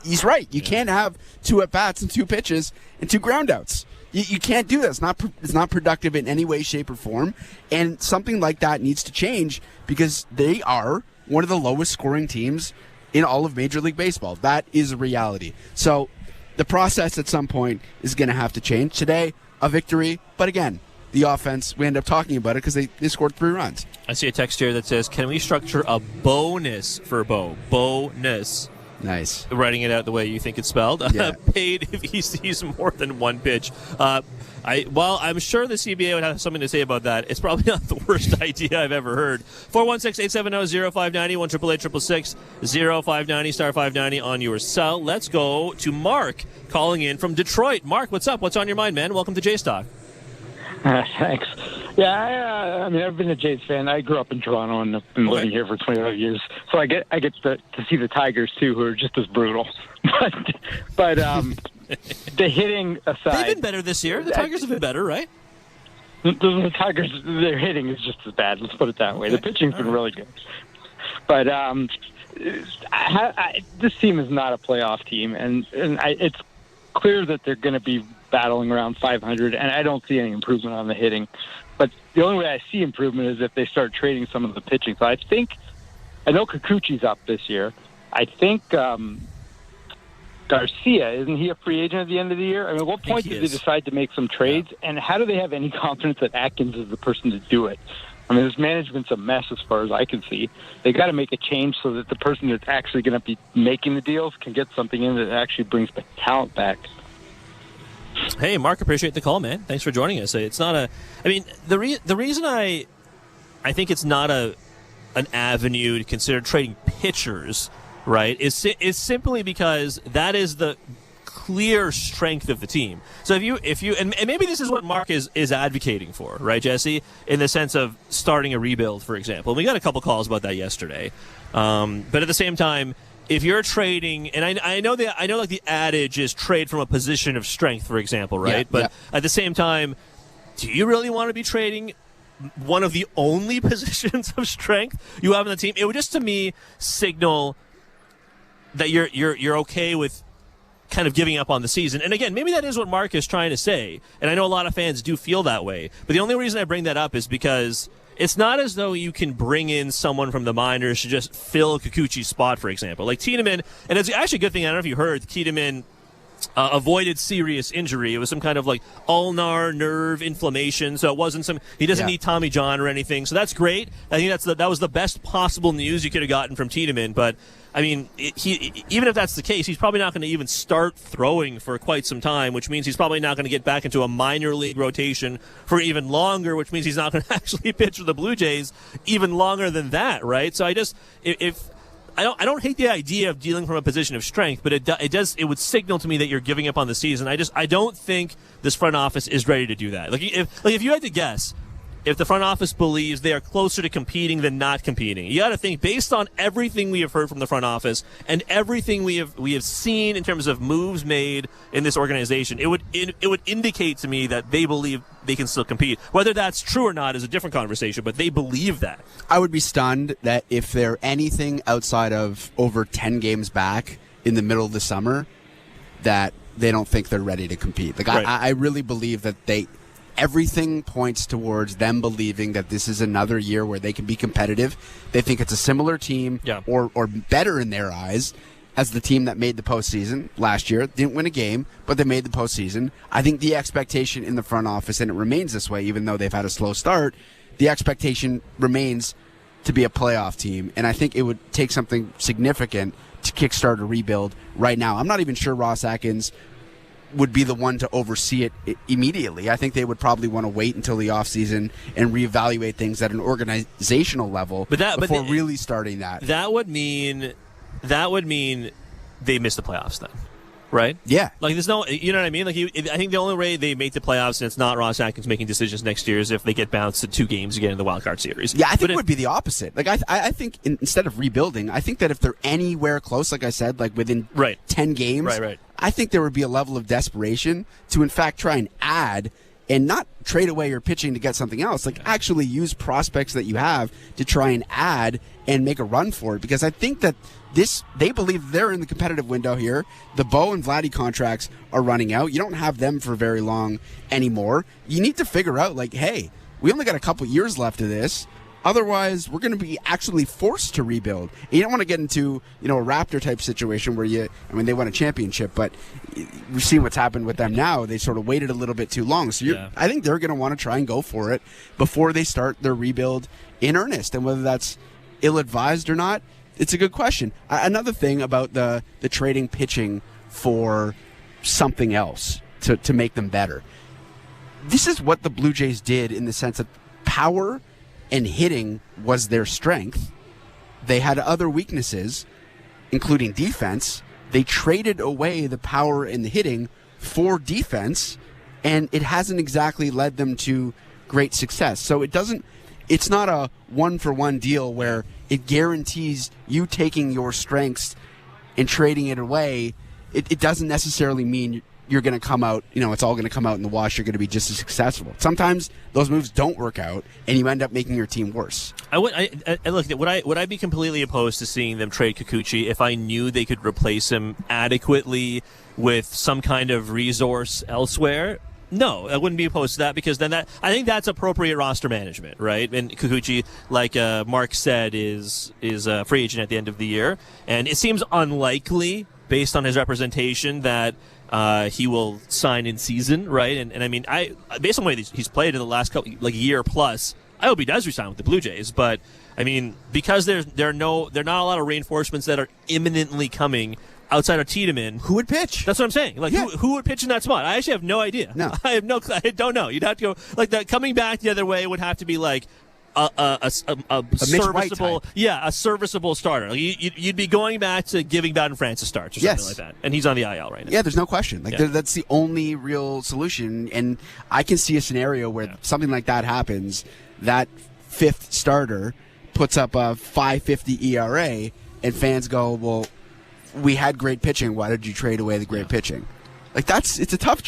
He's right. You can't have 2 at-bats and 2 pitches and 2 groundouts. You can't do that. It's not productive in any way, shape, or form. And something like that needs to change because they are one of the lowest scoring teams in all of Major League Baseball. That is a reality. So the process at some point is going to have to change. Today, a victory, but again, the offense, we end up talking about it because they scored 3 runs. I see a text here that says, can we structure a bonus for Bo? Bonus. Nice. Writing it out the way you think it's spelled. Yeah. Paid if he sees more than 1 pitch. I'm sure the CBA would have something to say about that. It's probably not the worst idea I've ever heard. 416-870-0590, 1-888-666-0590, star 590 on your cell. Let's go to Mark calling in from Detroit. Mark, what's up? What's on your mind, man? Welcome to J-Stock. Thanks. Yeah, I mean, I've been a Jays fan. I grew up in Toronto and I've been living here for 25 years. So I get to see the Tigers, too, who are just as brutal. But the hitting aside, they've been better this year. The Tigers have been better, right? The Tigers, their hitting is just as bad. Let's put it that way. The pitching's been really good. But this team is not a playoff team, and it's clear that they're going to be battling around 500, and I don't see any improvement on the hitting. But the only way I see improvement is if they start trading some of the pitching. So I know Kikuchi's up this year. I think Garcia, isn't he a free agent at the end of the year? I mean, at what point did they decide to make some trades? Yeah. And how do they have any confidence that Atkins is the person to do it? I mean, this management's a mess as far as I can see. They got to make a change so that the person that's actually going to be making the deals can get something in that actually brings the talent back. Hey, Mark, appreciate the call, man. Thanks for joining us. It's not a. I mean, the reason I think it's not an avenue to consider trading pitchers, right, is simply because that is the clear strength of the team. So if you and maybe this is what Mark is advocating for, right, Jesse, in the sense of starting a rebuild, for example. We got a couple calls about that yesterday, but at the same time, if you're trading, and I know like the adage is trade from a position of strength, for example, right? Yeah, but at the same time, do you really want to be trading one of the only positions of strength you have on the team? It would just, to me, signal that you're okay with kind of giving up on the season. And again, maybe that is what Mark is trying to say, and I know a lot of fans do feel that way. But the only reason I bring that up is because it's not as though you can bring in someone from the minors to just fill Kikuchi's spot, for example. Like Tiedemann, and it's actually a good thing, I don't know if you heard, Tiedemann avoided serious injury. It was some kind of like ulnar nerve inflammation, so it wasn't he doesn't need Tommy John or anything, so that's great. I think that was the best possible news you could have gotten from Tiedemann. But I mean, even if that's the case, he's probably not going to even start throwing for quite some time, which means he's probably not going to get back into a minor league rotation for even longer, which means he's not going to actually pitch for the Blue Jays even longer than that, right? So I don't hate the idea of dealing from a position of strength, but it would signal to me that you're giving up on the season. I don't think this front office is ready to do that. If you had to guess, if the front office believes they are closer to competing than not competing, you got to think, based on everything we have heard from the front office and everything we have seen in terms of moves made in this organization, it would indicate to me that they believe they can still compete. Whether that's true or not is a different conversation, but they believe that. I would be stunned that if they're anything outside of over 10 games back in the middle of the summer, that they don't think they're ready to compete. Like, right. I really believe that everything points towards them believing that this is another year where they can be competitive. They think it's a similar team, or better in their eyes, as the team that made the postseason last year. Didn't win a game, but they made the postseason. I think the expectation in the front office, and it remains this way even though they've had a slow start, the expectation remains to be a playoff team. And I think it would take something significant to kickstart a rebuild right now. I'm not even sure Ross Atkins would be the one to oversee it immediately. I think they would probably want to wait until the offseason and reevaluate things at an organizational level before really starting that. That would mean they miss the playoffs then, right? Yeah. Like, there's no, you know what I mean? Like, I think the only way they make the playoffs, and it's not Ross Atkins making decisions next year, is if they get bounced to 2 games again in the wild card series. Yeah, I think it would be the opposite. Like, I think instead of rebuilding, I think that if they're anywhere close, like I said, like within 10 games, right. I think there would be a level of desperation to, in fact, try and add and not trade away your pitching to get something else. Like, actually use prospects that you have to try and add and make a run for it. Because I think that they believe they're in the competitive window here. The Bo and Vladdy contracts are running out. You don't have them for very long anymore. You need to figure out, like, hey, we only got a couple years left of this. Otherwise, we're going to be actually forced to rebuild. And you don't want to get into, a Raptor-type situation where they won a championship, but we've seen what's happened with them now. They sort of waited a little bit too long. So I think they're going to want to try and go for it before they start their rebuild in earnest. And whether that's ill-advised or not, it's a good question. Another thing about the trading pitching for something else to make them better. This is what the Blue Jays did in the sense that power and hitting was their strength. They had other weaknesses, including defense. They traded away the power and the hitting for defense, and it hasn't exactly led them to great success. So it's not a one-for-one deal where it guarantees you taking your strengths and trading it away. It doesn't necessarily mean you're going to come out, it's all going to come out in the wash. You're going to be just as successful. Sometimes those moves don't work out, and you end up making your team worse. Would I be completely opposed to seeing them trade Kikuchi if I knew they could replace him adequately with some kind of resource elsewhere? No, I wouldn't be opposed to that, because then I think that's appropriate roster management, right? And Kikuchi, like Mark said, is a free agent at the end of the year, and it seems unlikely, based on his representation, that he will sign in season, right? And I mean, based on the way he's played in the last couple, like year plus, I hope he does resign with the Blue Jays. But I mean, because there are not a lot of reinforcements that are imminently coming outside of Tiedemann. Who would pitch? That's what I'm saying. Like, who would pitch in that spot? I actually have no idea. No. I don't know. You'd have to go, like, that coming back the other way would have to be like a serviceable, a serviceable starter. Like, you'd be going back to giving Bowden France starts or something like that. And he's on the IL right now. Yeah, there's no question. Like, that's the only real solution. And I can see a scenario where something like that happens. That fifth starter puts up a 5.50 ERA, and fans go, well, we had great pitching. Why did you trade away the great pitching? Like, it's a tough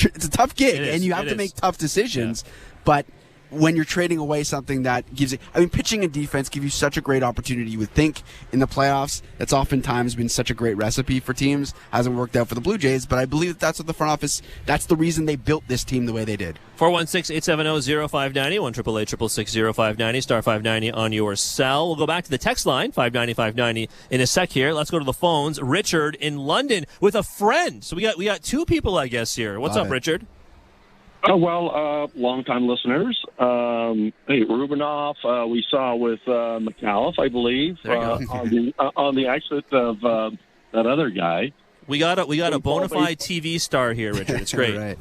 gig, and you have to make tough decisions. But when you're trading away something that gives it, I mean, pitching and defense give you such a great opportunity. You would think in the playoffs, that's oftentimes been such a great recipe for teams. Hasn't worked out for the Blue Jays, but I believe that's what the front office, that's the reason they built this team the way they did. 416-870-0590, 1-888-660-590, star 590 on your cell. We'll go back to the text line, 590-590 in a sec here. Let's go to the phones. Richard in London with a friend. So we got two people, I guess, here. What's up, Richard? Long-time listeners. Hey, Rubinoff, we saw with McAuliffe, I believe, on the exit of that other guy. We got a bona fide TV star here, Richard. It's great. Right.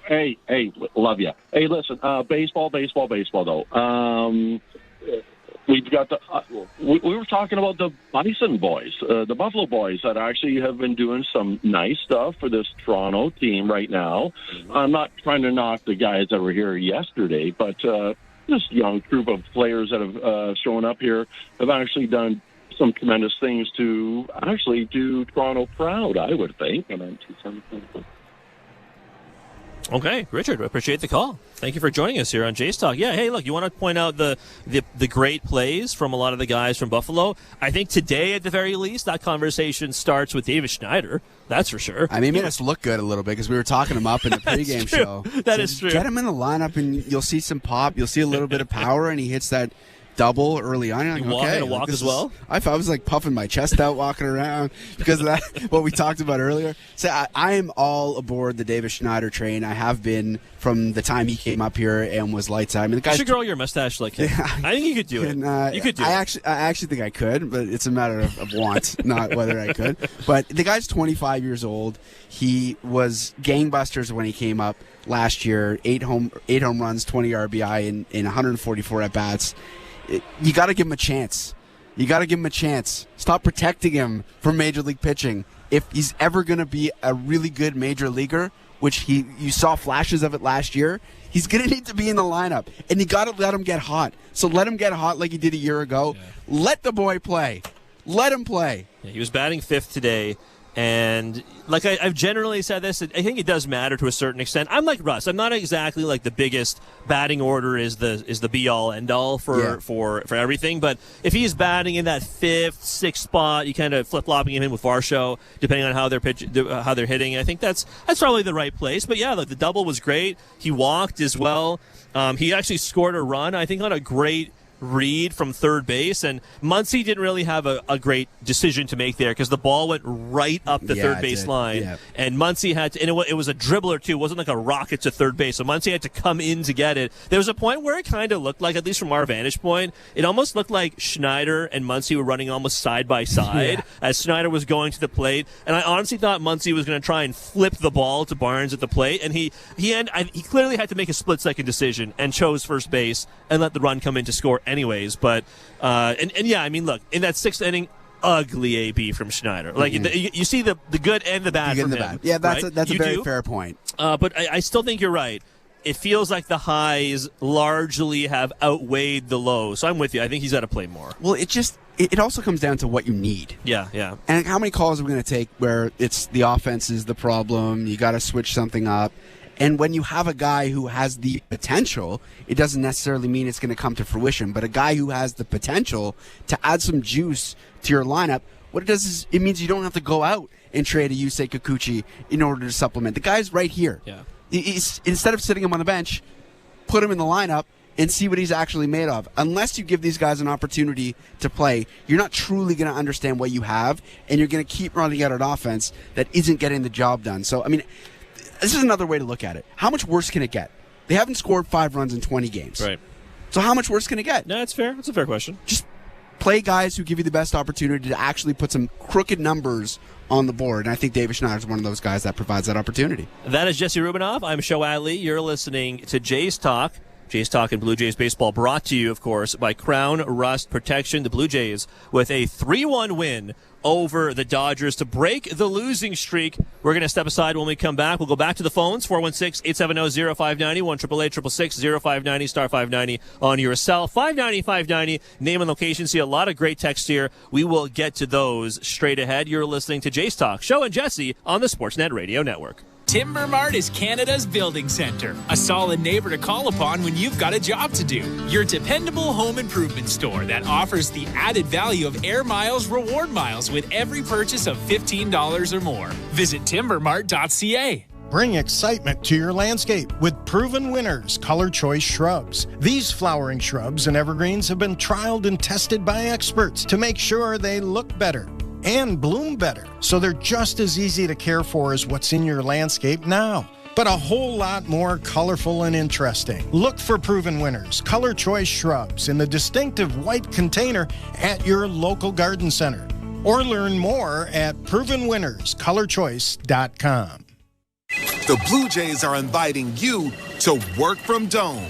Hey, love you. Hey, listen, baseball, though. We've got we were talking about the Bison boys, the Buffalo boys that actually have been doing some nice stuff for this Toronto team right now. I'm not trying to knock the guys that were here yesterday, but this young group of players that have shown up here have actually done some tremendous things to actually do Toronto proud, I would think. Okay, Richard, I appreciate the call. Thank you for joining us here on Jays Talk. Yeah, hey, look, you want to point out the great plays from a lot of the guys from Buffalo. I think today, at the very least, that conversation starts with David Schneider. That's for sure. I mean, it made us look good a little bit because we were talking him up in the pregame show. That is true. Get him in the lineup, and you'll see some pop. You'll see a little bit of power, and he hits that double early on. You're like, you walk as well? I was like puffing my chest out walking around because of that, what we talked about earlier. So I am all aboard the Davis Schneider train. I have been from the time he came up here and was lights out. I mean, the guy you should grow your mustache like him. I think you could do it. You could do it. I actually think I could, but it's a matter of want, not whether I could. But the guy's 25 years old. He was gangbusters when he came up last year. 8 home runs, 20 RBI in 144 at bats. You got to give him a chance. Stop protecting him from Major League pitching. If he's ever going to be a really good Major Leaguer, which you saw flashes of it last year, he's going to need to be in the lineup. And you got to let him get hot. So let him get hot like he did a year ago. Yeah. Let the boy play. Let him play. Yeah, he was batting fifth today. And like I've generally said this, I think it does matter to a certain extent. I'm like Russ. I'm not exactly like the biggest batting order is the be all end all for everything. But if he's batting in that fifth, sixth spot, you kind of flip flopping him in with Varsho, depending on how they're hitting. I think that's probably the right place. But yeah, look, the double was great. He walked as well. He actually scored a run, I think, on a great read from third base, and Muncy didn't really have a great decision to make there because the ball went right up the third base line, and Muncy had to, and it was a dribbler too. It wasn't like a rocket to third base, so Muncy had to come in to get it. There was a point where it kind of looked like, at least from our vantage point, it almost looked like Schneider and Muncy were running almost side by side as Schneider was going to the plate, and I honestly thought Muncy was going to try and flip the ball to Barnes at the plate, and he clearly had to make a split-second decision and chose first base and let the run come in to score anyways. But I mean, look, in that sixth inning, ugly AB from Schneider. Like you see the good and the bad from him. Yeah, that's right? a very fair point. But I still think you're right. It feels like the highs largely have outweighed the lows. So I'm with you. I think he's got to play more. Well, it also comes down to what you need. Yeah. And how many calls are we going to take where it's the offense is the problem, you got to switch something up. And when you have a guy who has the potential, it doesn't necessarily mean it's going to come to fruition, but a guy who has the potential to add some juice to your lineup, what it does is it means you don't have to go out and trade a Yusei Kikuchi in order to supplement. The guy's right here. Yeah. Instead of sitting him on the bench, put him in the lineup and see what he's actually made of. Unless you give these guys an opportunity to play, you're not truly going to understand what you have, and you're going to keep running out an offense that isn't getting the job done. So, I mean, this is another way to look at it. How much worse can it get? They haven't scored 5 runs in 20 games. Right. So how much worse can it get? No, that's fair. That's a fair question. Just play guys who give you the best opportunity to actually put some crooked numbers on the board. And I think David Schneider is one of those guys that provides that opportunity. That is Jesse Rubinoff. I'm Shohei Lee. You're listening to Jays Talk. Jays Talk and Blue Jays Baseball brought to you, of course, by Crown Rust Protection. The Blue Jays with a 3-1 win over the Dodgers to break the losing streak. We're going to step aside when we come back. We'll go back to the phones, 416-870-0590, 1-888-666-0590, star 590 on your cell. 590-590, name and location. See a lot of great text here. We will get to those straight ahead. You're listening to Jays Talk. Show and Jesse on the Sportsnet Radio Network. Timber Mart is Canada's building center, a solid neighbor to call upon when you've got a job to do. Your dependable home improvement store that offers the added value of Air Miles reward miles with every purchase of $15 or more. Visit timbermart.ca. Bring excitement to your landscape with proven winners, Color Choice Shrubs. These flowering shrubs and evergreens have been trialed and tested by experts to make sure they look better and bloom better, so they're just as easy to care for as what's in your landscape now, but a whole lot more colorful and interesting. Look for proven winners, Color Choice Shrubs, in the distinctive white container at your local garden center, or learn more at provenwinnerscolorchoice.com. The Blue Jays are inviting you to work from Dome.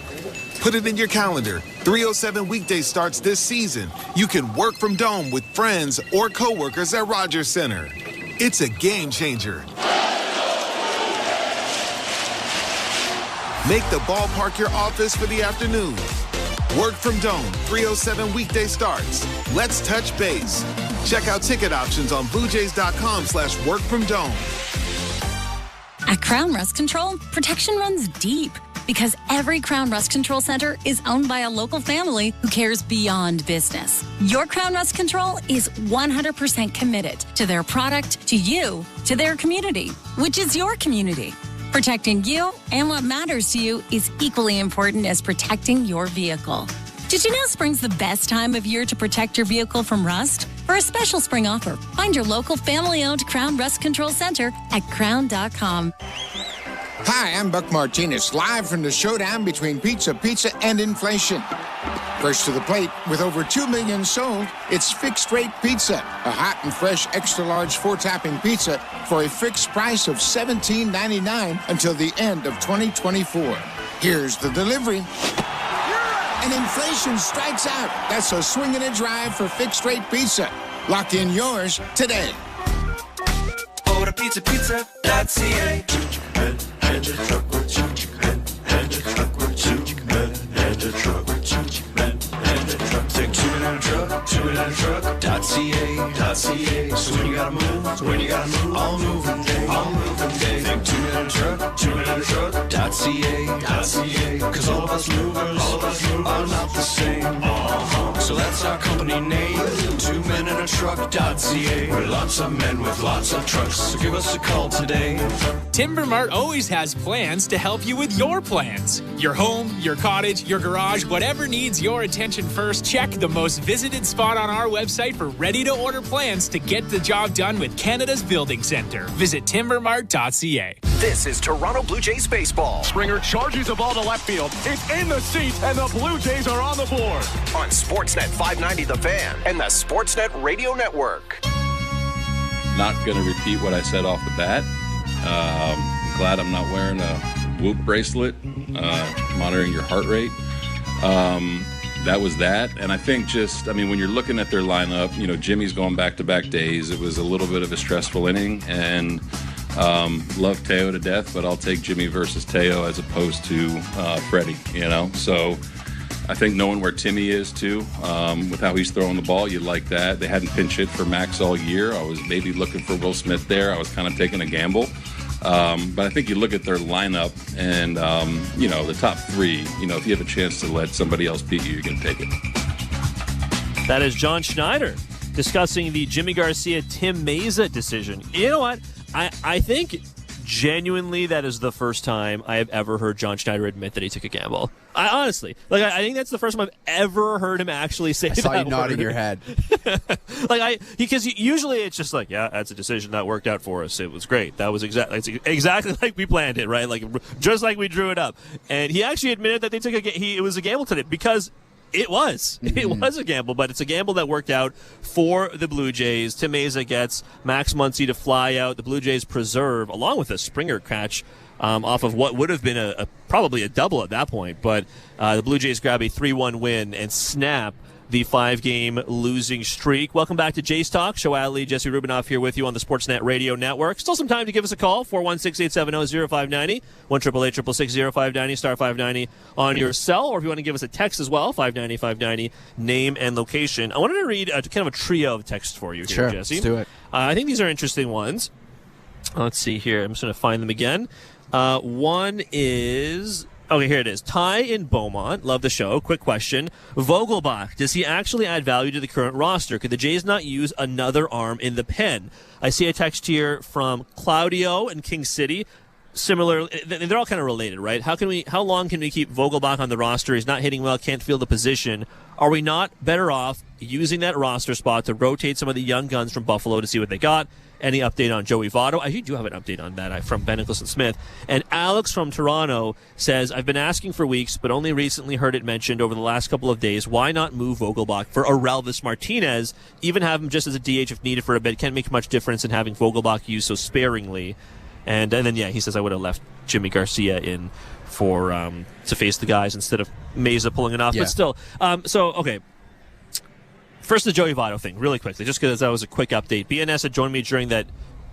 Put it in your calendar. 307 weekday starts this season. You can work from Dome with friends or coworkers at Rogers Center. It's a game changer. Make the ballpark your office for the afternoon. Work from Dome, 307 weekday starts. Let's touch base. Check out ticket options on BlueJays.com/workfromdome. At Crown Rust Control, protection runs deep because every Crown Rust Control Center is owned by a local family who cares beyond business. Your Crown Rust Control is 100% committed to their product, to you, to their community, which is your community. Protecting you and what matters to you is equally important as protecting your vehicle. Did you know spring's the best time of year to protect your vehicle from rust? For a special spring offer, find your local family-owned Crown Rust Control Center at crown.com. Hi, I'm Buck Martinez, live from the showdown between pizza, and inflation. First to the plate, with over 2 million sold, it's Fixed Rate Pizza, a hot and fresh extra-large 4-topping pizza for a fixed price of $17.99 until the end of 2024. Here's the delivery. And inflation strikes out. That's a swing and a drive for Fixed Rate Pizza. Lock in yours today. Order pizza.ca. And a truck with you. And a truck with you. And a truck with you. And a truck. Take 2 in a truck. 2 in a truck.ca. So when you gotta move, all moving day. Think 2 in a truck. 2 in a truck.ca. Cause all of us movers are not the same. So that's our company name. 2 men in a truck.ca. We're lots of men with lots of trucks. So give us a call today. Timber Mart always has plans to help you with your plans. Your home, your cottage, your garage, whatever needs your attention first, check the most visited spot on our website for ready-to-order plans to get the job done with Canada's Building Center. Visit timbermart.ca. This is Toronto Blue Jays baseball. Springer charges the ball to left field. It's in the seats, and the Blue Jays are on the board. On Sportsnet 590 The Fan and the Sportsnet Radio Network. Not going to repeat what I said off the bat. I'm glad I'm not wearing a Whoop bracelet, monitoring your heart rate. That was that. And I think when you're looking at their lineup, Jimmy's going back-to-back days. It was a little bit of a stressful inning, and love Teo to death, but I'll take Jimmy versus Teo as opposed to Freddie, So I think knowing where Timmy is, too, with how he's throwing the ball, you like that. They hadn't pinch hit for Max all year. I was maybe looking for Will Smith there. I was kind of taking a gamble. But I think you look at their lineup and, the top 3, if you have a chance to let somebody else beat you, you're going to take it. That is John Schneider discussing the Jimmy Garcia-Tim Meza decision. You know what? I think genuinely that is the first time I have ever heard John Schneider admit that he took a gamble. I think that's the first time I've ever heard him actually say that. I saw you nodding your head. Because usually it's just like, yeah, that's a decision that worked out for us. It was great. That was exactly like we planned it, right? Like just like we drew it up. And he actually admitted that it was a gamble today because It was. It was a gamble, but it's a gamble that worked out for the Blue Jays. Tim Meza gets Max Muncy to fly out. The Blue Jays preserve, along with a Springer catch, off of what would have been probably a double at that point. But the Blue Jays grab a 3-1 win and snap the 5-game losing streak. Welcome back to Jays Talk. Show Alley, Jesse Rubinoff here with you on the Sportsnet Radio Network. Still some time to give us a call, 416-870-0590, 1-888-660-590, star 590 on your cell, or if you want to give us a text as well, 590-590, name and location. I wanted to read kind of a trio of texts for you here, sure, Jesse. Let's do it. I think these are interesting ones. Let's see here. I'm just going to find them again. One is... Okay, here it is. Ty in Beaumont. Love the show. Quick question. Vogelbach, does he actually add value to the current roster? Could the Jays not use another arm in the pen? I see a text here from Claudio in King City. Similar, they're all kind of related, right? How long can we keep Vogelbach on the roster? He's not hitting well, can't field the position. Are we not better off using that roster spot to rotate some of the young guns from Buffalo to see what they got? Any update on Joey Votto? I do have an update on that from Ben Nicholson Smith. And Alex from Toronto says, I've been asking for weeks, but only recently heard it mentioned over the last couple of days. Why not move Vogelbach for Aurelvis Martinez? Even have him just as a DH if needed for a bit. Can't make much difference in having Vogelbach used so sparingly. And then, he says I would have left Jimmy Garcia in for to face the guys instead of Meza pulling it off. Yeah. But still, okay. First, the Joey Votto thing, really quickly, just because that was a quick update. BNS had joined me during that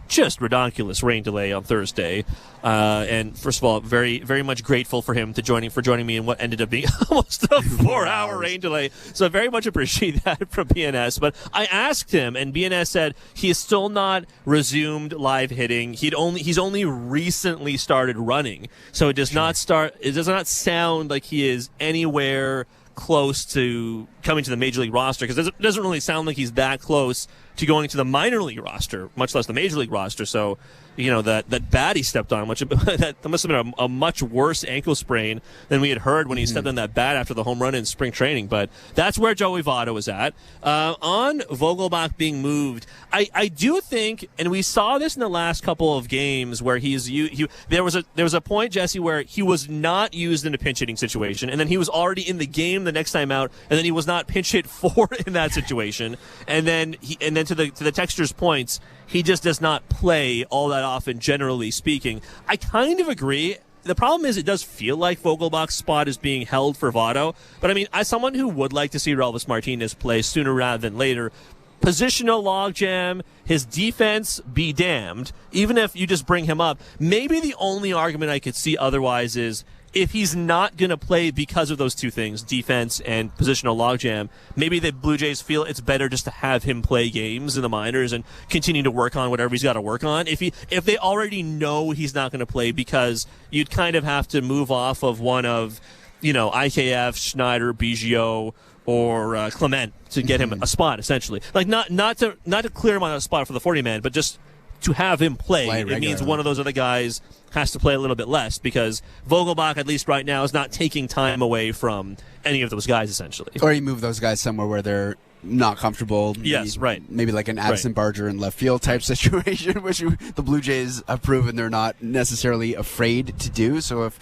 just redonkulous rain delay on Thursday. And first of all, very, very much grateful for him for joining me in what ended up being almost a 4-hour rain delay. So I very much appreciate that from BNS. But I asked him, and BNS said he has still not resumed live hitting. He's only recently started running. So it does not sound like he is anywhere close to coming to the major league roster, because it doesn't really sound like he's that close to going to the minor league roster, much less the major league roster. So, that bat he stepped on, that must have been a much worse ankle sprain than we had heard when he stepped on that bat after the home run in spring training. But that's where Joey Votto is at. On Vogelbach being moved, I do think, and we saw this in the last couple of games where there was a point, Jesse, where he was not used in a pinch hitting situation, and then he was already in the game the next time out, and then he was not pinch hit for in that situation, and then to the texture's points, he just does not play all that often, generally speaking. I kind of agree. The problem is it does feel like Vogelbach's spot is being held for Votto. But, as someone who would like to see Aurelvis Martinez play sooner rather than later, positional logjam, his defense be damned, even if you just bring him up, maybe the only argument I could see otherwise is if he's not going to play because of those two things, defense and positional logjam, maybe the Blue Jays feel it's better just to have him play games in the minors and continue to work on whatever he's got to work on. If they already know he's not going to play, because you'd kind of have to move off of one of, IKF, Schneider, Biggio, or Clement to get him a spot, essentially. Like not to clear him on a spot for the 40-man, but just to have him play it means one of those other guys has to play a little bit less, because Vogelbach, at least right now, is not taking time away from any of those guys, essentially. Or you move those guys somewhere where they're not comfortable. Yes, right. Maybe like an Addison Barger in left field type situation, which the Blue Jays have proven they're not necessarily afraid to do. So if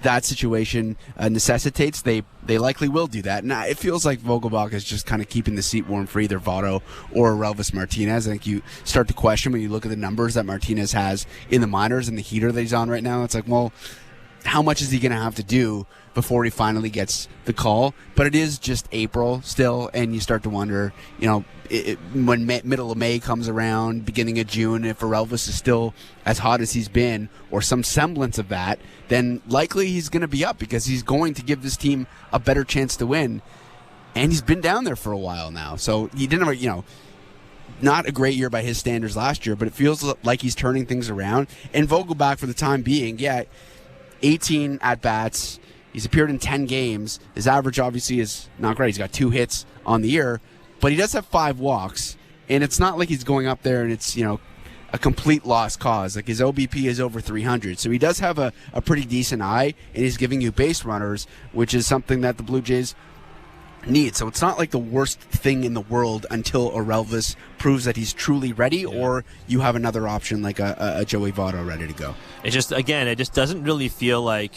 that situation necessitates, they likely will do that. And it feels like Vogelbach is just kind of keeping the seat warm for either Votto or Aurelvis Martinez. I think you start to question when you look at the numbers that Martinez has in the minors and the heater that he's on right now. It's like, well, how much is he going to have to do before he finally gets the call? But it is just April still, and you start to wonder, when middle of May comes around, beginning of June, if Aurelvis is still as hot as he's been, or some semblance of that, then likely he's going to be up, because he's going to give this team a better chance to win. And he's been down there for a while now. So he didn't, not a great year by his standards last year, but it feels like he's turning things around. And Vogelbach, for the time being, 18 at-bats. He's appeared in 10 games. His average obviously is not great. He's got 2 hits on the year, but he does have 5 walks, and it's not like he's going up there and it's, a complete lost cause. Like, his OBP is over 300, so he does have a pretty decent eye, and he's giving you base runners, which is something that the Blue Jays need. So it's not like the worst thing in the world until Aurelvis proves that he's truly ready, or you have another option like a Joey Votto ready to go. It just doesn't really feel like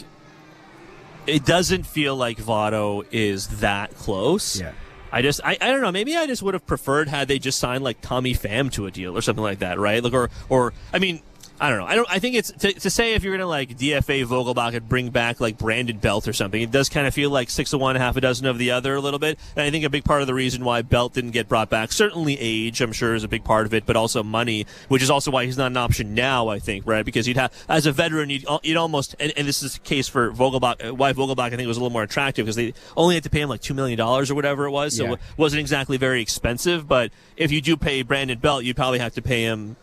it doesn't feel like Votto is that close. Yeah. I don't know. Maybe I just would have preferred had they just signed like Tommy Pham to a deal or something like that, right? Like, or I mean, I don't know. I think it's to say if you're gonna like DFA Vogelbach and bring back like Brandon Belt or something. It does kind of feel like 6 of one, half a dozen of the other a little bit. And I think a big part of the reason why Belt didn't get brought back, certainly age, I'm sure, is a big part of it, but also money, which is also why he's not an option now. I think, right? Because you'd have, as a veteran, you'd almost, and this is the case for Vogelbach. Why Vogelbach I think was a little more attractive because they only had to pay him like $2 million or whatever it was, so it wasn't exactly very expensive. But if you do pay Brandon Belt, you'd probably have to pay him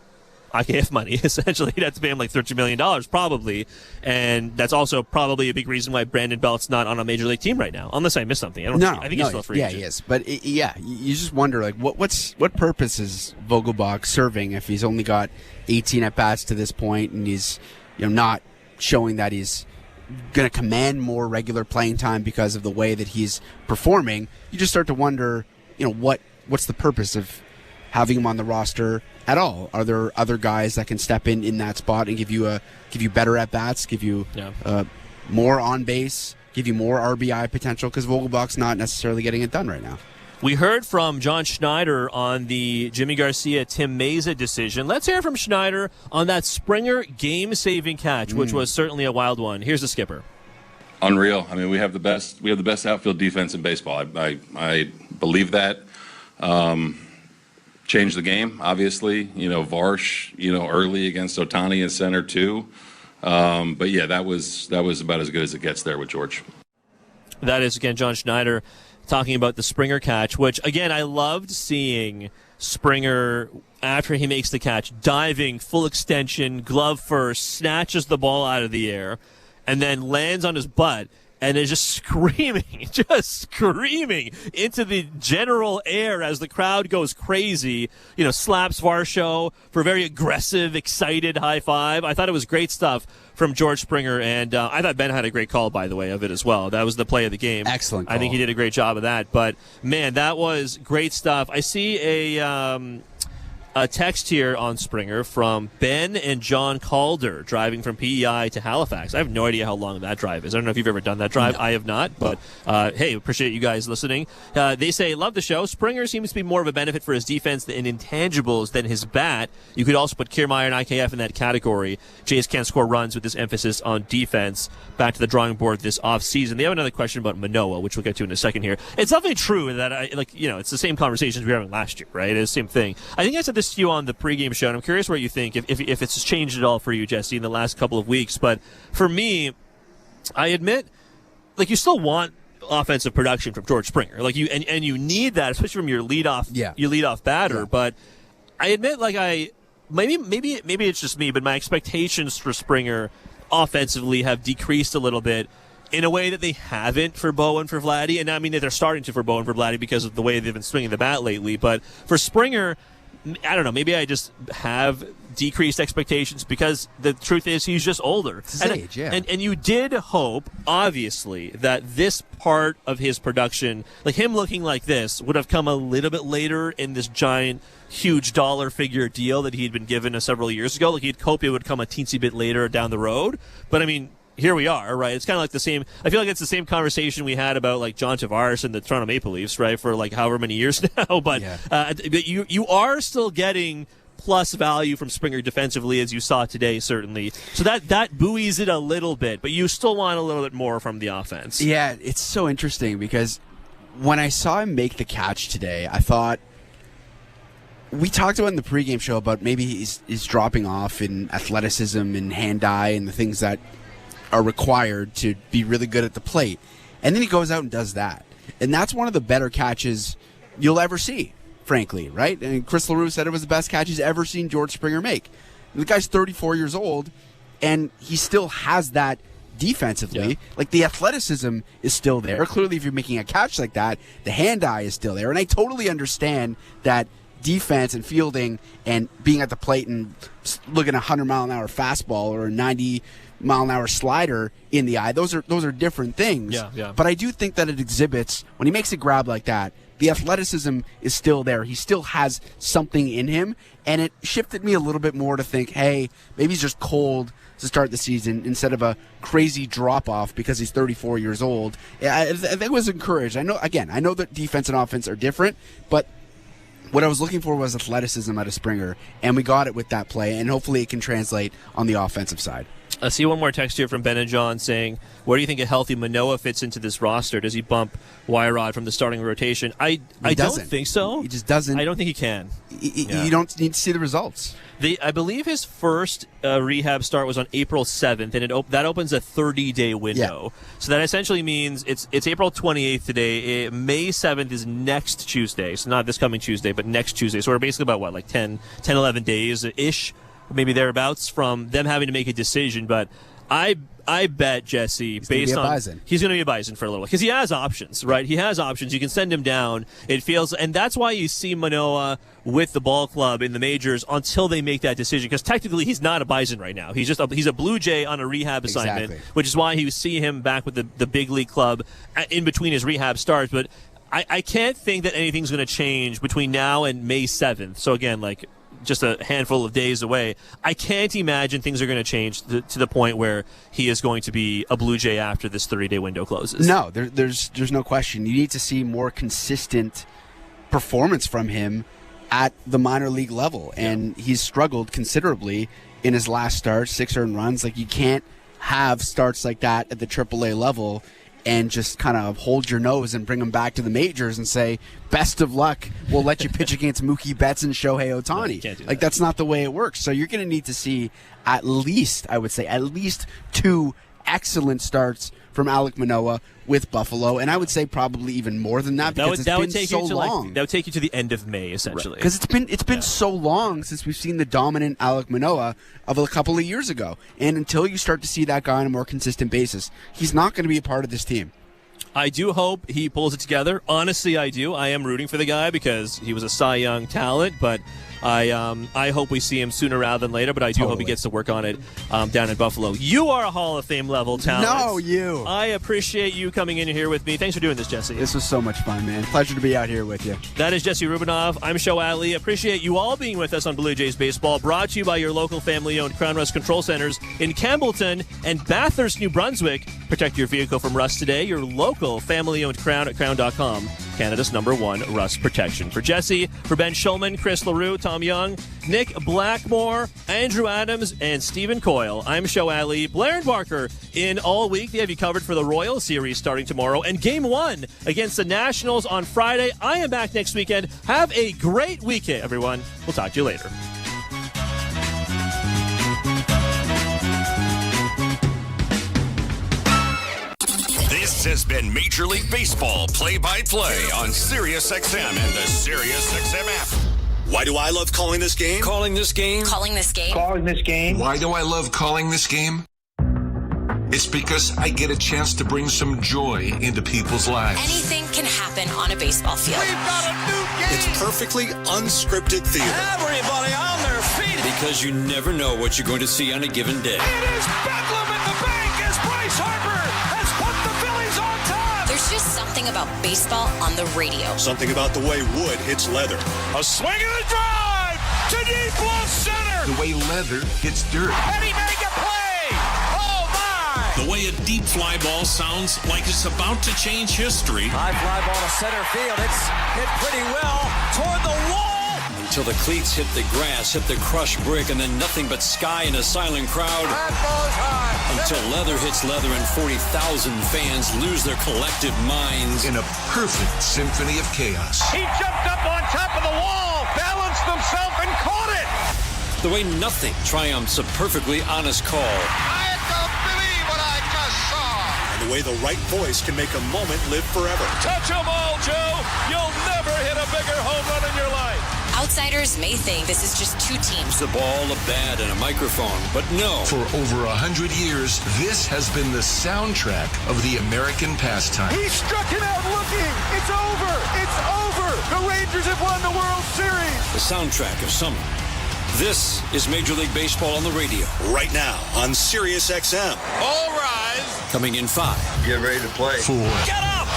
IKF money, essentially. You'd have to pay him like $13 million, probably. And that's also probably a big reason why Brandon Belt's not on a major league team right now, unless I missed something. I think he's still a free agent. Yeah, he is. But, you just wonder, like, what purpose is Vogelbach serving if he's only got 18 at-bats to this point and he's not showing that he's going to command more regular playing time because of the way that he's performing? You just start to wonder, what's the purpose of having him on the roster at all? Are there other guys that can step in that spot and give you better at bats, give you more on base, give you more RBI potential? Because Vogelbach's not necessarily getting it done right now. We heard from John Schneider on the Jimmy Garcia Tim Meza decision. Let's hear from Schneider on that Springer game-saving catch, which was certainly a wild one. Here's the skipper. Unreal. I mean, we have the best outfield defense in baseball. I believe that. Changed the game, obviously. Varsh, early against Ohtani in center too. But yeah, that was about as good as it gets there with George. That is, again, John Schneider talking about the Springer catch, which, again, I loved seeing Springer, after he makes the catch, diving, full extension, glove first, snatches the ball out of the air, and then lands on his butt. And is just screaming into the general air as the crowd goes crazy. Slaps Varsho for a very aggressive, excited high five. I thought it was great stuff from George Springer, and I thought Ben had a great call, by the way, of it as well. That was the play of the game. Excellent call. I think he did a great job of that. But, man, that was great stuff. I see a text here on Springer from Ben and John Calder driving from PEI to Halifax. I have no idea how long that drive is. I don't know if you've ever done that drive. No. I have not, but hey, appreciate you guys listening. They say, love the show. Springer seems to be more of a benefit for his defense and intangibles than his bat. You could also put Kiermaier and IKF in that category. Jays can't score runs with this emphasis on defense. Back to the drawing board this offseason. They have another question about Manoah, which we'll get to in a second here. It's definitely true that, it's the same conversations we were having last year, right? It's the same thing. I think I said this to you on the pregame show, and I'm curious what you think, if it's changed at all for you, Jesse, in the last couple of weeks. But for me, I admit, you still want offensive production from George Springer, and you need that, especially from your leadoff batter. Yeah. But I admit, maybe it's just me, but my expectations for Springer offensively have decreased a little bit in a way that they haven't for Bo and for Vladdy. And I mean that they're starting to for Bo and for Vladdy because of the way they've been swinging the bat lately. But for Springer, I don't know, maybe I just have decreased expectations because the truth is he's just older. It's his age, yeah. And you did hope, obviously, that this part of his production, like him looking like this, would have come a little bit later in this giant, huge dollar figure deal that he'd been given several years ago. Like he'd hope it would come a teensy bit later down the road. But I mean, here we are, right? It's kind of like the same. I feel like it's the same conversation we had about John Tavares and the Toronto Maple Leafs, right? For however many years now. But but you are still getting plus value from Springer defensively, as you saw today, certainly. So that buoys it a little bit, but you still want a little bit more from the offense. Yeah, it's so interesting because when I saw him make the catch today, I thought, we talked about in the pregame show about maybe he's dropping off in athleticism and hand-eye and the things that are required to be really good at the plate. And then he goes out and does that. And that's one of the better catches you'll ever see, frankly, right? And Chris LaRue said it was the best catch he's ever seen George Springer make. And the guy's 34 years old, and he still has that defensively. Yeah. The athleticism is still there. Clearly, if you're making a catch like that, the hand-eye is still there. And I totally understand that defense and fielding and being at the plate and looking at a 100-mile-an-hour fastball or a 90-mile-an-hour slider in the eye, those are different things. Yeah. But I do think that it exhibits, when he makes a grab like that, the athleticism is still there. He still has something in him, and it shifted me a little bit more to think, hey, maybe he's just cold to start the season instead of a crazy drop-off because he's 34 years old. I think it was encouraged. I know that defense and offense are different, but what I was looking for was athleticism out of Springer, and we got it with that play, and hopefully it can translate on the offensive side. I see one more text here from Ben and John saying, where do you think a healthy Manoah fits into this roster? Does he bump Wyrod from the starting rotation? I don't think so. He just doesn't. I don't think he can. You don't need to see the results. I believe his first rehab start was on April 7th, and that opens a 30-day window. Yeah. So that essentially means it's April 28th today. May 7th is next Tuesday. So not this coming Tuesday, but next Tuesday. So we're basically about, 10, 11 days-ish, maybe thereabouts, from them having to make a decision. But I bet, Jesse, based on he's going to be a Bison for a little while because he has options, right? He has options. You can send him down. It feels, and that's why you see Manoah with the ball club in the majors until they make that decision. Because technically, he's not a Bison right now. He's just he's a Blue Jay on a rehab assignment, which is why you see him back with the big league club in between his rehab starts. But I can't think that anything's going to change between now and May 7th. So again, just a handful of days away. I can't imagine things are going to change to the point where he is going to be a Blue Jay after this 30-day window closes. No, there's no question. You need to see more consistent performance from him at the minor league level, and he's struggled considerably in his last start, 6 earned runs. You can't have starts like that at the AAA level and just kind of hold your nose and bring him back to the majors and say, best of luck, we'll let you pitch against Mookie Betts and Shohei Ohtani. Can't do that. That's not the way it works. So you're going to need to see at least 2 excellent starts from Alek Manoah with Buffalo, and I would say probably even more than that because it's been so long. That would take you to the end of May, essentially. Because it's been so long since we've seen the dominant Alek Manoah of a couple of years ago. And until you start to see that guy on a more consistent basis, he's not going to be a part of this team. I do hope he pulls it together. Honestly, I do. I am rooting for the guy because he was a Cy Young talent, but I hope we see him sooner rather than later, but I do hope he gets to work on it down in Buffalo. You are a Hall of Fame level talent. No, you. I appreciate you coming in here with me. Thanks for doing this, Jesse. This was so much fun, man. Pleasure to be out here with you. That is Jesse Rubinoff. I'm Show Ali. Appreciate you all being with us on Blue Jays Baseball, brought to you by your local family-owned Crown Rust Control Centers in Campbellton and Bathurst, New Brunswick. Protect your vehicle from rust today. Your local family-owned Crown at crown.com. Canada's #1 rust protection. For Jesse, for Ben Schulman, Chris LaRue, Tom Young, Nick Blackmore, Andrew Adams, and Stephen Coyle, I'm Show Ali. Blair and Barker in all week. They have you covered for the Royal Series starting tomorrow and Game 1 against the Nationals on Friday. I am back next weekend. Have a great weekend, everyone. We'll talk to you later. This has been Major League Baseball play-by-play on SiriusXM and the SiriusXM app. Why do I love calling this game? Calling this game? Calling this game? Calling this game. Why do I love calling this game? It's because I get a chance to bring some joy into people's lives. Anything can happen on a baseball field. We've got a new game. It's perfectly unscripted theater. Everybody on their feet. Because you never know what you're going to see on a given day. It is bedlam in the bank as Bryce Harper has put the Phillies on top. There's just something about baseball on the radio. Something about the way wood hits leather. A swing and a drive to deep left center. The way leather hits dirt. And he made a play. Oh, my. The way a deep fly ball sounds like it's about to change history. High fly ball to center field. It's hit pretty well toward the wall. Until the cleats hit the grass, hit the crushed brick, and then nothing but sky and a silent crowd. That ball's high. Until leather hits leather and 40,000 fans lose their collective minds. In a perfect symphony of chaos. He jumped up on top of the wall, balanced himself, and caught it. The way nothing triumphs a perfectly honest call. I don't believe what I just saw. And the way the right voice can make a moment live forever. Touch 'em all, Joe. You'll never hit a bigger home run in your life. Outsiders may think this is just two teams. The ball, a bat, and a microphone, but no. For over 100 years, this has been the soundtrack of the American pastime. He struck it out looking. It's over. It's over. The Rangers have won the World Series. The soundtrack of summer. This is Major League Baseball on the radio. Right now on SiriusXM. All rise. Coming in 5. Get ready to play. 4. Get up.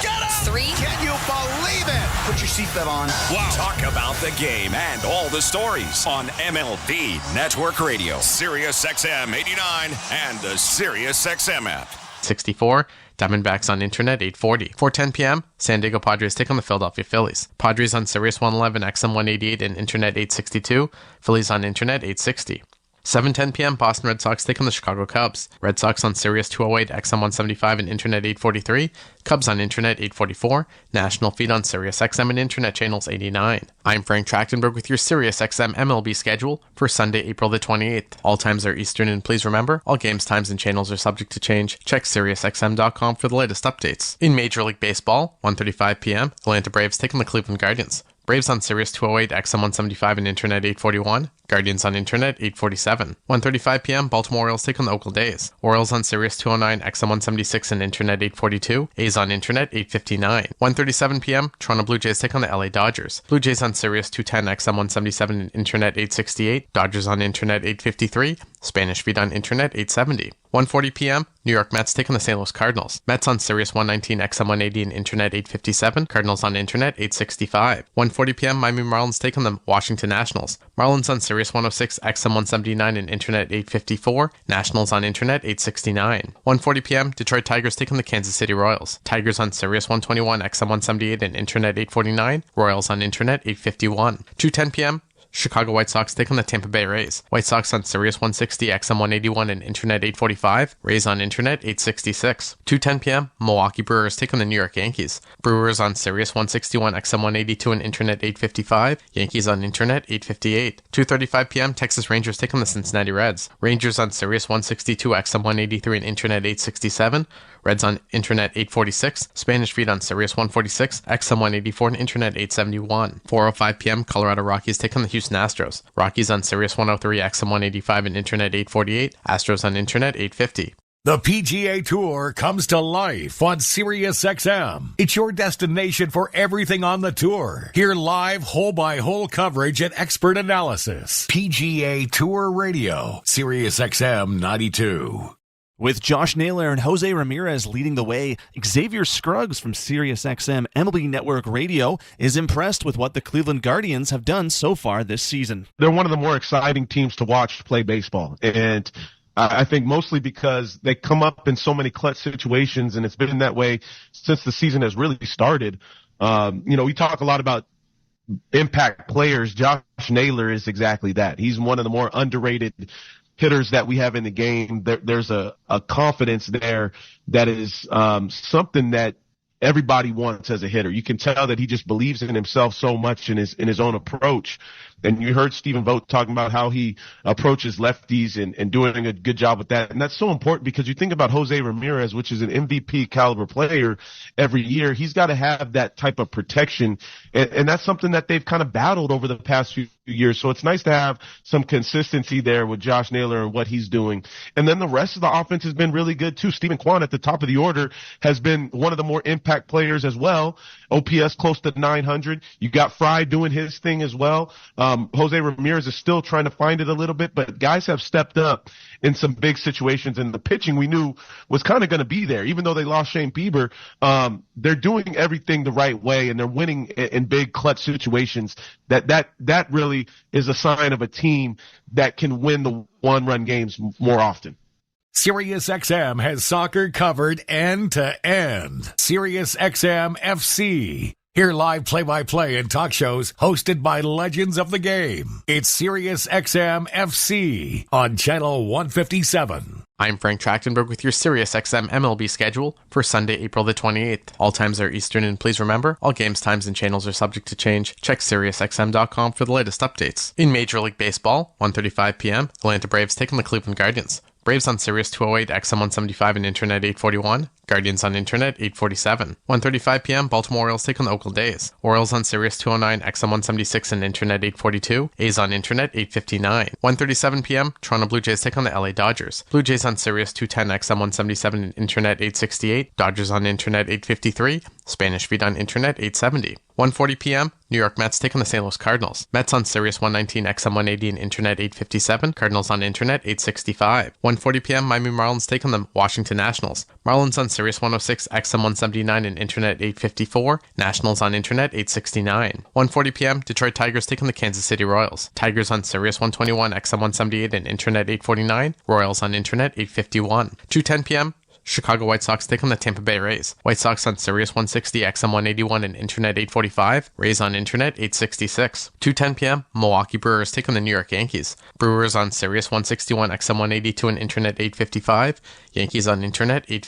Get up. 3. Can you believe it? Put your seatbelt on. Wow. Talk about the game and all the stories on MLB Network Radio, Sirius XM 89, and the Sirius XM app. 64. Diamondbacks on Internet 840. 4:10 p.m. San Diego Padres take on the Philadelphia Phillies. Padres on Sirius 111, XM 188, and Internet 862. Phillies on Internet 860. 7:10 p.m. Boston Red Sox take on the Chicago Cubs. Red Sox on Sirius 208, XM 175, and Internet 843. Cubs on Internet 844. National feed on Sirius XM and Internet channels 89. I'm Frank Trachtenberg with your Sirius XM MLB schedule for Sunday, April the 28th. All times are Eastern, and please remember, all games, times, and channels are subject to change. Check SiriusXM.com for the latest updates. In Major League Baseball, 1:35 p.m., Atlanta Braves take on the Cleveland Guardians. Braves on Sirius 208, XM 175, and Internet 841. Guardians on Internet 847. 1:35 p.m. Baltimore Orioles take on the Oakland A's. Orioles on Sirius 209, XM 176, and Internet 842. A's on Internet 859. 1:37 p.m. Toronto Blue Jays take on the LA Dodgers. Blue Jays on Sirius 210, XM 177, and Internet 868. Dodgers on Internet 853. Spanish feed on Internet 870. 1:40 p.m. New York Mets take on the St. Louis Cardinals. Mets on Sirius 119, XM 180, and Internet 857. Cardinals on Internet 865. 1:40 p.m. Miami Marlins take on the Washington Nationals. Marlins on Sirius 106, XM 179, and Internet 854. Nationals on Internet 869. 1:40 p.m. Detroit Tigers take on the Kansas City Royals. Tigers on Sirius 121, XM 178, and Internet 849. Royals on Internet 851. 2:10 p.m. Chicago White Sox take on the Tampa Bay Rays. White Sox on Sirius 160, XM 181, and Internet 845. Rays on Internet 866. 2:10 p.m. Milwaukee Brewers take on the New York Yankees. Brewers on Sirius 161, XM 182, and Internet 855. Yankees on Internet 858. 2:35 p.m. Texas Rangers take on the Cincinnati Reds. Rangers on Sirius 162, XM 183, and Internet 867. Reds on Internet 846. Spanish feed on Sirius 146, XM 184, and Internet 871. 4:05 p.m. Colorado Rockies take on the Houston Astros. Rockies on Sirius 103, XM 185, and Internet 848. Astros on Internet 850. The PGA Tour comes to life on SiriusXM. It's your destination for everything on the tour. Hear live hole-by-hole coverage and expert analysis. PGA Tour Radio, SiriusXM 92. With Josh Naylor and Jose Ramirez leading the way, Xavier Scruggs from SiriusXM MLB Network Radio is impressed with what the Cleveland Guardians have done so far this season. They're one of the more exciting teams to watch play baseball, and I think mostly because they come up in so many clutch situations, and it's been that way since the season has really started. We talk a lot about impact players. Josh Naylor is exactly that. He's one of the more underrated hitters that we have in the game. There's a confidence there that is something that everybody wants as a hitter. You can tell that he just believes in himself so much in his own approach. And you heard Stephen Vogt talking about how he approaches lefties and doing a good job with that. And that's so important because you think about Jose Ramirez, which is an MVP caliber player every year. He's got to have that type of protection. And that's something that they've kind of battled over the past few years. So it's nice to have some consistency there with Josh Naylor and what he's doing. And then the rest of the offense has been really good too. Stephen Kwan at the top of the order has been one of the more impact players as well. OPS close to 900. You got Fry doing his thing as well. Jose Ramirez is still trying to find it a little bit, but guys have stepped up in some big situations, and the pitching we knew was kind of going to be there. Even though they lost Shane Bieber, they're doing everything the right way, and they're winning in big clutch situations. That really is a sign of a team that can win the one-run games more often. SiriusXM has soccer covered end to end. SiriusXM FC. Hear live play-by-play and talk shows hosted by legends of the game. It's SiriusXM FC on Channel 157. I'm Frank Trachtenberg with your SiriusXM MLB schedule for Sunday, April the 28th. All times are Eastern, and please remember, all games, times, and channels are subject to change. Check SiriusXM.com for the latest updates. In Major League Baseball, 1:35 p.m., Atlanta Braves take on the Cleveland Guardians. Braves on Sirius 208, XM 175, and Internet 841. Guardians on Internet 847. 1:35 p.m. Baltimore Orioles take on the Oakland A's. Orioles on Sirius 209, XM 176, and Internet 842. A's on Internet 859. 1:37 p.m. Toronto Blue Jays take on the LA Dodgers. Blue Jays on Sirius 210, XM 177, and Internet 868. Dodgers on Internet 853. Spanish feed on Internet 870. 1:40 p.m., New York Mets take on the St. Louis Cardinals. Mets on Sirius 119, XM 180, and Internet 857. Cardinals on Internet 865. 1:40 p.m., Miami Marlins take on the Washington Nationals. Marlins on Sirius 106, XM 179, and Internet 854. Nationals on Internet 869. 1:40 p.m., Detroit Tigers take on the Kansas City Royals. Tigers on Sirius 121, XM 178, and Internet 849. Royals on Internet 851. 2:10 p.m., Chicago White Sox take on the Tampa Bay Rays. White Sox on Sirius 160, XM 181, and Internet 845. Rays on Internet 866. 2:10 p.m., Milwaukee Brewers take on the New York Yankees. Brewers on Sirius 161, XM 182, and Internet 855. Yankees on Internet 855.